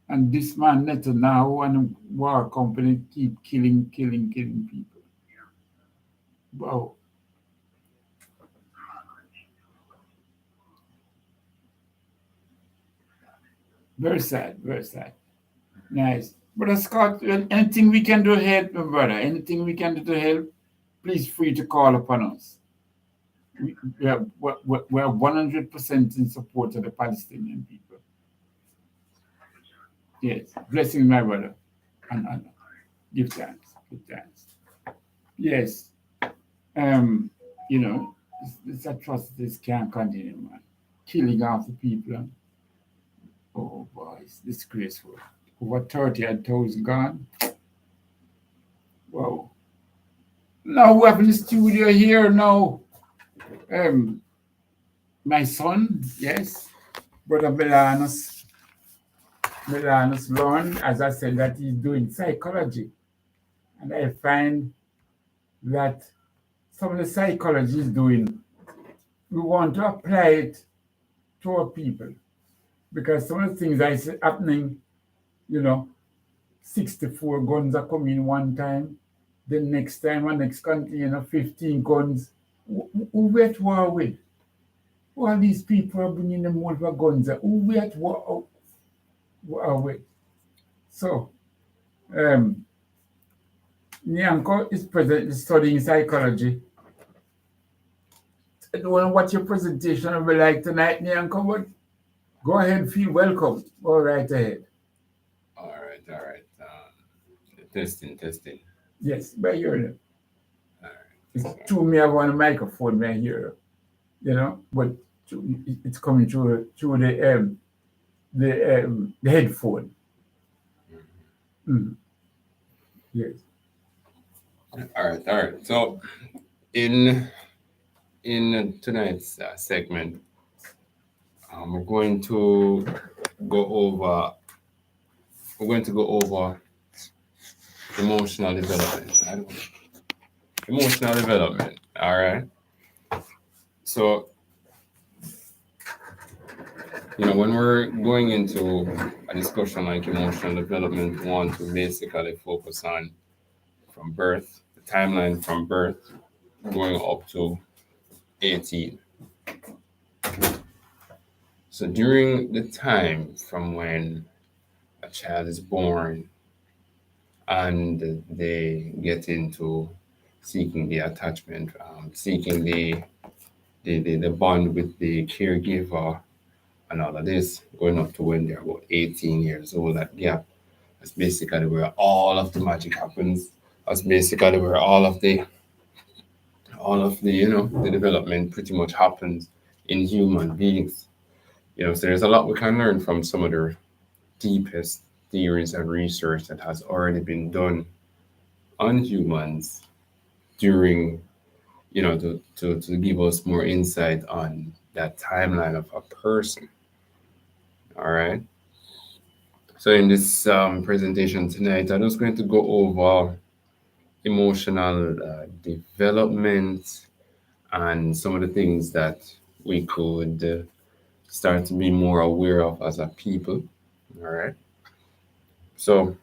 And this man Netanyahu and the war company keep killing people. Wow. Very sad, very sad. Nice. Brother Scott, anything we can do to help, my brother? Anything we can do to help? Please free to call upon us. We are 100% in support of the Palestinian people. Yes. Blessing, my brother. And give thanks. Give thanks. Yes. You know, this atrocities can't continue, man. Killing half the people. Oh boy, it's disgraceful. Over 30,000 gone. Wow. Now we have in the studio here now. My son, yes, Brother Milanus Lorne, as I said, that he's doing psychology. And I find that some of the psychology he's doing, we want to apply it to our people. Because some of the things I see happening, 64 guns are coming one time, the next time, next container, 15 guns. Who we at war with? All these people are bringing them over guns. Who we at war with? So, Nyanko is presently studying psychology. I don't know what your presentation will be like tonight, Nyanko, but go ahead, feel welcome. Go right ahead. All right. Testing. Yes, by hearing it. All right. It's to me, I want a microphone, may I hear it. but it's coming through the headphone. Mm, yes. All right, all right. So in tonight's segment, we're going to go over emotional development. Emotional development. All right. So when we're going into a discussion like emotional development, we want to basically focus on from birth, the timeline from birth going up to 18. So during the time from when a child is born and they get into seeking the attachment, seeking the bond with the caregiver and all of this, going up to when they're about 18 years old, that gap, that's basically where all of the magic happens. That's basically where all of the the development pretty much happens in human beings. So there's a lot we can learn from some of the deepest theories and research that has already been done on humans during, to give us more insight on that timeline of a person. All right. So in this presentation tonight, I'm just going to go over emotional development and some of the things that we could start to be more aware of as a people. All right. So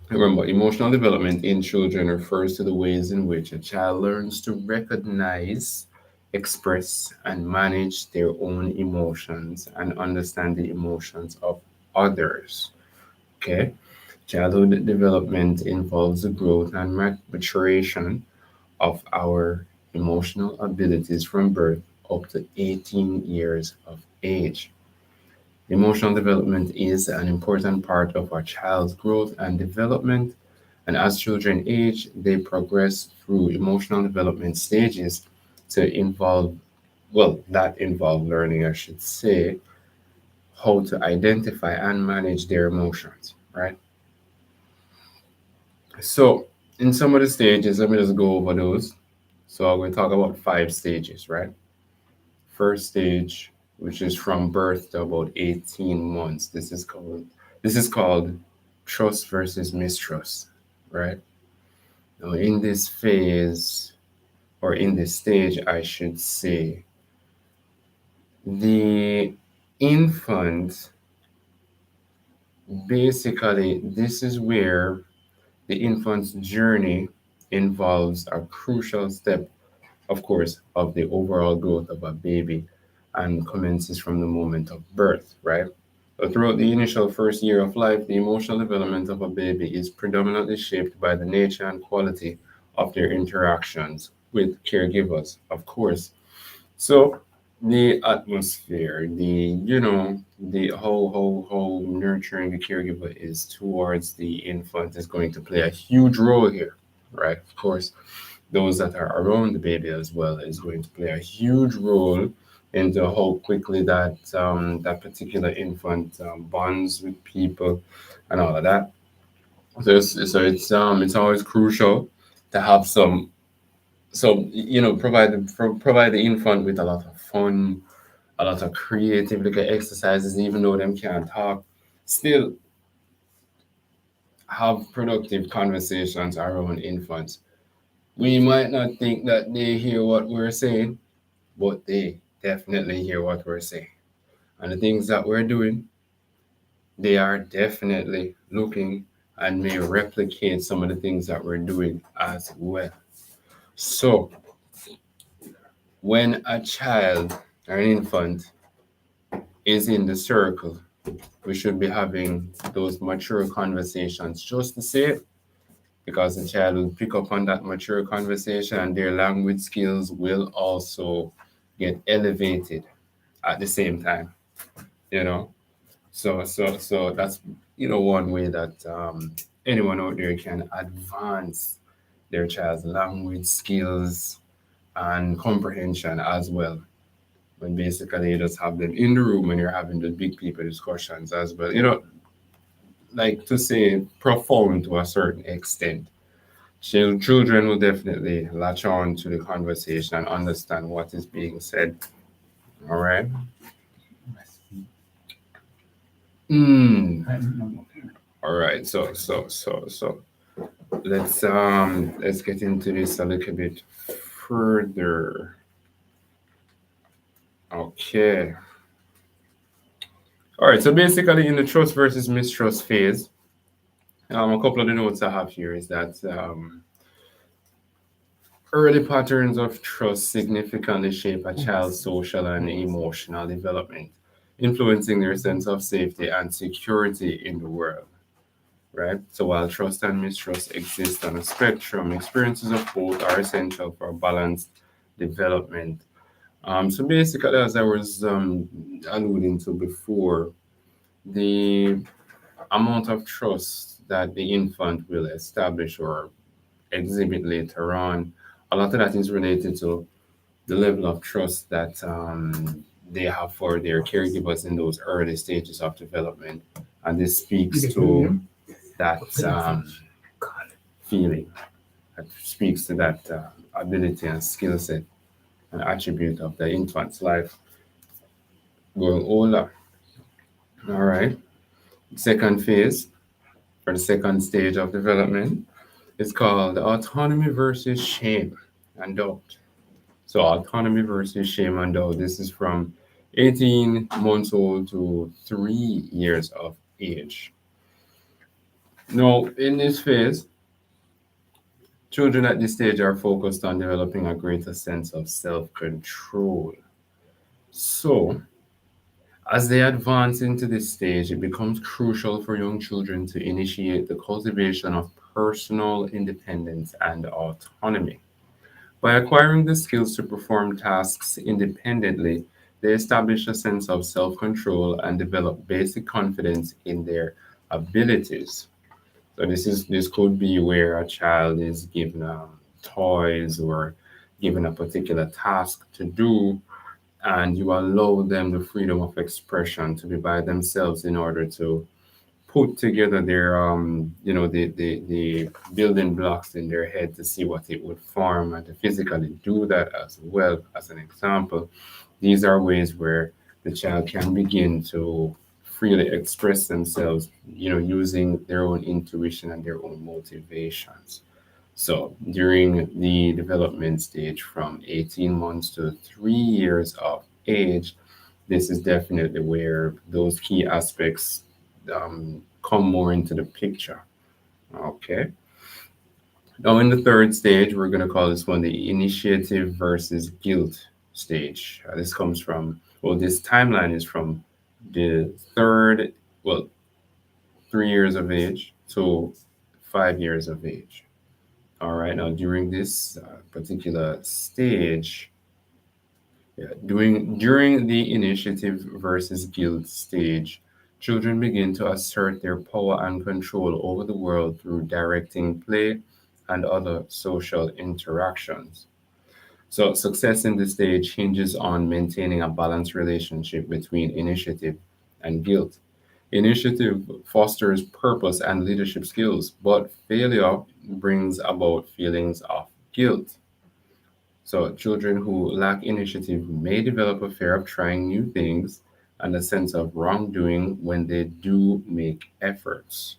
remember, emotional development in children refers to the ways in which a child learns to recognize, express, and manage their own emotions and understand the emotions of others. Okay? Childhood development involves the growth and maturation of our emotional abilities from birth up to 18 years of age. Emotional development is an important part of our child's growth and development, and as children age, they progress through emotional development stages to involve, that involve learning, I should say, how to identify and manage their emotions, right? So, in some of the stages, let me just go over those. So, I'm going to talk about 5 stages, right? First stage, which is from birth to about 18 months. This is called trust versus mistrust, right? Now, in this phase, or in this stage, I should say, the infant, basically, this is where the infant's journey involves a crucial step, of course, of the overall growth of a baby and commences from the moment of birth, right? So throughout the initial first year of life, the emotional development of a baby is predominantly shaped by the nature and quality of their interactions with caregivers, of course. So the atmosphere, the how nurturing the caregiver is towards the infant is going to play a huge role here, right? Of course, those that are around the baby as well is going to play a huge role into how quickly that particular infant bonds with people and all of that. So it's always crucial to have provide the infant with a lot of fun, a lot of creative little exercises, even though them can't talk. Still have productive conversations around infants. We might not think that they hear what we're saying, but they definitely hear what we're saying. And the things that we're doing, they are definitely looking and may replicate some of the things that we're doing as well. So, when a child or an infant is in the circle, we should be having those mature conversations just to say it, because the child will pick up on that mature conversation and their language skills will also get elevated at the same time, you know. So that's one way that anyone out there can advance their child's language skills and comprehension as well. when basically you just have them in the room and you're having the big people discussions as well. Like to say profound to a certain extent. Children will definitely latch on to the conversation and understand what is being said. All right. Mm. All right. So let's get into this a little bit further. Okay. All right. So basically, in the trust versus mistrust phase, a couple of the notes I have here is that early patterns of trust significantly shape a child's social and emotional development, influencing their sense of safety and security in the world. Right? So while trust and mistrust exist on a spectrum, experiences of both are essential for balanced development. So basically, as I was alluding to before, the amount of trust that the infant will establish or exhibit later on, a lot of that is related to the level of trust that they have for their caregivers in those early stages of development. And this speaks to that feeling, that speaks to that ability and skill set and attribute of the infant's life going older. All right. Second phase, or the second stage of development, is called autonomy versus shame and doubt. So autonomy versus shame and doubt. This is from 18 months old to 3 years of age. Now, in this phase, children at this stage are focused on developing a greater sense of self control. So, as they advance into this stage, it becomes crucial for young children to initiate the cultivation of personal independence and autonomy. By acquiring the skills to perform tasks independently, they establish a sense of self control and develop basic confidence in their abilities. So this could be where a child is given toys or given a particular task to do, and you allow them the freedom of expression to be by themselves in order to put together their the building blocks in their head to see what it would form and to physically do that as well. As an example, these are ways where the child can begin to freely express themselves, using their own intuition and their own motivations. So during the development stage from 18 months to 3 years of age, this is definitely where those key aspects come more into the picture. Okay. Now, in the third stage, we're going to call this one the initiative versus guilt stage. This comes from, well, this timeline is from the third, well, 3 years of age to 5 years of age. All right. Now, during this particular stage, during the initiative versus guilt stage, children begin to assert their power and control over the world through directing play and other social interactions. So, success in this stage hinges on maintaining a balanced relationship between initiative and guilt. Initiative fosters purpose and leadership skills, but failure brings about feelings of guilt. So, children who lack initiative may develop a fear of trying new things and a sense of wrongdoing when they do make efforts.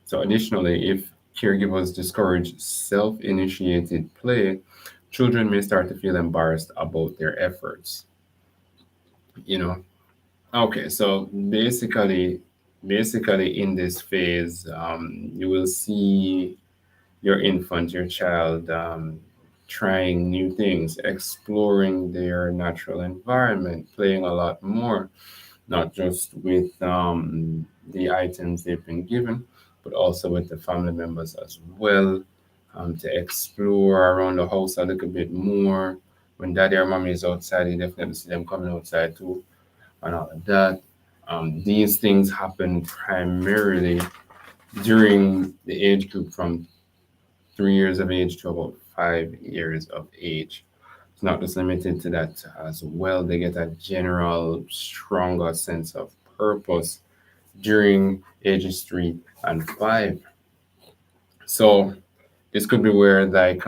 So, additionally, if caregivers discourage self initiated play, children may start to feel embarrassed about their efforts. You know, okay, so basically, in this phase, you will see your infant, your child, trying new things, exploring their natural environment, playing a lot more, not just with the items they've been given, but also with the family members as well, to explore around the house a little bit more. When daddy or mommy is outside, you definitely see them coming outside too, and all of that. These things happen primarily during the age group from 3 years of age to about 5 years of age. It's not just limited to that as well. They get a general stronger sense of purpose during ages 3 and 5. So this could be where like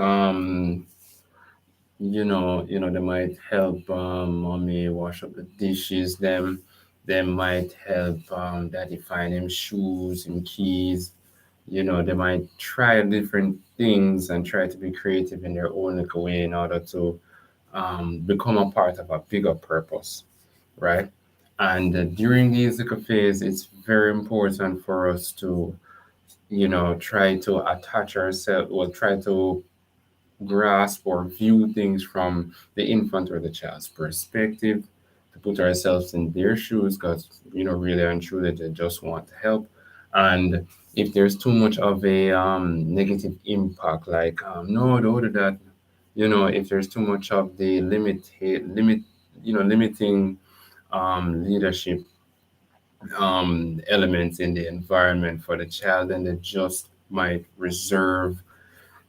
they might help mommy wash up the dishes. They might help daddy find him shoes and keys. They might try different things and try to be creative in their own little way in order to become a part of a bigger purpose, right? And during these little phase, it's very important for us to, try to attach ourselves, or try to grasp or view things from the infant or the child's perspective, to put ourselves in their shoes, because, really and truly, they just want to help. And if there's too much of a negative impact, like, no, don't do that, if there's too much of the limiting leadership elements in the environment for the child, then they just might reserve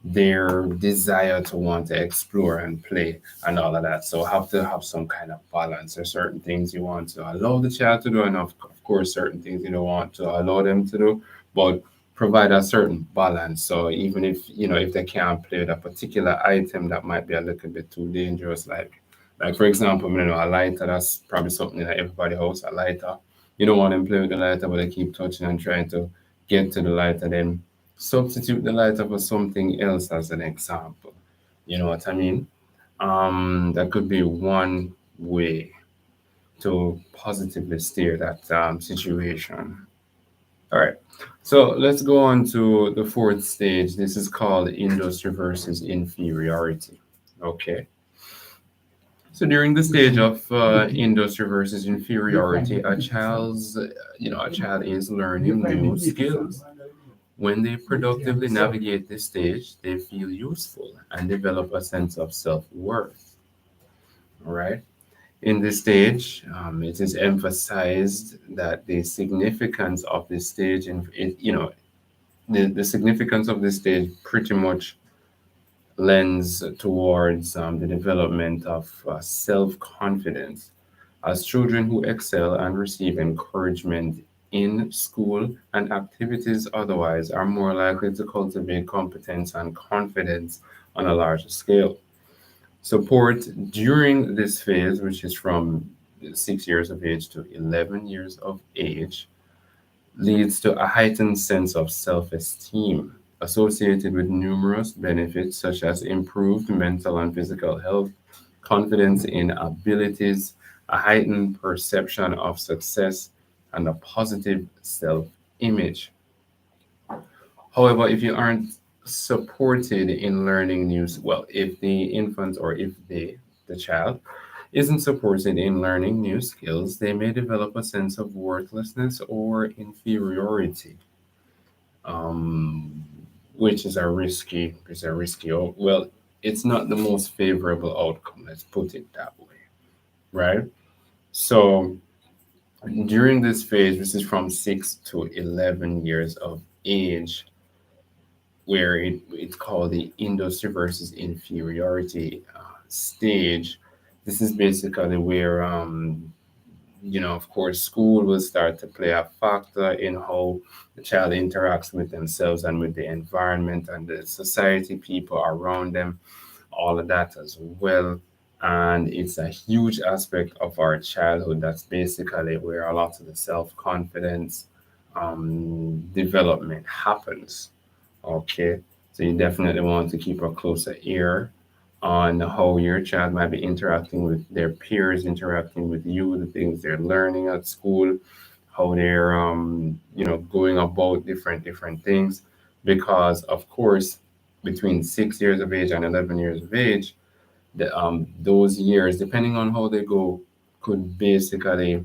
their desire to want to explore and play and all of that. So have to have some kind of balance. There's certain things you want to allow the child to do, and of course certain things you don't want to allow them to do, but provide a certain balance. So even if they can't play with a particular item that might be a little bit too dangerous, like for example, a lighter, that's probably something that everybody holds, a lighter. You don't want them play with the lighter, but they keep touching and trying to get to the lighter. Then substitute the lighter for something else, as an example. You know what I mean? That could be one way to positively steer that situation. All right. So let's go on to the fourth stage. This is called industry versus inferiority. Okay. So during the stage of industry versus inferiority, a child is learning new skills. When they productively navigate this stage, they feel useful and develop a sense of self worth. All right. In this stage, it is emphasized that the significance of this stage, the significance of this stage pretty much lends towards the development of self confidence, as children who excel and receive encouragement in school and activities otherwise are more likely to cultivate competence and confidence on a larger scale. Support during this phase, which is from 6 years of age to 11 years of age, leads to a heightened sense of self esteem associated with numerous benefits such as improved mental and physical health, confidence in abilities, a heightened perception of success, and a positive self image. However, if you aren't supported in learning well, if the infant or if the child isn't supported in learning new skills, they may develop a sense of worthlessness or inferiority, um, which well, it's not the most favorable outcome. Let's put it that way, right? So during this phase, which is from 6 to 11 years of age, where it's called the industry versus inferiority stage. This is basically where, of course, school will start to play a factor in how the child interacts with themselves and with the environment and the society, people around them, all of that as well. And it's a huge aspect of our childhood. That's basically where a lot of the self confidence development happens. Okay, so you definitely want to keep a closer ear on how your child might be interacting with their peers, interacting with you, the things they're learning at school, how they're going about different things, because of course between 6 years of age and 11 years of age, those years, depending on how they go, could basically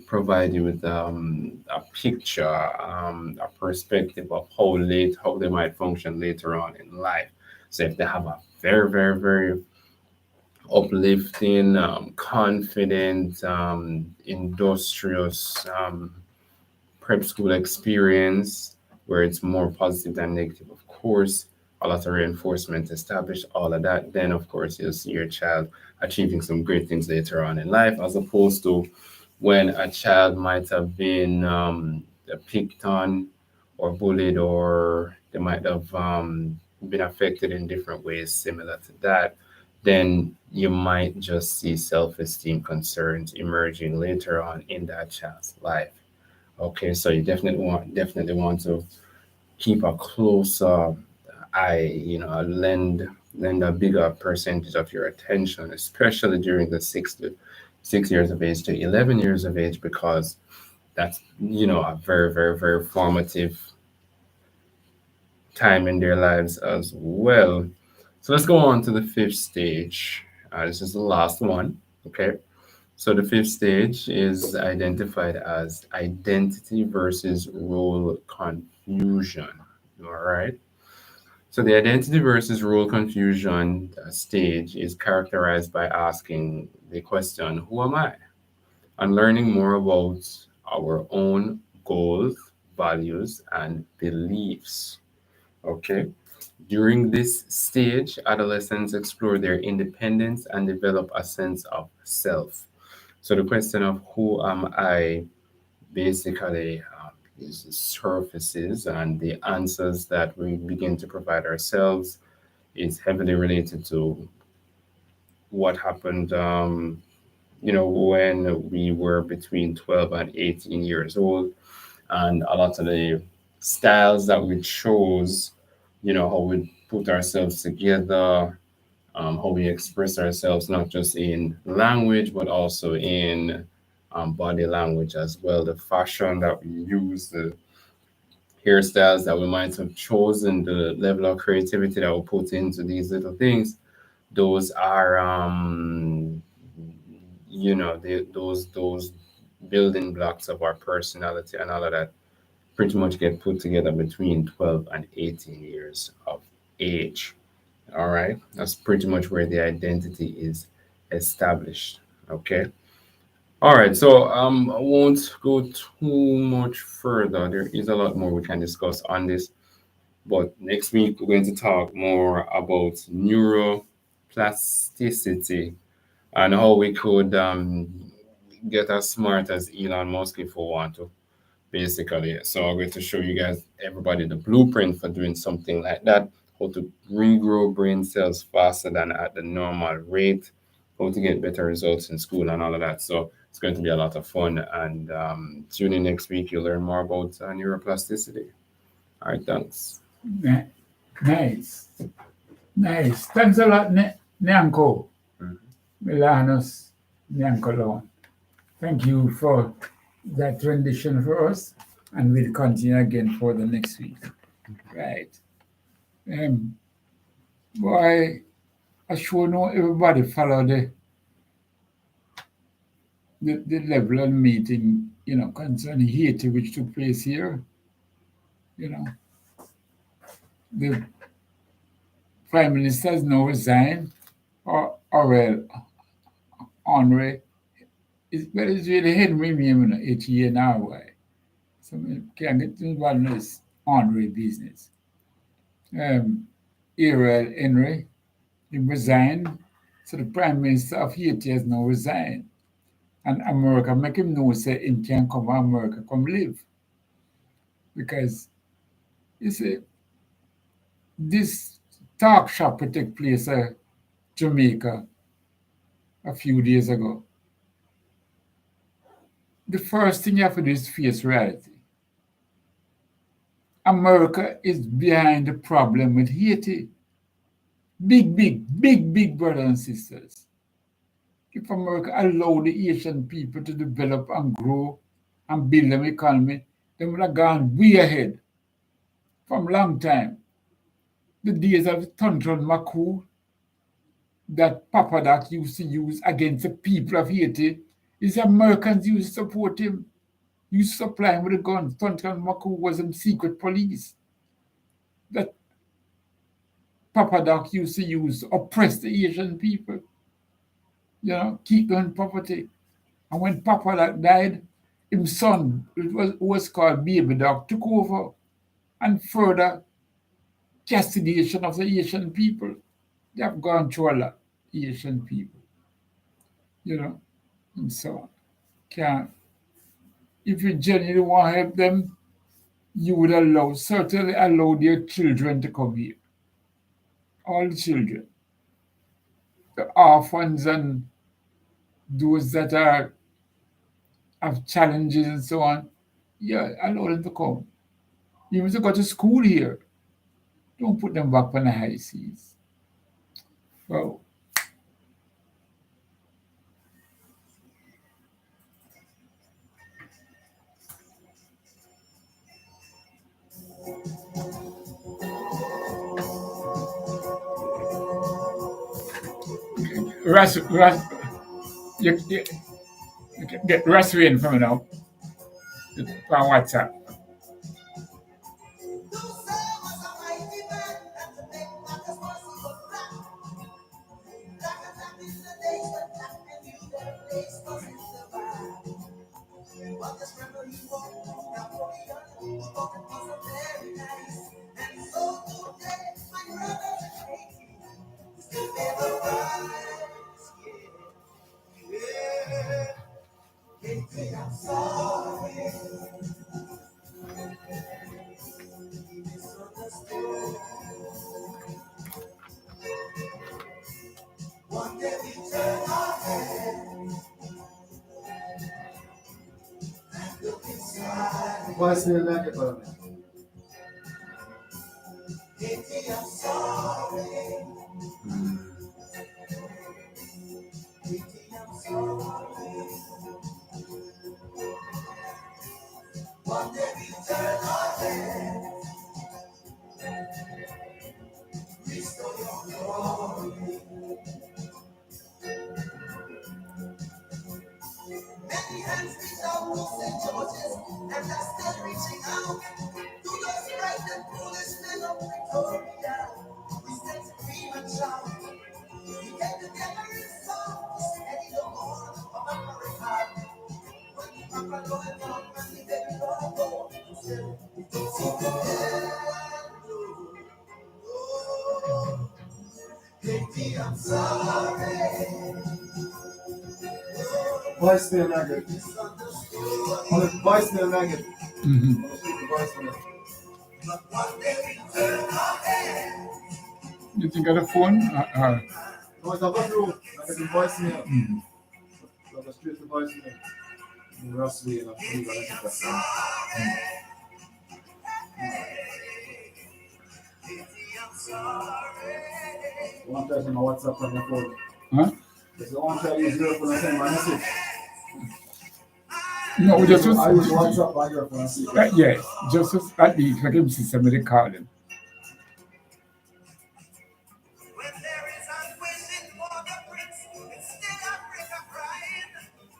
provide you with a picture, a perspective of how they might function later on in life. So if they have a very, very, very uplifting, confident, industrious prep school experience where it's more positive than negative, of course, a lot of reinforcement established, all of that, then of course you'll see your child achieving some great things later on in life, as opposed to when a child might have been picked on or bullied, or they might have been affected in different ways similar to that, then you might just see self-esteem concerns emerging later on in that child's life. Okay, so you definitely want to keep a close eye, lend a bigger percentage of your attention, especially during the 6 years of age to 11 years of age, because that's a very, very, very formative time in their lives as well. So let's go on to the fifth stage. This is the last one. Okay. So the fifth stage is identified as identity versus role confusion. All right. So the identity versus role confusion stage is characterized by asking the question, who am I? And learning more about our own goals, values, and beliefs. Okay. During this stage, adolescents explore their independence and develop a sense of self. So the question of who am I basically is surfaces, and the answers that we begin to provide ourselves is heavily related to what happened, when we were between 12 and 18 years old, and a lot of the styles that we chose, how we put ourselves together, how we express ourselves, not just in language, but also in body language as well. The fashion that we use, the hairstyles that we might have chosen, the level of creativity that we put into these little things, those are, those building blocks of our personality, and all of that pretty much get put together between 12 and 18 years of age. All right. That's pretty much where the identity is established. Okay. All right. So I won't go too much further. There is a lot more we can discuss on this. But next week we're going to talk more about neuroplasticity and how we could get as smart as Elon Musk if we want to, basically. So I'm going to show you guys, everybody, the blueprint for doing something like that, how to regrow brain cells faster than at the normal rate, how to get better results in school and all of that. So it's going to be a lot of fun. And tune in next week. You'll learn more about neuroplasticity. All right, thanks. Nice. Nice. Thanks a lot, Nyanko. Milanos Nyanko Lorne. Thank you for that rendition for us, and we'll continue again for the next week. Right. Boy, I sure know everybody follow the level of meeting, concerning Haiti, which took place here. The Prime Minister has now resigned, or Henry. It's really Henry, 8 years now. Why? So we can't get involved in this Henry business. Ariel Henry, he resigned. So the Prime Minister of Haiti has now resigned. And America make him know say he can come to America, come live. Because you see, this talk shop will take place in Jamaica a few days ago. The first thing you have to do is face reality. America is behind the problem with Haiti. Big brothers and sisters. If America allow the Asian people to develop and grow and build an economy, they would have gone way ahead from long time. The days of Tonton Macour that Papa Doc used to use against the people of Haiti is Americans used to support him. Used to supply him with the guns. Tonton Macour was in secret police that Papa Doc used to use to oppress the Asian people. Keep them in poverty. And when Papa Doc died, his son, it was called Baby Doc, took over and further castigation of the Asian people. They have gone through a lot, Asian people, you know, and so on. Can if you genuinely want to help them, you would certainly allow their children to come here. All the children, the orphans and those that are have challenges and so on. Yeah, allow them to come. Even if they go to school here, don't put them back on the high seas. Well, Russ, you, you can get Russ Rain from now on WhatsApp. Voicemail like it, brother. Many hands reach out to St. George's, and are still reaching out to those frightened, foolish men of Victoria. We stand supreme and shout. We get together in song to steady the horn of America. When the Papa Lord come and the baby Lord go, still we don't see the end. Oh, baby, I'm sorry. Voicemail like it. Voicemail like it. Mm-hmm. Voicemail. You think of the phone? No, it's about through. I get the voicemail. Mm-hmm. So I go straight to voicemail. In Russ Way, and I believe I listen to that. One time on my WhatsApp on my phone. Huh? It's the one time I use your phone and send my message. No, we just I use WhatsApp on your phone and see. yes, just at the like him see somebody call him. When there is unwishing for the prince, it's still Africa crying.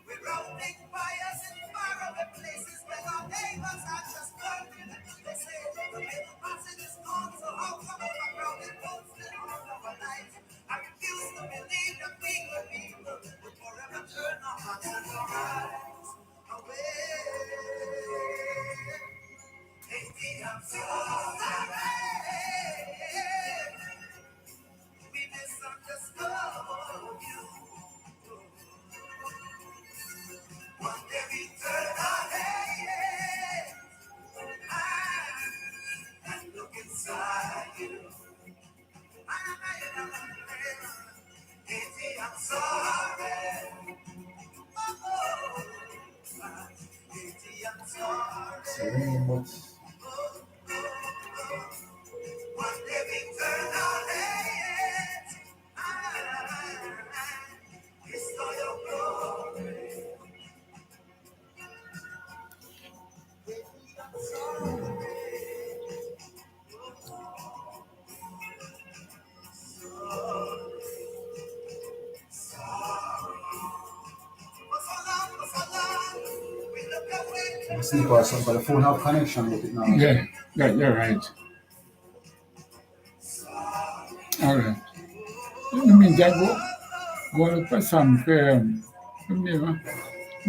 We're routing fires in faraway places where our neighbors are just burning. They say the middle passage is gone, so how come a crowded boat still on our lives? I refuse to believe that we will people would forever turn our hearts and our eyes away. Haiti, I'm sorry. We misunderstood you. One day we turn our heads and look inside you. Haiti, I'm sorry. Oh, Haiti, I'm sorry. So One day we turn our heads and restore your glory. Haiti, I'm sorry. I sleep or something, but the phone have connection with it now. Yeah, you're right. All right. In the meantime, go look for some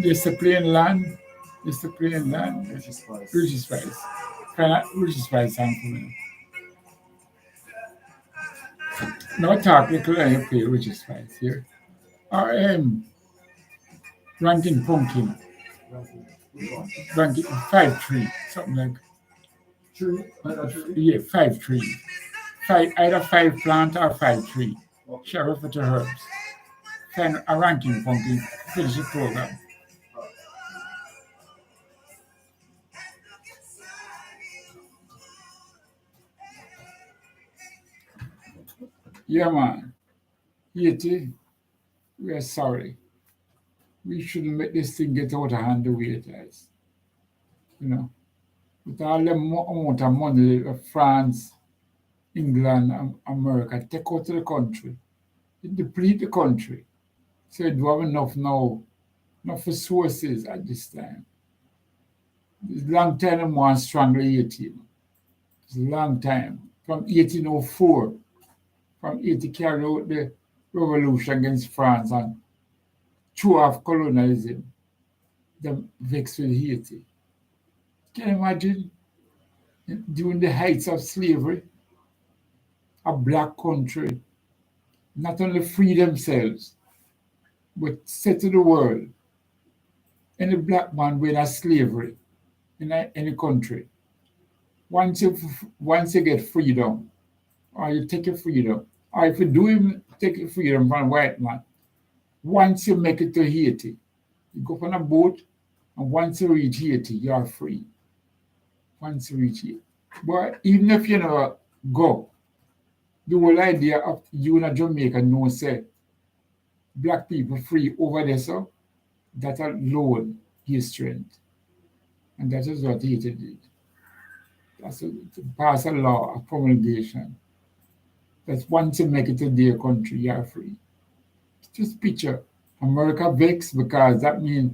discipline land. Discipline land. Which is spice. Richie Spice. Kind of Richie Spice sound for me. No talk little and you play which is fine here. RM ranking pumpkin. Ranking. Which one? Ranking 5-3. Something like Tree? Either tree? yeah, 5-3. Five either 5 plant or 5-3. Okay. Shall refer to herbs. Find a ranking pumpkin, finish the program. Alright. Yeah man. Yeti, we are sorry. We shouldn't let this thing get out of hand the way it is. You know. With all the amount of money that France, England, and America take out of the country, it deplete the country. So it don't have enough now, enough resources at this time. It's long time them want strangle 18. It's a long time. From 1804, from 80 carry out the revolution against France and threw off colonialism, them vexed with Haiti. Can you imagine during the heights of slavery, a black country not only free themselves, but say to the world, any black man win a slavery in any country, once you get freedom, or you take your freedom, or if you do even take your freedom from a white man, once you make it to Haiti, you go on a boat, and once you reach Haiti, you are free. Once you reach Haiti. But even if you never go, the whole idea of you in Jamaica know say black people free over there, so that alone gives strength. And that is what Haiti did. That's to pass a law, a promulgation. That once you make it to their country, you are free. Just picture America vexed because that means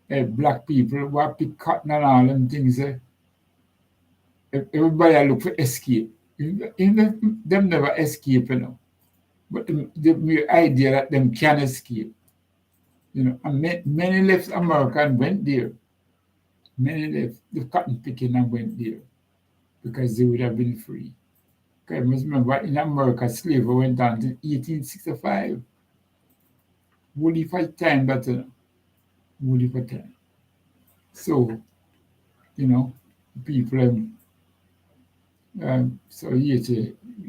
black people who are pick cotton and all them things. Everybody look for escape. Them never escape, you know. But the mere idea that them can escape, you know, and many left America and went there. Many left the cotton picking and went there because they would have been free. Okay, I must remember in America, slavery went on to 1865. Only for time, but only for time. So, you know, people, so yes,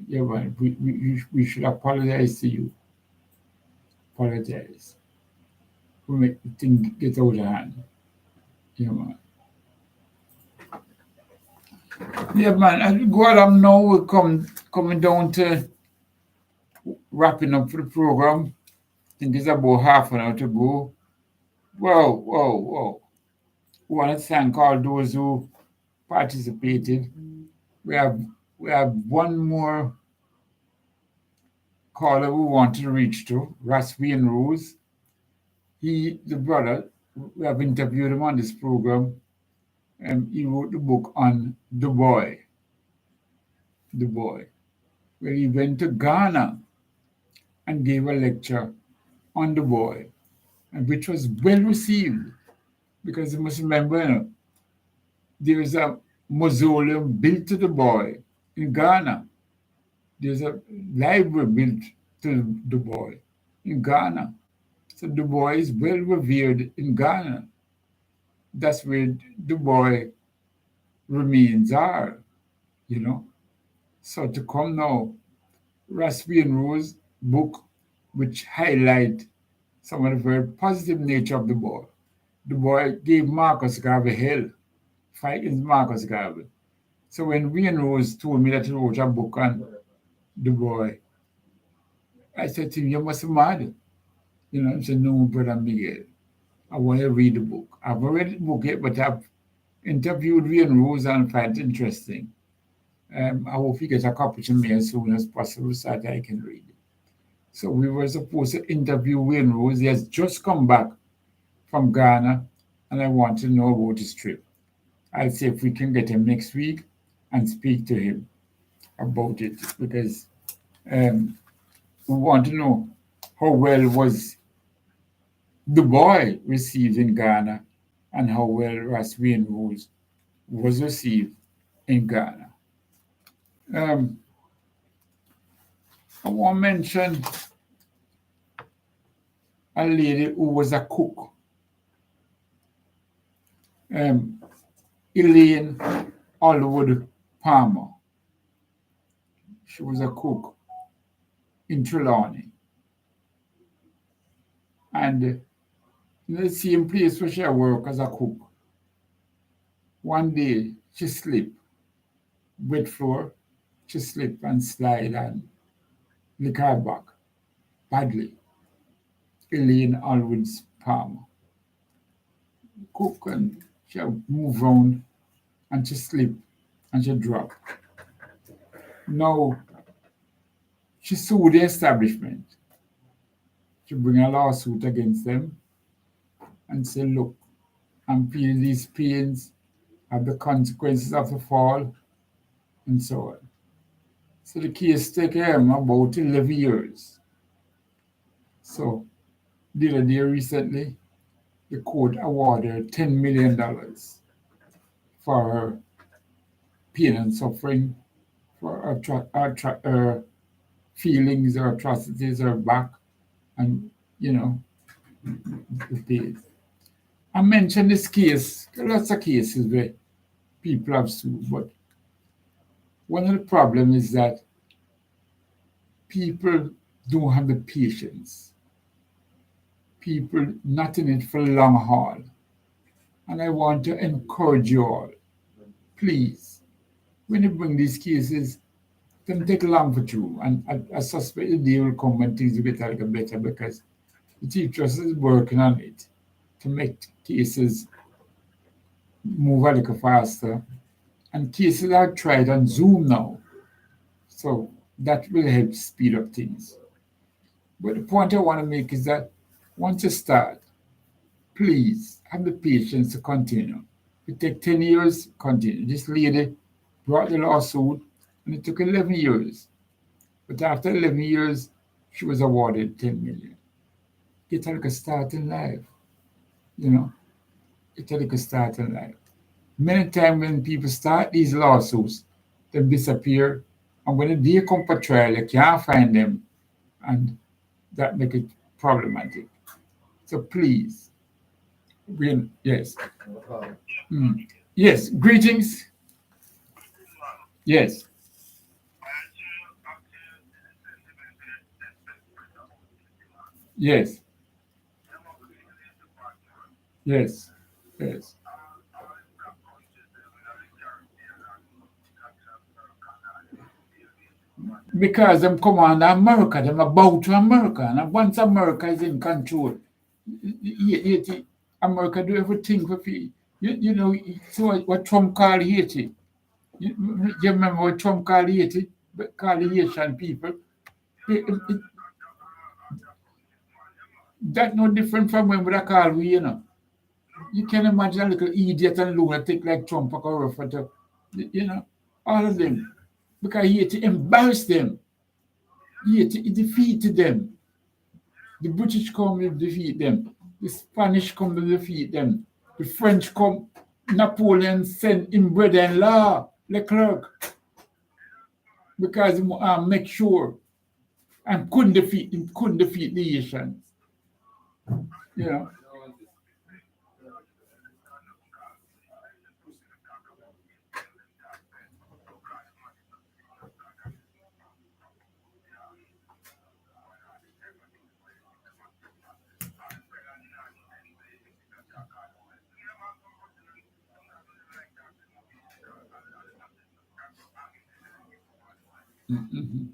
yeah, man, we should apologize to you. Apologize. We make the thing get out of hand. Yeah, man. Yeah, man. As we go on now, we're coming down to wrapping up for the program. I think it's about half an hour to go. Whoa. We want to thank all those who participated. We have we have one more caller we want to reach to, Rasvian Rose. He, the brother, we have interviewed him on this program, and he wrote the book on the boy, where he went to Ghana and gave a lecture on the boy, and which was well received because you must remember, you know, there is a mausoleum built to the boy in Ghana. There's a library built to the boy in Ghana. So the boy is well revered in Ghana. That's where the boy remains are, you know. So to come now, Raspbian Rose book which highlight some of the very positive nature of the boy. The boy gave Marcus Garvey hell, fighting Marcus Garvey. So when Wayne Rose told me that he wrote a book on the boy, I said to him, you must be mad. You know, he said, no, Brother Miguel, I want to read the book. I've read the book yet, but I've interviewed Wayne Rose and find it interesting. I hope he gets a copy to me as soon as possible so that I can read it. So we were supposed to interview Wayne Rose. He has just come back from Ghana, and I want to know about his trip. I'll see if we can get him next week and speak to him about it because we want to know how well was the boy received in Ghana and how well Raswin was received in Ghana. Um, I want to mention a lady who was a cook, um, Elaine Alwood Palmer. She was a cook in Trelawney. And in the same place where she worked as a cook, one day she slipped, wet floor, she slipped and slide and lick her back badly. Elaine Alwood's Palmer. Cook and she moved around and she slipped and she dropped. Now she sued the establishment. She bring a lawsuit against them and say, look, I'm feeling these pains of the consequences of the fall and so on. So the case take about 11 years. So the other day recently, the court awarded $10 million for her pain and suffering, for her feelings or atrocities or back, and the pain. I mentioned this case, lots of cases where people have sued, but one of the problems is that people don't have the patience. People not in it for long haul. And I want to encourage you all, please, when you bring these cases, them take long for you. And I suspect the day will come when things will get a little better because the Chief Justice is working on it to make cases move a little faster. And cases are tried on Zoom now. So that will help speed up things. But the point I want to make is that once you start, please have the patience to continue. It take 10 years, continue. This lady brought the lawsuit and it took 11 years. But after 11 years, she was awarded 10 million. Get her like a start in life. Get her like a start in life. Many times when people start these lawsuits, they disappear. And when the day come for trial, you can't find them. And that make it problematic. So please, yes. Yes, greetings. Yes. Yes. Yes. Yes. Because them come on America, them about to America. And once America is in control, America do everything for free. So what Trump called Haiti. You remember what Trump called Haiti? Called the Haitian people. That no different from when we call we. You can imagine a little idiot and lunatic like Trump or refer to, all of them. Because Haiti embarrassed them. Haiti defeated them. The British come to defeat them. The Spanish come to defeat them. The French come. Napoleon sent him brother-in-law, Leclerc, because he make sure and couldn't defeat the Haitians. Mm-hmm.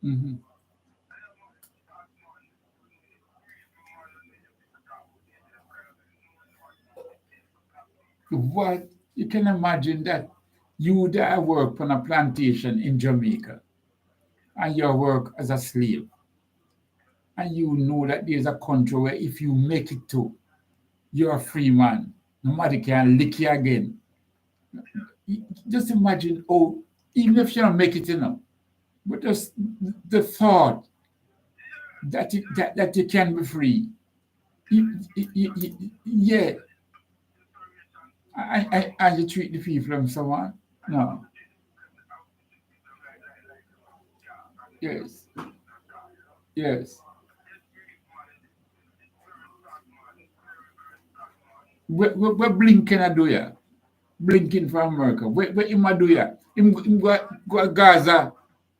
Mm-hmm. What you can imagine that you that work on a plantation in Jamaica and you work as a slave and you know that there's a country where if you make it to, you're a free man. Nobody can lick you again. Just imagine, even if you don't make it, but just the thought that you can be free Yeah, I you treat the people and so on. No, yes, yes. What Blinken a do ya? Blinken from America. What him a do ya? Him go to Gaza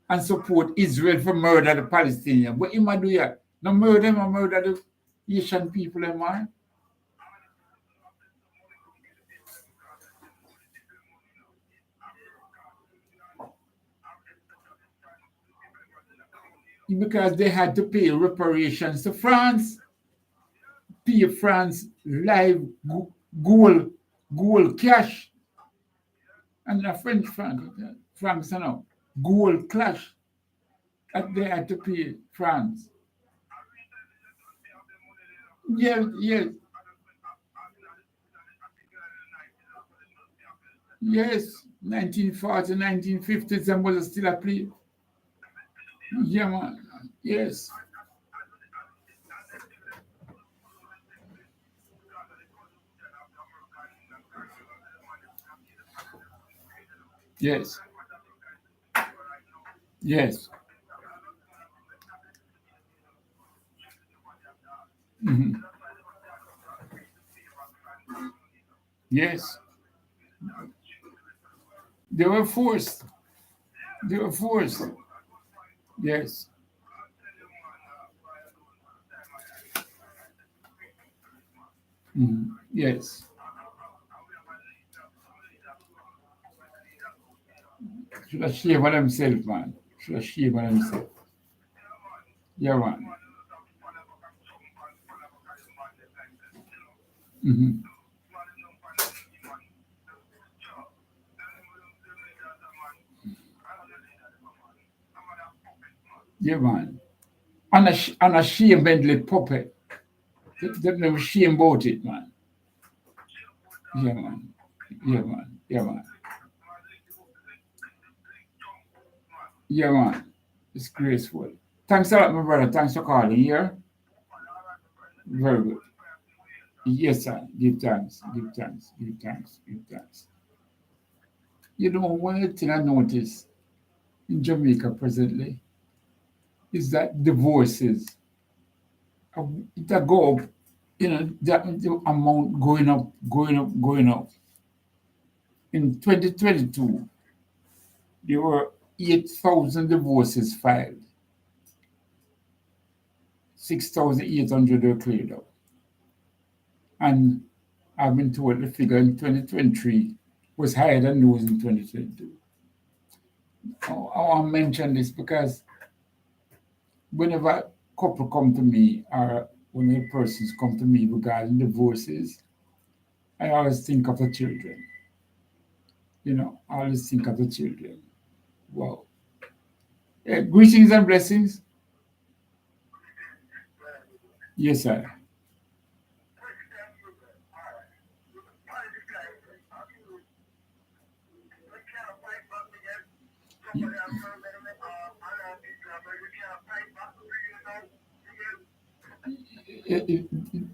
and support Israel for murder the Palestinians. What him a do ya? No murder him or murder the Asian people, man. Because they had to pay reparations to France, pay France live gold, gold cash, and a French francs, gold cash that they had to pay France. Yes, yes, yes. 1940, 1950s, and was still a play. Yeah, man. Yes, yes, yes. Mhm. Yes, they were forced. They were forced. Yes. Mhm. Yes. Should have shame on himself, man. Should have shame on himself. Yeah, man. Hmm. Yeah, man. Unashamedly puppet. They never shame about it, man. Yeah, man. Yeah, man. Yeah, man. Yeah, man. It's graceful. Thanks a lot, my brother. Thanks for calling here. Very good. Yes, sir. Give thanks. Give thanks. Give thanks. Give thanks. You know, one thing I noticed in Jamaica presently is that divorces that go up, the amount going up, going up, going up. In 2022, there were 8,000 divorces filed, 6,800 were cleared up. And I've been told the figure in 2023 was higher than those in 2022. I want to mention this because whenever a couple come to me or when persons come to me regarding divorces, I always think of the children. I always think of the children. Wow. Greetings and blessings. Yes, sir.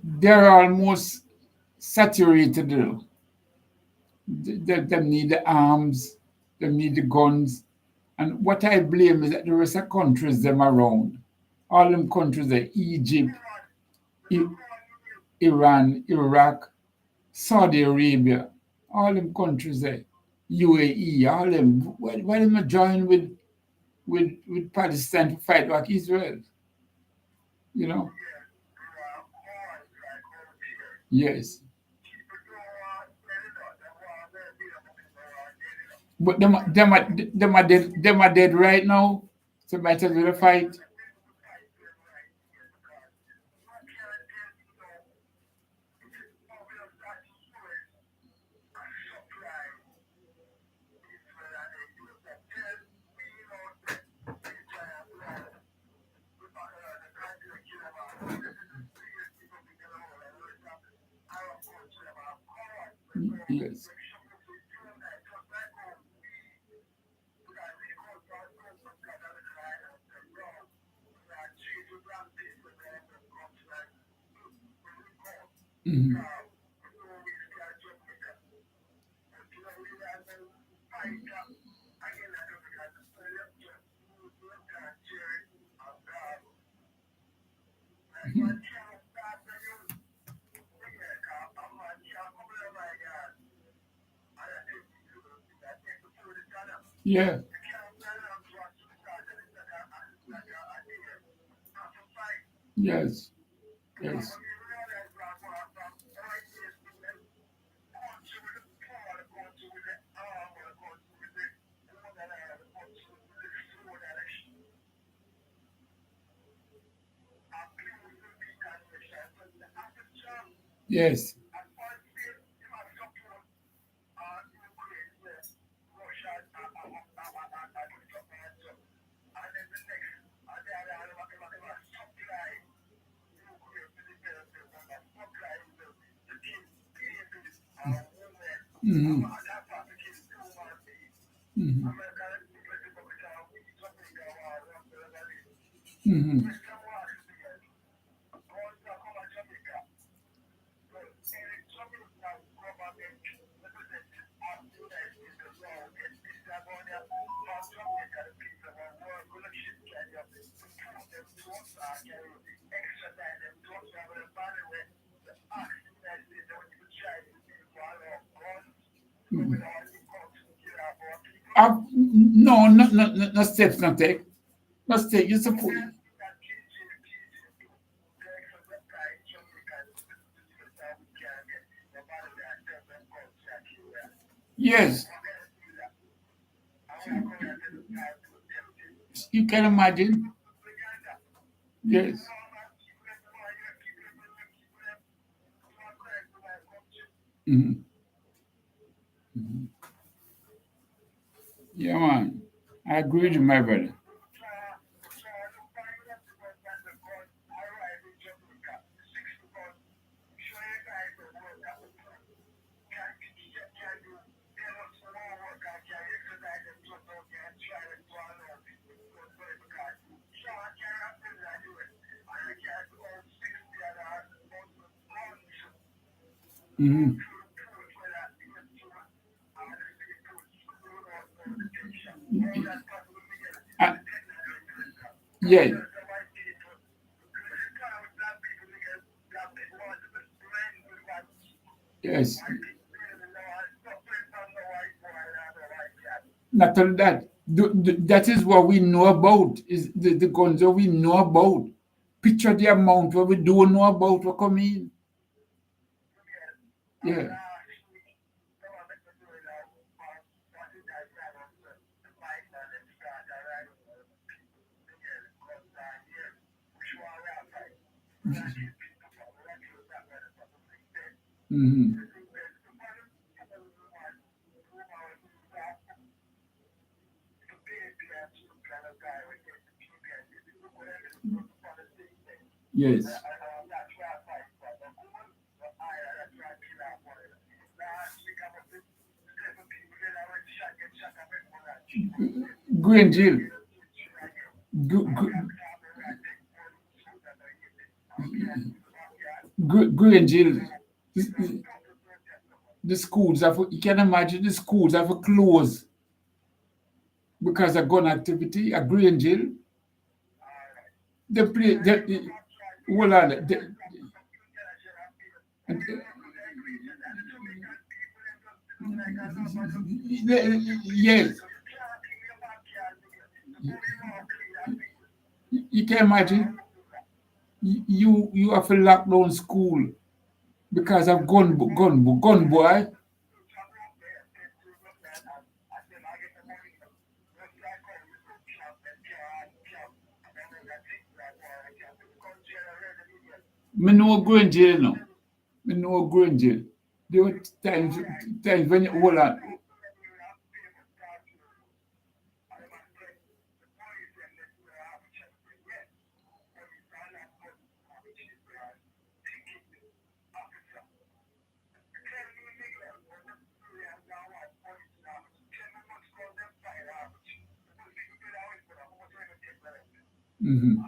They're almost saturated. They need the arms, they need the guns. And what I blame is that the rest of countries them around. All them countries like Egypt, I- Iran, Iraq, Saudi Arabia, all them countries there, UAE, all them, why them not join with Palestine to fight back Israel? You know? Yes. But them are dead right now. So might as well fight. Yes. Mhm. Yeah. Yes. Yes. Yes. Mm-hmm. Mm-hmm. Mm-hmm. No, no steps not take. No step. You support. Yes. You can imagine. Yes. Mm-hmm. Yeah, man. I agree with you, my brother. Mm-hmm. Uh, yeah. Yes. Not only that, that is what we know about, is the guns that we know about. Picture the amount what we don't know about what come in. Yeah. Mm-hmm. Yes. Green Jill. Green Jill. The schools have, you can imagine the schools have closed because of gun activity. A Green Jill. They play. Hold on. Yes. You can imagine. You have to lock down school because of gun boy. Me know go in jail now. Me know go in jail. There were times when you hold on. Mm-hmm.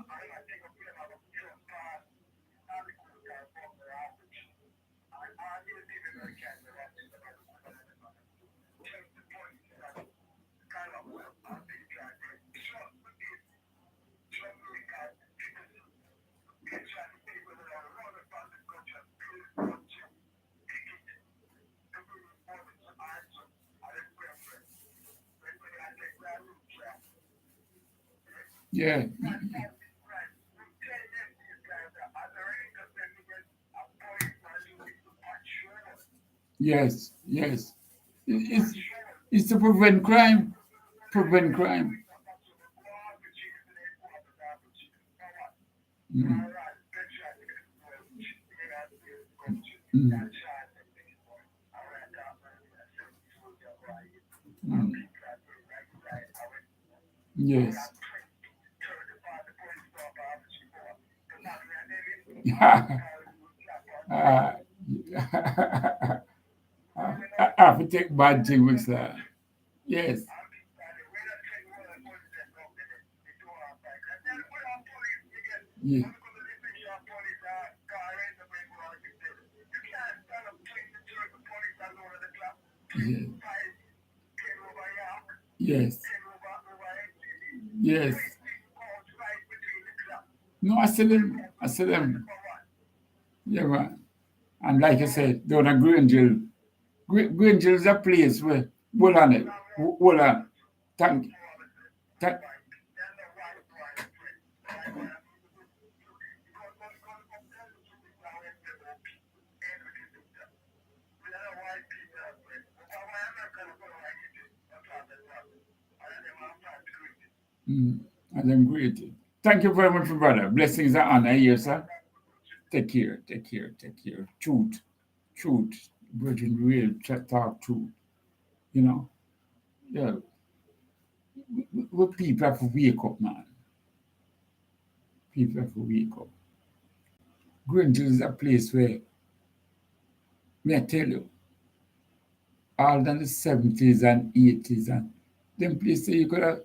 Yeah. Yes. Yes. It's it's to prevent crime. Prevent crime. Mm. Mm. Mm. Yes. Ah, I have to take bad thing with that. Yes. Yeah. Yeah. Yes. Yes. No, I see them. I see them. Yeah, man. And like I said, down at Grangeville, Grangeville is a place where, hold on it, hold on. Thank, thank, mm, and I'm great. Thank you very much, brother. Blessings and honor here, sir. Take care, take care, take care. Truth, truth, Virgin real talk truth. You know, yeah, we people have to wake up, man. People have to wake up. Grangeville is a place where, may I tell you, all than the 70s and 80s and them places you could have,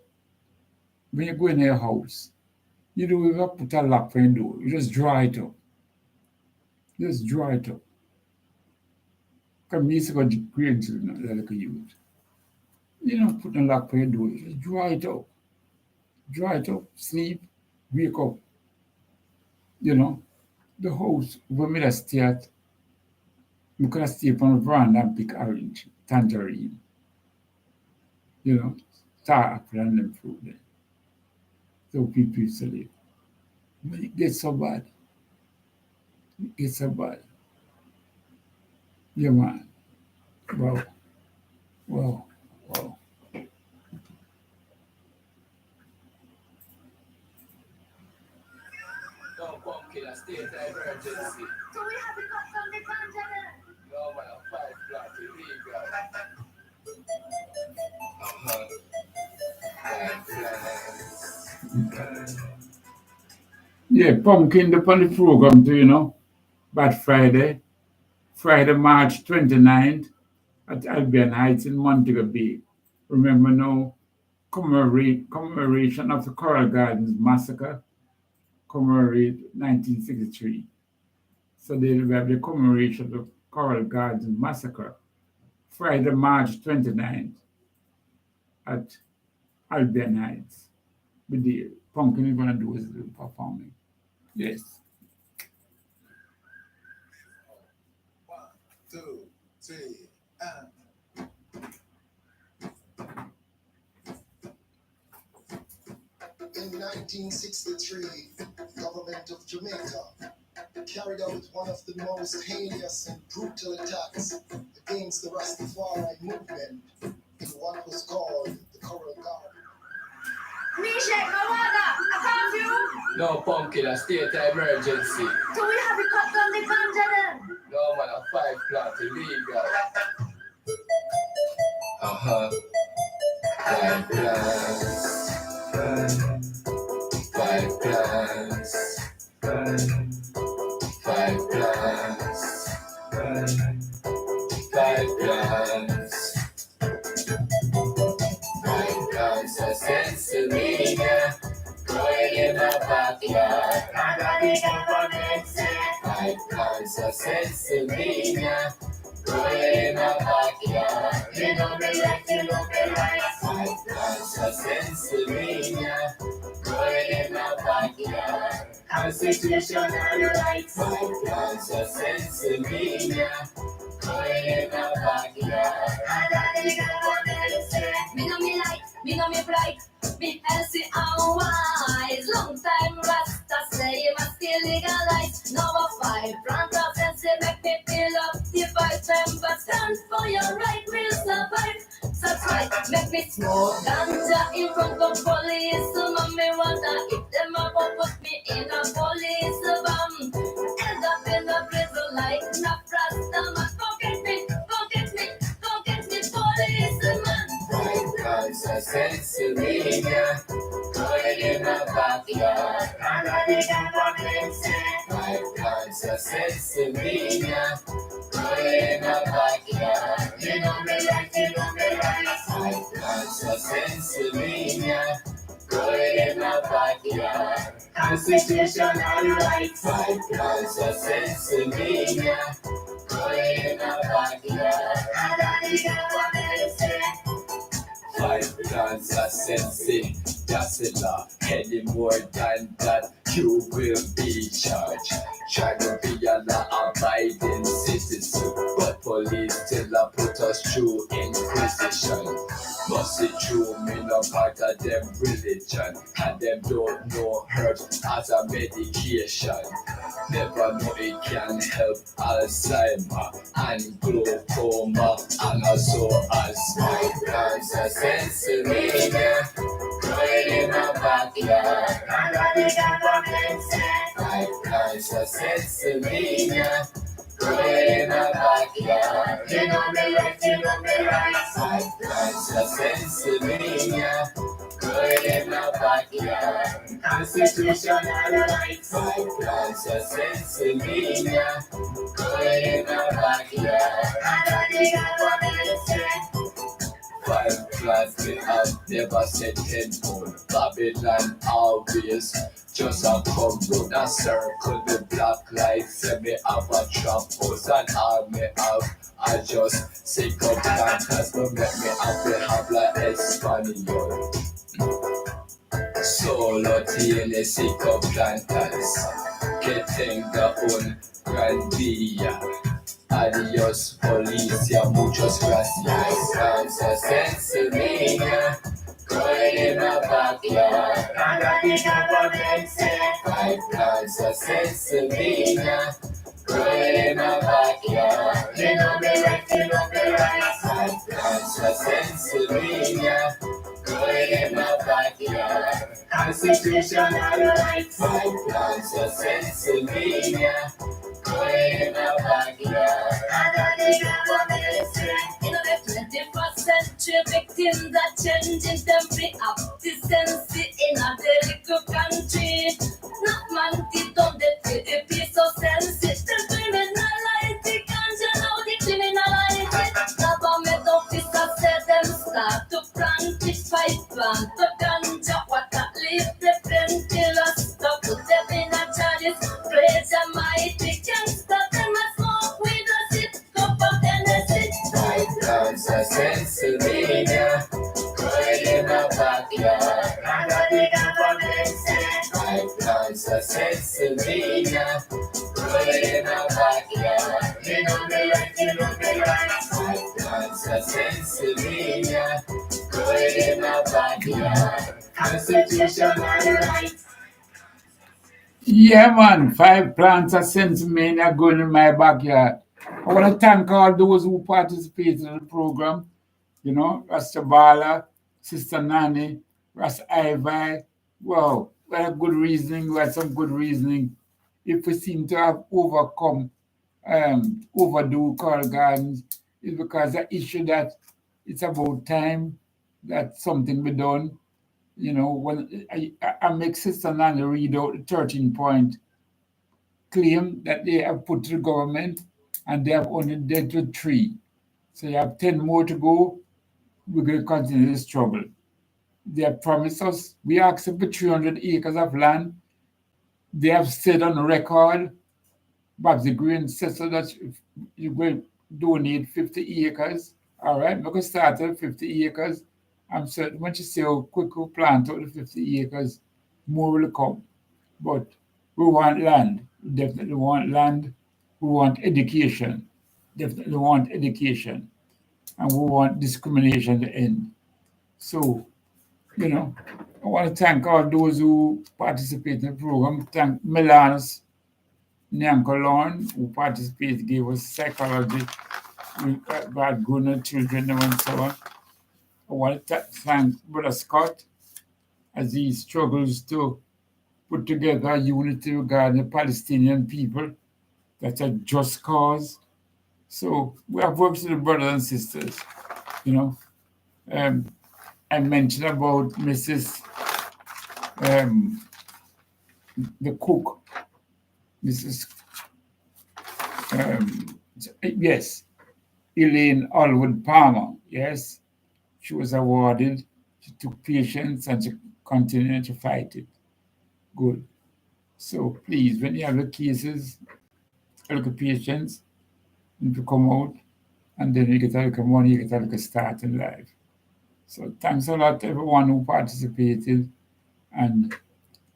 when you go in your house, you don't even put a lock for your door. You just draw it up. Just draw it up. Because me used to go to grandchildren like a youth. You don't put a lock for your door. You just draw it up. Draw it up, sleep, wake up. You know, the house, when me stay at, we could have stay on the veranda and pick orange, tangerine, you know, star apple and them fruit there. So people used to live. But it gets so bad. It gets so bad. Yeah, man. Wow. Wow. Wow. No pumpkin, a state of emergency. So we have to cut from the continent. No man, a 5 plot illegal. Yeah, pumpkin upon the program too, you know. Bad Friday, Friday, March 29th at Albion Heights in Montego Bay. Remember now, commemoration of the Coral Gardens massacre, commemorate 1963. So they have the commemoration of the Coral Gardens massacre, Friday, March 29th at Albion Heights. With the pumpkin is going to do is performing. Yes. 1, 2, 3, and. In 1963, government of Jamaica carried out one of the most heinous and brutal attacks against the Rastafari movement in what was called the Coral Garden. No pumpkin, a state of emergency. So we have to cut down the ganja then? No man, a 5 plot illegal. Uh-huh. 5 plots. 5 plots. 5 plots. 5 plots. 5 plots of Pennsylvania. Growing in my backyard. I got it up on it. 5 plots of Pennsylvania. Growing in my backyard. You know me left, you know me right. 5 plots of Pennsylvania. Growing in my backyard. Constitutional rights. 5 plots of Pennsylvania. Growing in my backyard. I got it up on it. Me know me like, me know me bright. Me healthy and wise. Make me smoke ganja in front of police. Mommy wonder if them a go put me in a police van. End up in a prison like na Rasta. Go get me, policeman. Five guns are Pennsylvania, going in my backyard. And I think I'm gonna say, five guns are Pennsylvania, going in my backyard. You know me right. Five guns are Pennsylvania, going in my backyard. Constitutional rights. Five guns are Pennsylvania, going in my backyard. And I think I'm gonna say, five guns are sensing, that's a law. Any more than that, you will be charged. Try to be a law-abiding citizen, but police still put us through inquisition. Must it true, me no part of them religion, and them don't know herbs as a medication. Never know it can help Alzheimer and glaucoma, and also asthma. Guns are Pennsylvania, going in my backyard. And I think I'm gonna say, five guns are Pennsylvania, going in my backyard. You know me right. Five guns are Pennsylvania, going in my backyard. Constitutional rights. Five guns are Pennsylvania, going in my backyard. And I think I'm gonna say, five clans we have never set headphone. Babylon always just a come round a circle. The black lights say me have a trap house, and all me have I just sick of planters. But make me have like Espanol. Solo tiene sick of planters, que tenga un gran día. Adiós, policía, muchas gracias. Kansas, Pennsylvania, going in my backyard. And I think I'm gonna say, five Kansas, Pennsylvania, going in my backyard. You know me right. Five Kansas, Pennsylvania, going in my backyard. Constitutional rights. Five Kansas, Pennsylvania, going in my backyard. And I think I'm gonna say, in the 21st century, victims are changing them free up decency in a little country. Not man, they don't defeat the peace of sense. The criminalize the ganja, now the criminalize it. Government officers said them start to plant it, fight plant the ganja, what that leave the painkillers, stop put them in a chalice, praise the mighty gangster, them a smoke weed, a sip, cup of Tennessee. Five Kansas, Pennsylvania, going in my backyard. And I think I'm gonna say, five Kansas, Pennsylvania, going in my backyard. You know me right. Five Kansas, Pennsylvania, going in my backyard. Constitutional rights. Yeah, man. Five plants of Pennsylvania going in my backyard. I want to thank all those who participated in the program. You know, Rasta Bala, Sister Nani, Ras Ivy. Wow, we had good reasoning. We had some good reasoning. If we seem to have overcome overdue Carl Gardens, it's because the issue that it's about time that something be done. You know, when I make Sister Nani read out the 13-point claim that they have put to the government, and they have only dealt with 3. So you have 10 more to go. We're going to continue this struggle. They have promised us, we asked them for 300 acres of land. They have said on the record, Babs the Green said so that you will donate 50 acres. All right, we're going to start at 50 acres. I'm certain when you see how quick we plant out the 50 acres, more will come. But we want land. We definitely want land. We want education. Definitely want education. And we want discrimination to end. So, you know, I want to thank all those who participate in the program. Thank Milan's Nyanko Lorne, who participated, gave us psychology about grown children and so on. I I want to thank Brother Scott as he struggles to put together a unity regarding the Palestinian people. That's a just cause. So we have worked with the brothers and sisters, you know. I mentioned about Mrs. The cook, Mrs. Yes, Elaine Allwood Palmer. Yes, she was awarded. She took patience and she continued to fight it. Good. So please, when you have the cases, a little patience need to come out, and then you get a little money, you get a little start in life. So thanks a lot to everyone who participated. And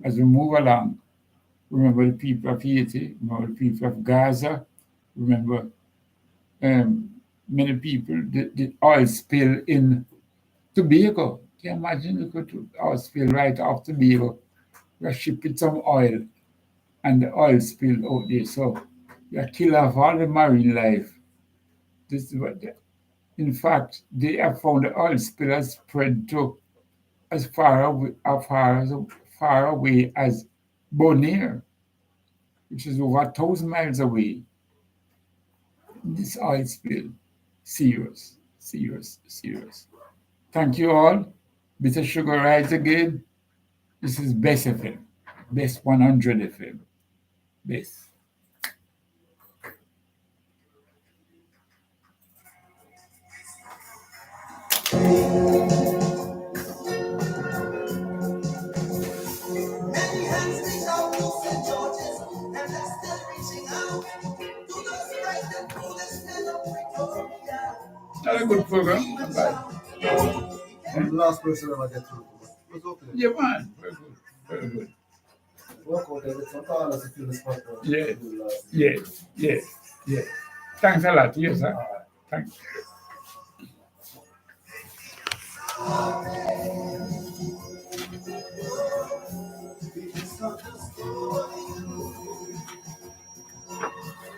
as we move along, remember the people of Haiti, remember the people of Gaza, remember many people, the oil spill in Tobago. Can you imagine the oil spill right off Tobago? We're shipping some oil and the oil spill out there. So you're killing off all the marine life. This is what in fact, they have found the oil spill has spread to as far away as Bonaire, which is over 1,000 miles away. This oil spill, serious, serious, serious. Thank you all. Bitter Sugar Rise again. This is Bess FM, Bess 100 FM, Bess. Many hands reach out to St. George's, and they're still reaching out to those right and through the stand of Victoria. Not a good program. I'm the last person I get through. What's okay? Yeah, man. Very good. Very good. Work out there. Some time as a feel the spot. Yes. Yes. Yes. Yes. Thanks a lot. Yes, sir. Thanks. Oh,